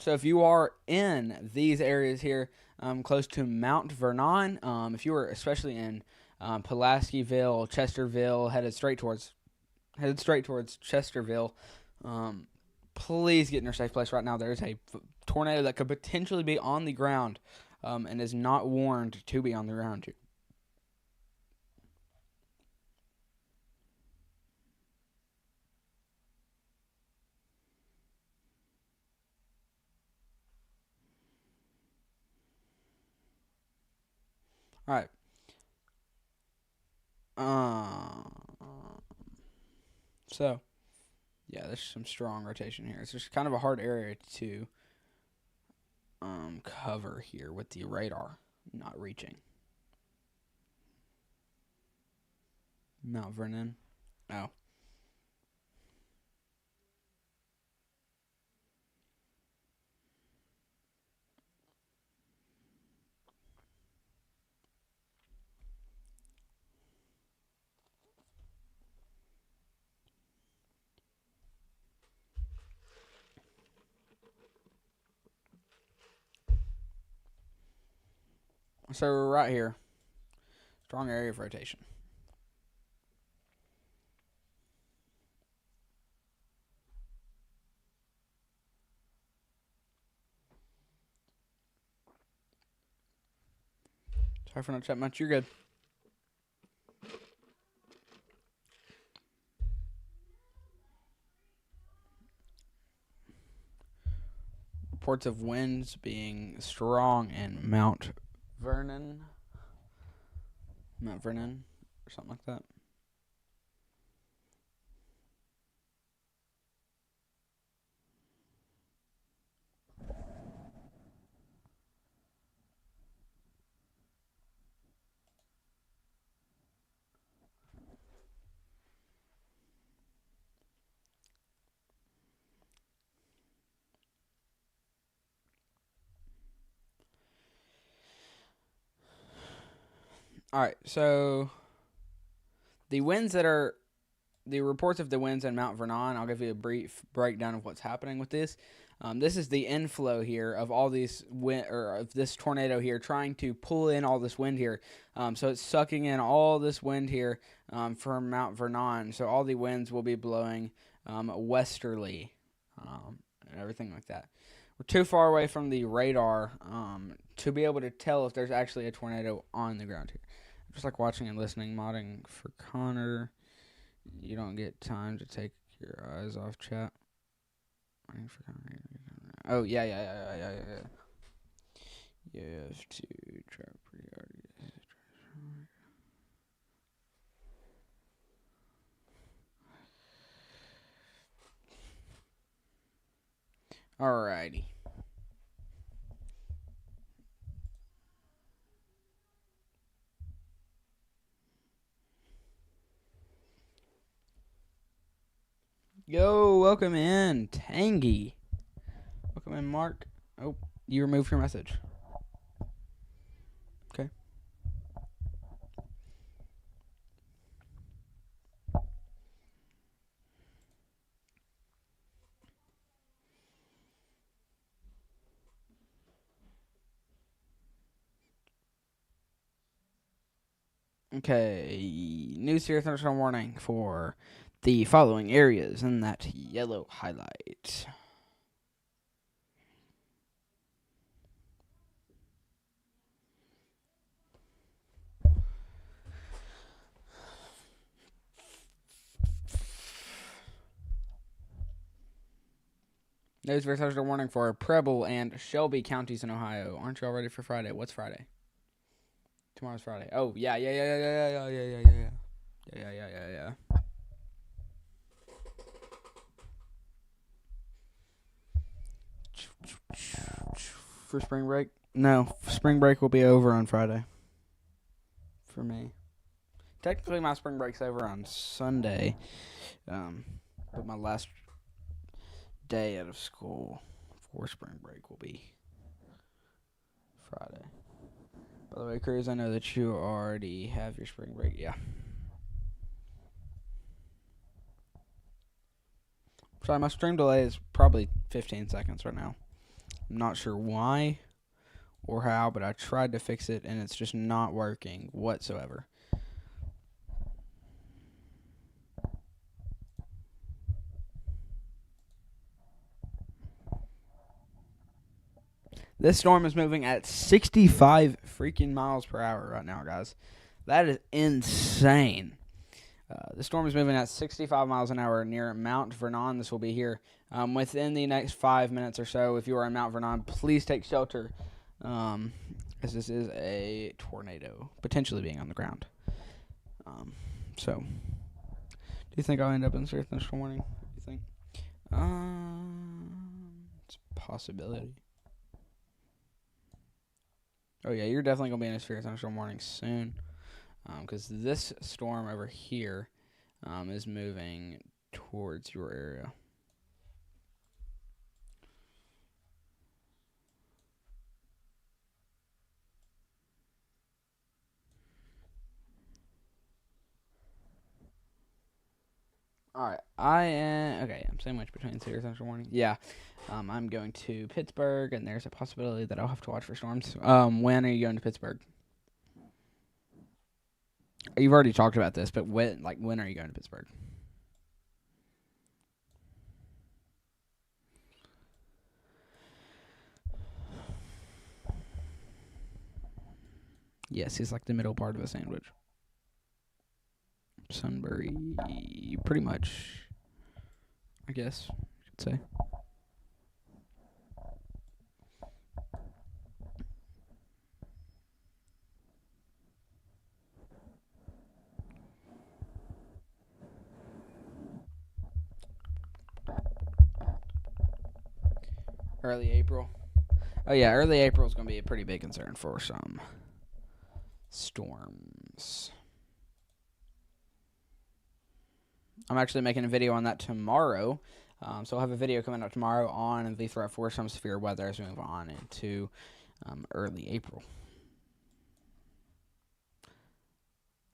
if you are in these areas here, close to Mount Vernon, if you are especially in Pulaskiville, Chesterville, headed straight towards Chesterville, please get in your safe place right now. There's a tornado that could potentially be on the ground, and is not warned to be on the ground here. All right. So, yeah, there's some strong rotation here. It's just kind of a hard area to cover here with the radar not reaching. Mount Vernon. Oh. So we're right here. Strong area of rotation. Sorry for not chatting much. You're good. Reports of winds being strong in Mount Vernon. Mount Vernon or something like that. All right, so the winds that are the reports of the winds in Mount Vernon. I'll give you a brief breakdown of what's happening with this. This is the inflow here of all these wind, or of this tornado here, trying to pull in all this wind here. So it's sucking in all this wind here from Mount Vernon. So all the winds will be blowing westerly and everything like that. We're too far away from the radar to be able to tell if there's actually a tornado on the ground here. Just like watching and listening, modding for Connor. You don't get time to take your eyes off chat. Oh, yeah. drive to property already. Alrighty. Yo, welcome in, Tangy. Welcome in, Mark. Oh, you removed your message. Okay. Okay, new serious thunderstorm warning for the following areas in that yellow highlight. New severe thunderstorm warning for Preble and Shelby counties in Ohio. Aren't you all ready for Friday? What's Friday? Tomorrow's Friday. Oh, yeah. For spring break? No, spring break will be over on Friday. For me. Technically, my spring break's over on Sunday. But my last day out of school for spring break will be Friday. By the way, Cruz, I know that you already have your spring break. Yeah. Sorry, my stream delay is probably 15 seconds right now. I'm not sure why or how, but I tried to fix it, and it's just not working whatsoever. This storm is moving at 65 freaking miles per hour right now, guys. That is insane. The storm is moving at 65 miles an hour near Mount Vernon. This will be here within the next 5 minutes or so. If you are in Mount Vernon, please take shelter, as this is a tornado potentially being on the ground. So, do you think I'll end up in severe thunderstorm warning? Do you think? It's a possibility. Oh yeah, you're definitely gonna be in a severe thunderstorm warning soon, because this storm over here is moving towards your area. Alright, I'm sandwiched between severe thunderstorm warning. Yeah, I'm going to Pittsburgh, and there's a possibility that I'll have to watch for storms. When are you going to Pittsburgh? You've already talked about this, but when are you going to Pittsburgh? Yes, he's like the middle part of a sandwich. Sunbury, pretty much, I guess you could say. Early April. Oh yeah, early April is going to be a pretty big concern for some storms. I'm actually making a video on that tomorrow. So I'll have a video coming out tomorrow on the threat for some severe weather as we move on into early April.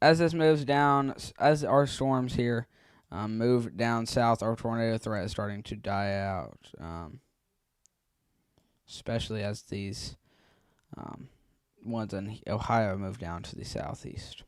As this moves down, as our storms here move down south, our tornado threat is starting to die out. Especially as these ones in Ohio move down to the southeast.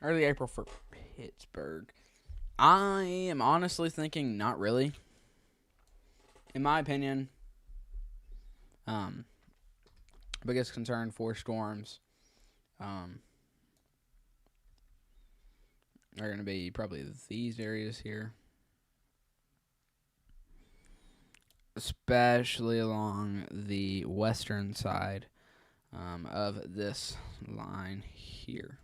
Early April for Pittsburgh. I am honestly thinking not really. In my opinion, biggest concern for storms are going to be probably these areas here, especially along the western side of this line here.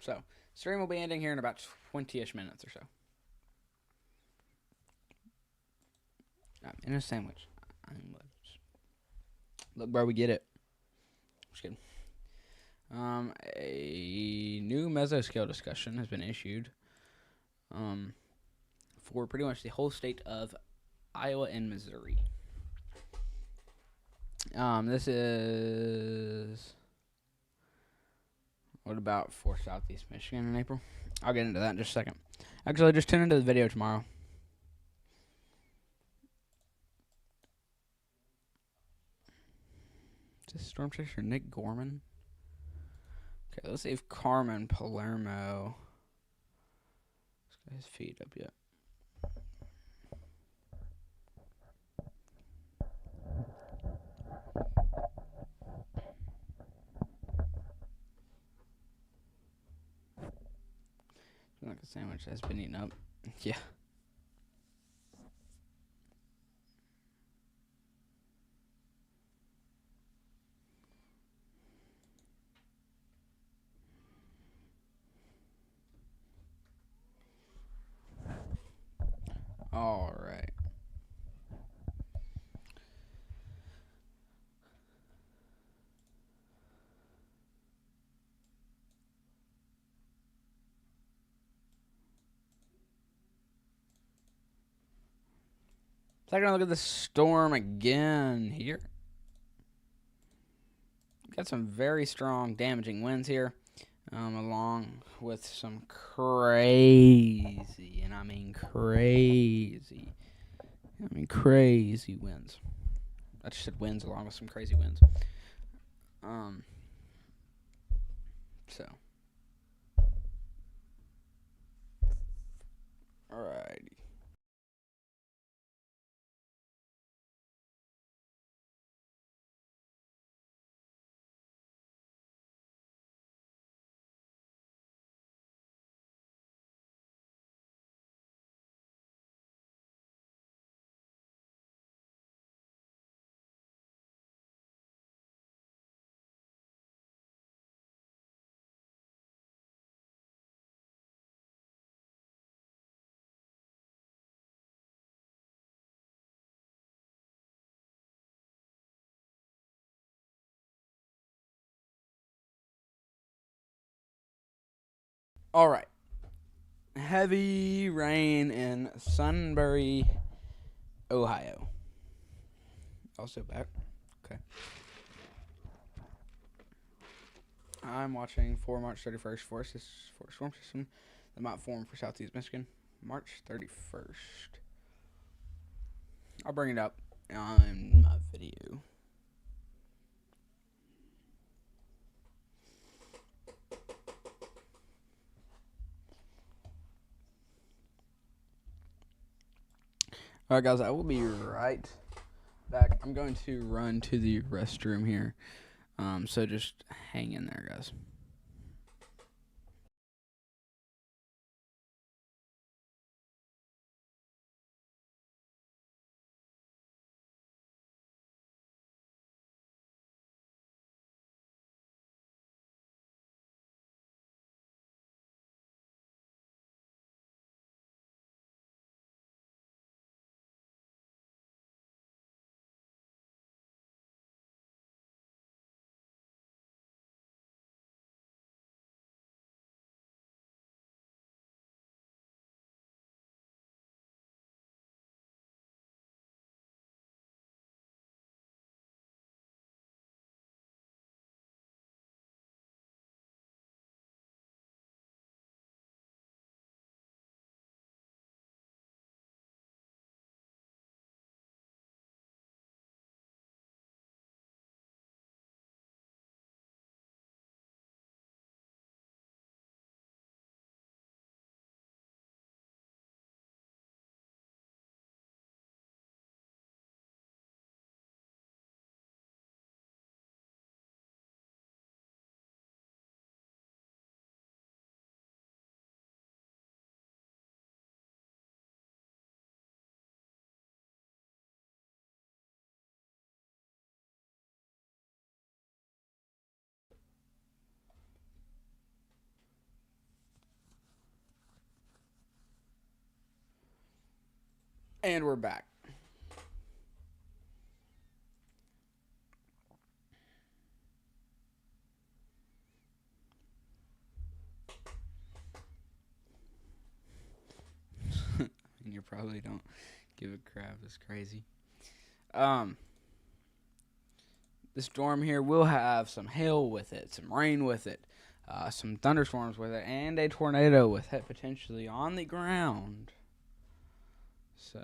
So, stream will be ending here in about 20-ish minutes or so. In a sandwich. Look where we get it. Just kidding. A new mesoscale discussion has been issued for pretty much the whole state of Iowa and Missouri. This is... What about for Southeast Michigan in April? I'll get into that in just a second. Actually, just tune into the video tomorrow. Is this Storm Chaser Nick Gorman? Okay, let's see if Carmen Palermo has got his feet up yet. Like a sandwich has been eaten up. Yeah. All right. Taking a look at the storm again here. Got some very strong damaging winds here, along with some crazy, and I mean crazy winds. I just said winds along with some crazy winds. So. Alrighty. All right. Heavy rain in Sunbury, Ohio. Also back. Okay. I'm watching for March 31st for storm system that might form for Southeast Michigan. March 31st. I'll bring it up in my video. Alright, guys, I will be right back. I'm going to run to the restroom here. So just hang in there, guys. And we're back. You probably don't give a crap. It's crazy. The storm here will have some hail with it, some rain with it, some thunderstorms with it, and a tornado with it potentially on the ground. So.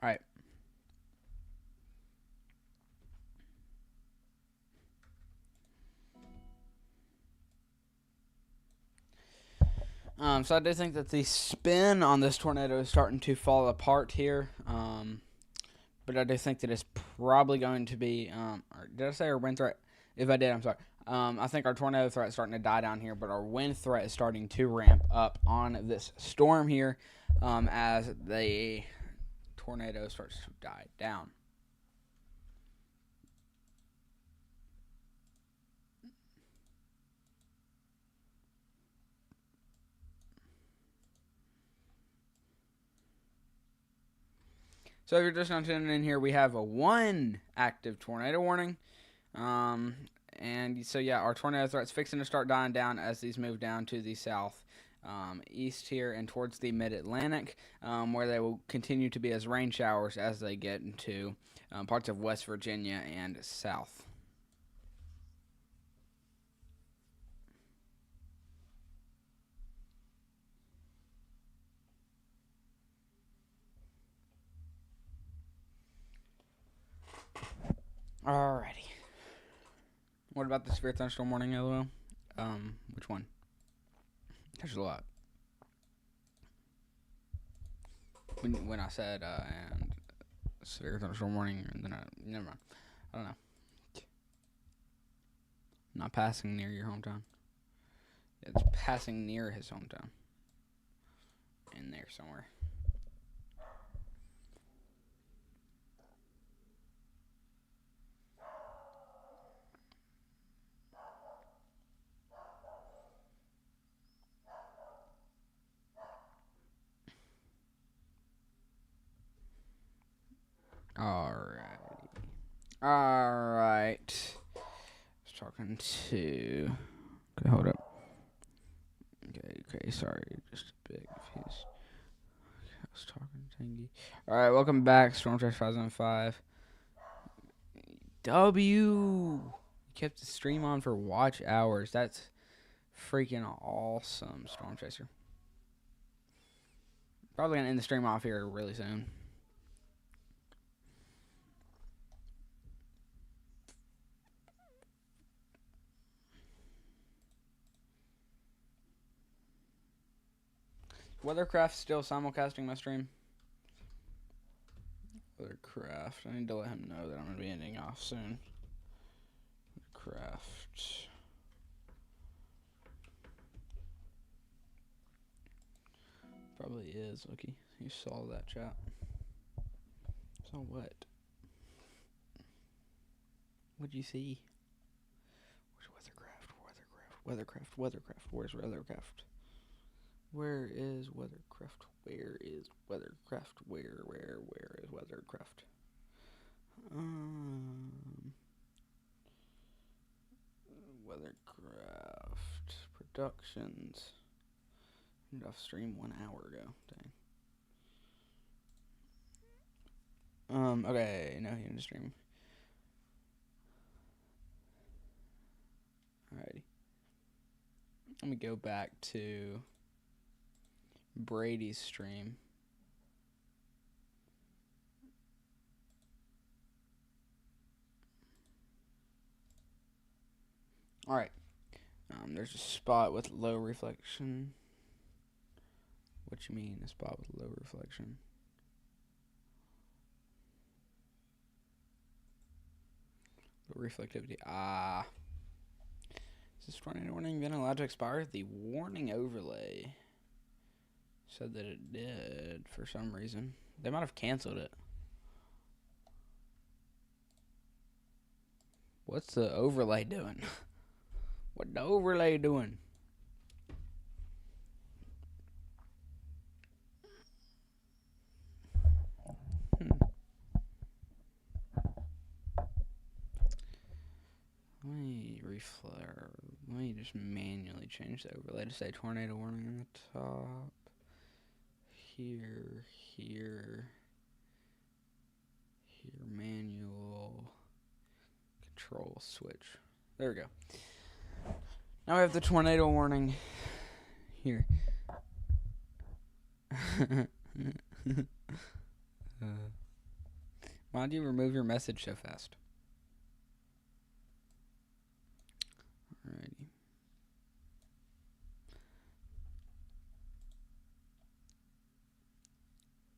All right. So I do think that the spin on this tornado is starting to fall apart here. But I do think that it's probably going to be. Or did I say our wind threat? If I did, I'm sorry. I think our tornado threat is starting to die down here, but our wind threat is starting to ramp up on this storm here as the tornado starts to die down. So if you're just not tuning in here, we have a 1 active tornado warning. And so, yeah, our tornado threat's fixing to start dying down as these move down to the south east here and towards the mid-Atlantic, where they will continue to be as rain showers as they get into parts of West Virginia and south. Alrighty. What about the severe thunderstorm warning, LOL? Which one? There's a lot. When I said and severe thunderstorm warning, and then never mind. I don't know. Not passing near your hometown. It's passing near his hometown. In there somewhere. Alright. I was talking to. Okay, hold up. Okay, sorry. Just a bit confused. I was talking to Tangy. Alright, welcome back. Storm Trash 505. W. Kept the stream on for watch hours. That's freaking awesome, Storm Chaser. Probably gonna end the stream off here really soon. Weathercraft still simulcasting my stream. Weathercraft. I need to let him know that I'm gonna be ending off soon. Weathercraft. Probably is, Looky. You saw that chat. Saw what? What'd you see? Where's Weathercraft? Weathercraft. Where's Weathercraft? Where is Weathercraft? Where is Weathercraft? Where is Weathercraft? Weathercraft Productions. Ended off stream 1 hour ago. Dang. Okay, no, he ended stream. Alrighty. Let me go back to Brady's stream. Alright. There's a spot with low reflection. What you mean, a spot with low reflection? Low reflectivity. Is this tornado warning been allowed to expire? The warning overlay said that it did for some reason. They might have canceled it. What's the overlay doing? What the overlay doing? Let me just manually change the overlay to say tornado warning on the top. Here, manual, control, switch. There we go. Now we have the tornado warning here. Why do you remove your message so fast? Alrighty.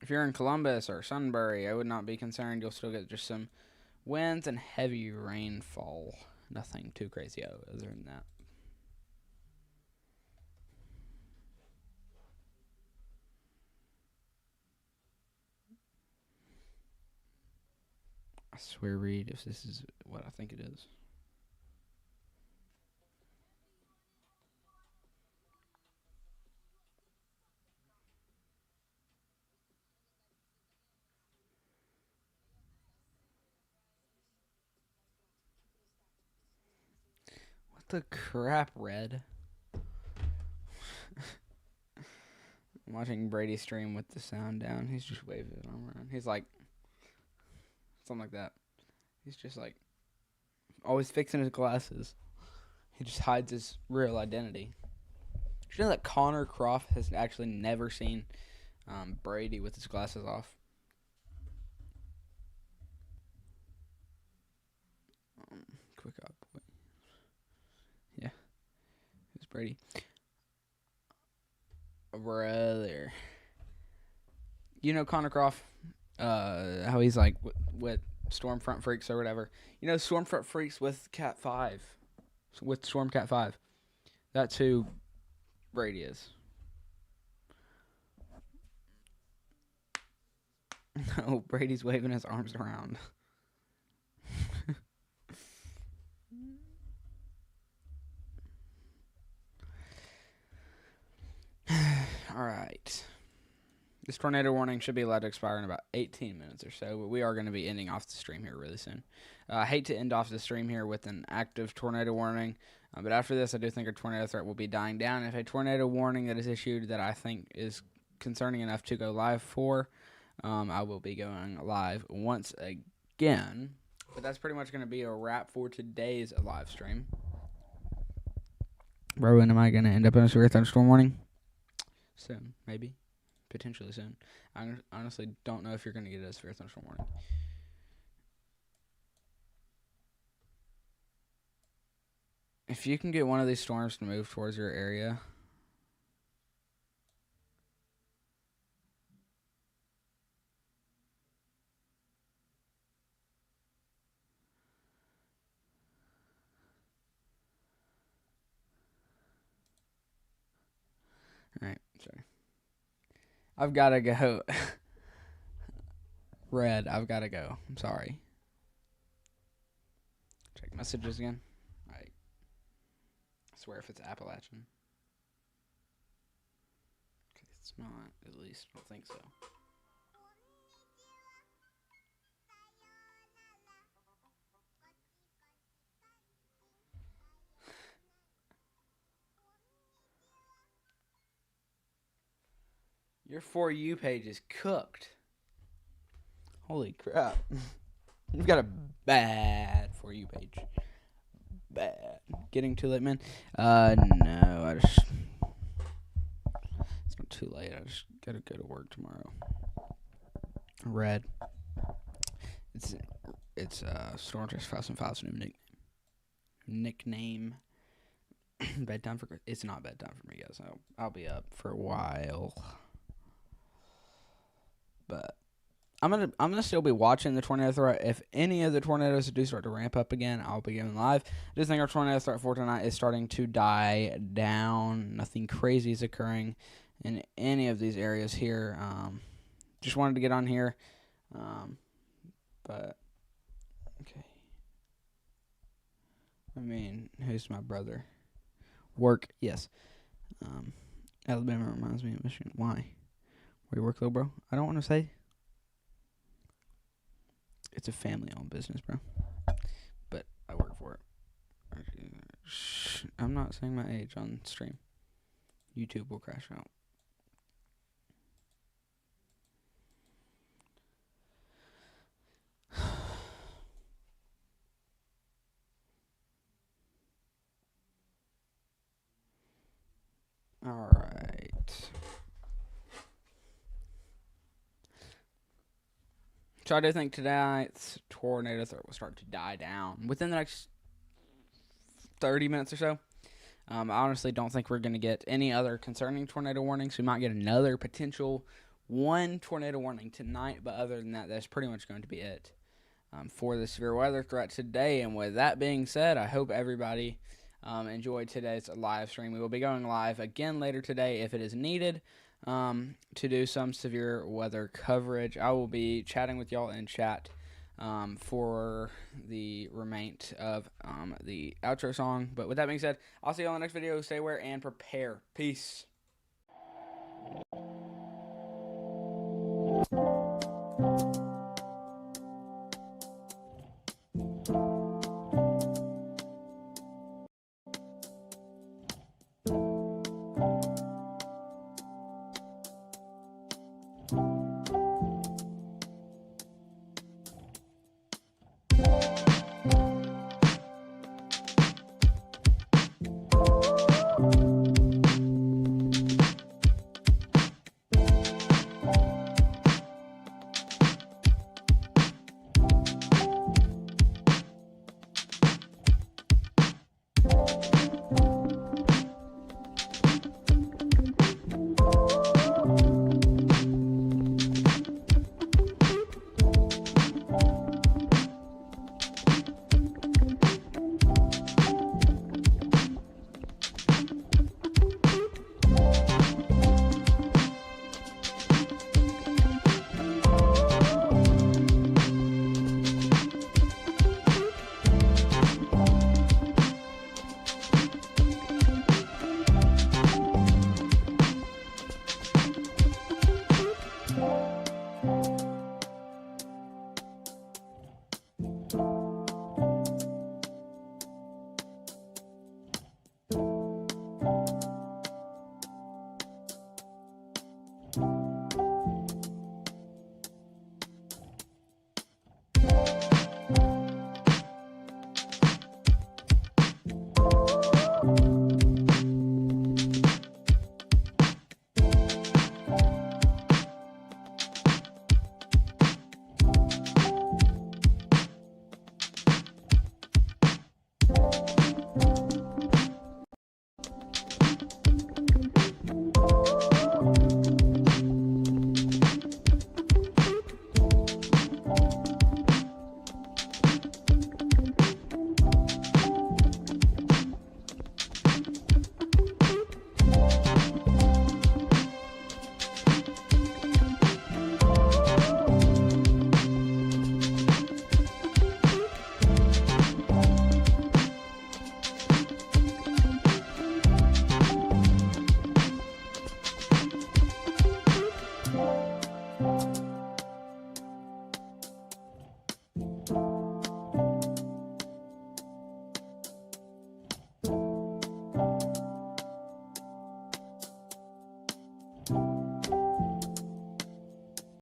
If you're in Columbus or Sunbury, I would not be concerned. You'll still get just some winds and heavy rainfall. Nothing too crazy other than that. I swear, Reed, if this is what I think it is. What the crap, Red? I'm watching Brady stream with the sound down. He's just waving his arm around. He's like, something like that. He's just like, always fixing his glasses. He just hides his real identity. Did you know that Connor Croft has actually never seen Brady with his glasses off? Quick up. Yeah. Who's Brady? Brother. You know Connor Croft? How he's like with Stormfront Freaks or whatever. You know Stormfront Freaks with Cat 5. With Stormcat 5. That's who Brady is. No, Brady's waving his arms around. Alright. This tornado warning should be allowed to expire in about 18 minutes or so, but we are going to be ending off the stream here really soon. I hate to end off the stream here with an active tornado warning, but after this I do think a tornado threat will be dying down. If a tornado warning that is issued that I think is concerning enough to go live for, I will be going live once again. But that's pretty much going to be a wrap for today's live stream. Bro, when am I going to end up in a severe thunderstorm warning? Soon, maybe. Potentially soon. I honestly don't know if you're going to get a severe thunderstorm warning. If you can get one of these storms to move towards your area... Alright, sorry. I've got to go. Red, I've got to go. I'm sorry. Check messages again. Alright. I swear if it's Appalachian. Okay, it's not. At least I don't think so. Your For You page is cooked. Holy crap. You've got a bad For You page. Bad. Getting too late, man? No. It's not too late. I just gotta go to work tomorrow. Red. It's Storm Fast and Fast new nickname. bedtime for it's not bedtime for me, guys. I'll be up for a while, but I'm gonna still be watching the tornado threat. If any of the tornadoes do start to ramp up again, I'll be going live. I just think our tornado threat for tonight is starting to die down. Nothing crazy is occurring in any of these areas here. Just wanted to get on here, but okay. I mean, who's my brother? Work, yes. Alabama reminds me of Michigan. Why? Where you work, though, bro? I don't want to say. It's a family-owned business, bro. But I work for it. Shh, I'm not saying my age on stream. YouTube will crash out. All right. So I do think tonight's tornado threat will start to die down within the next 30 minutes or so. I honestly don't think we're going to get any other concerning tornado warnings. We might get another potential one tornado warning tonight, but other than that, that's pretty much going to be it for the severe weather threat today. And with that being said, I hope everybody enjoyed today's live stream. We will be going live again later today if it is needed to do some severe weather coverage. I will be chatting with y'all in chat for the remainder of the outro song. But with that being said, I'll see you all in the next video. Stay aware and prepare. Peace.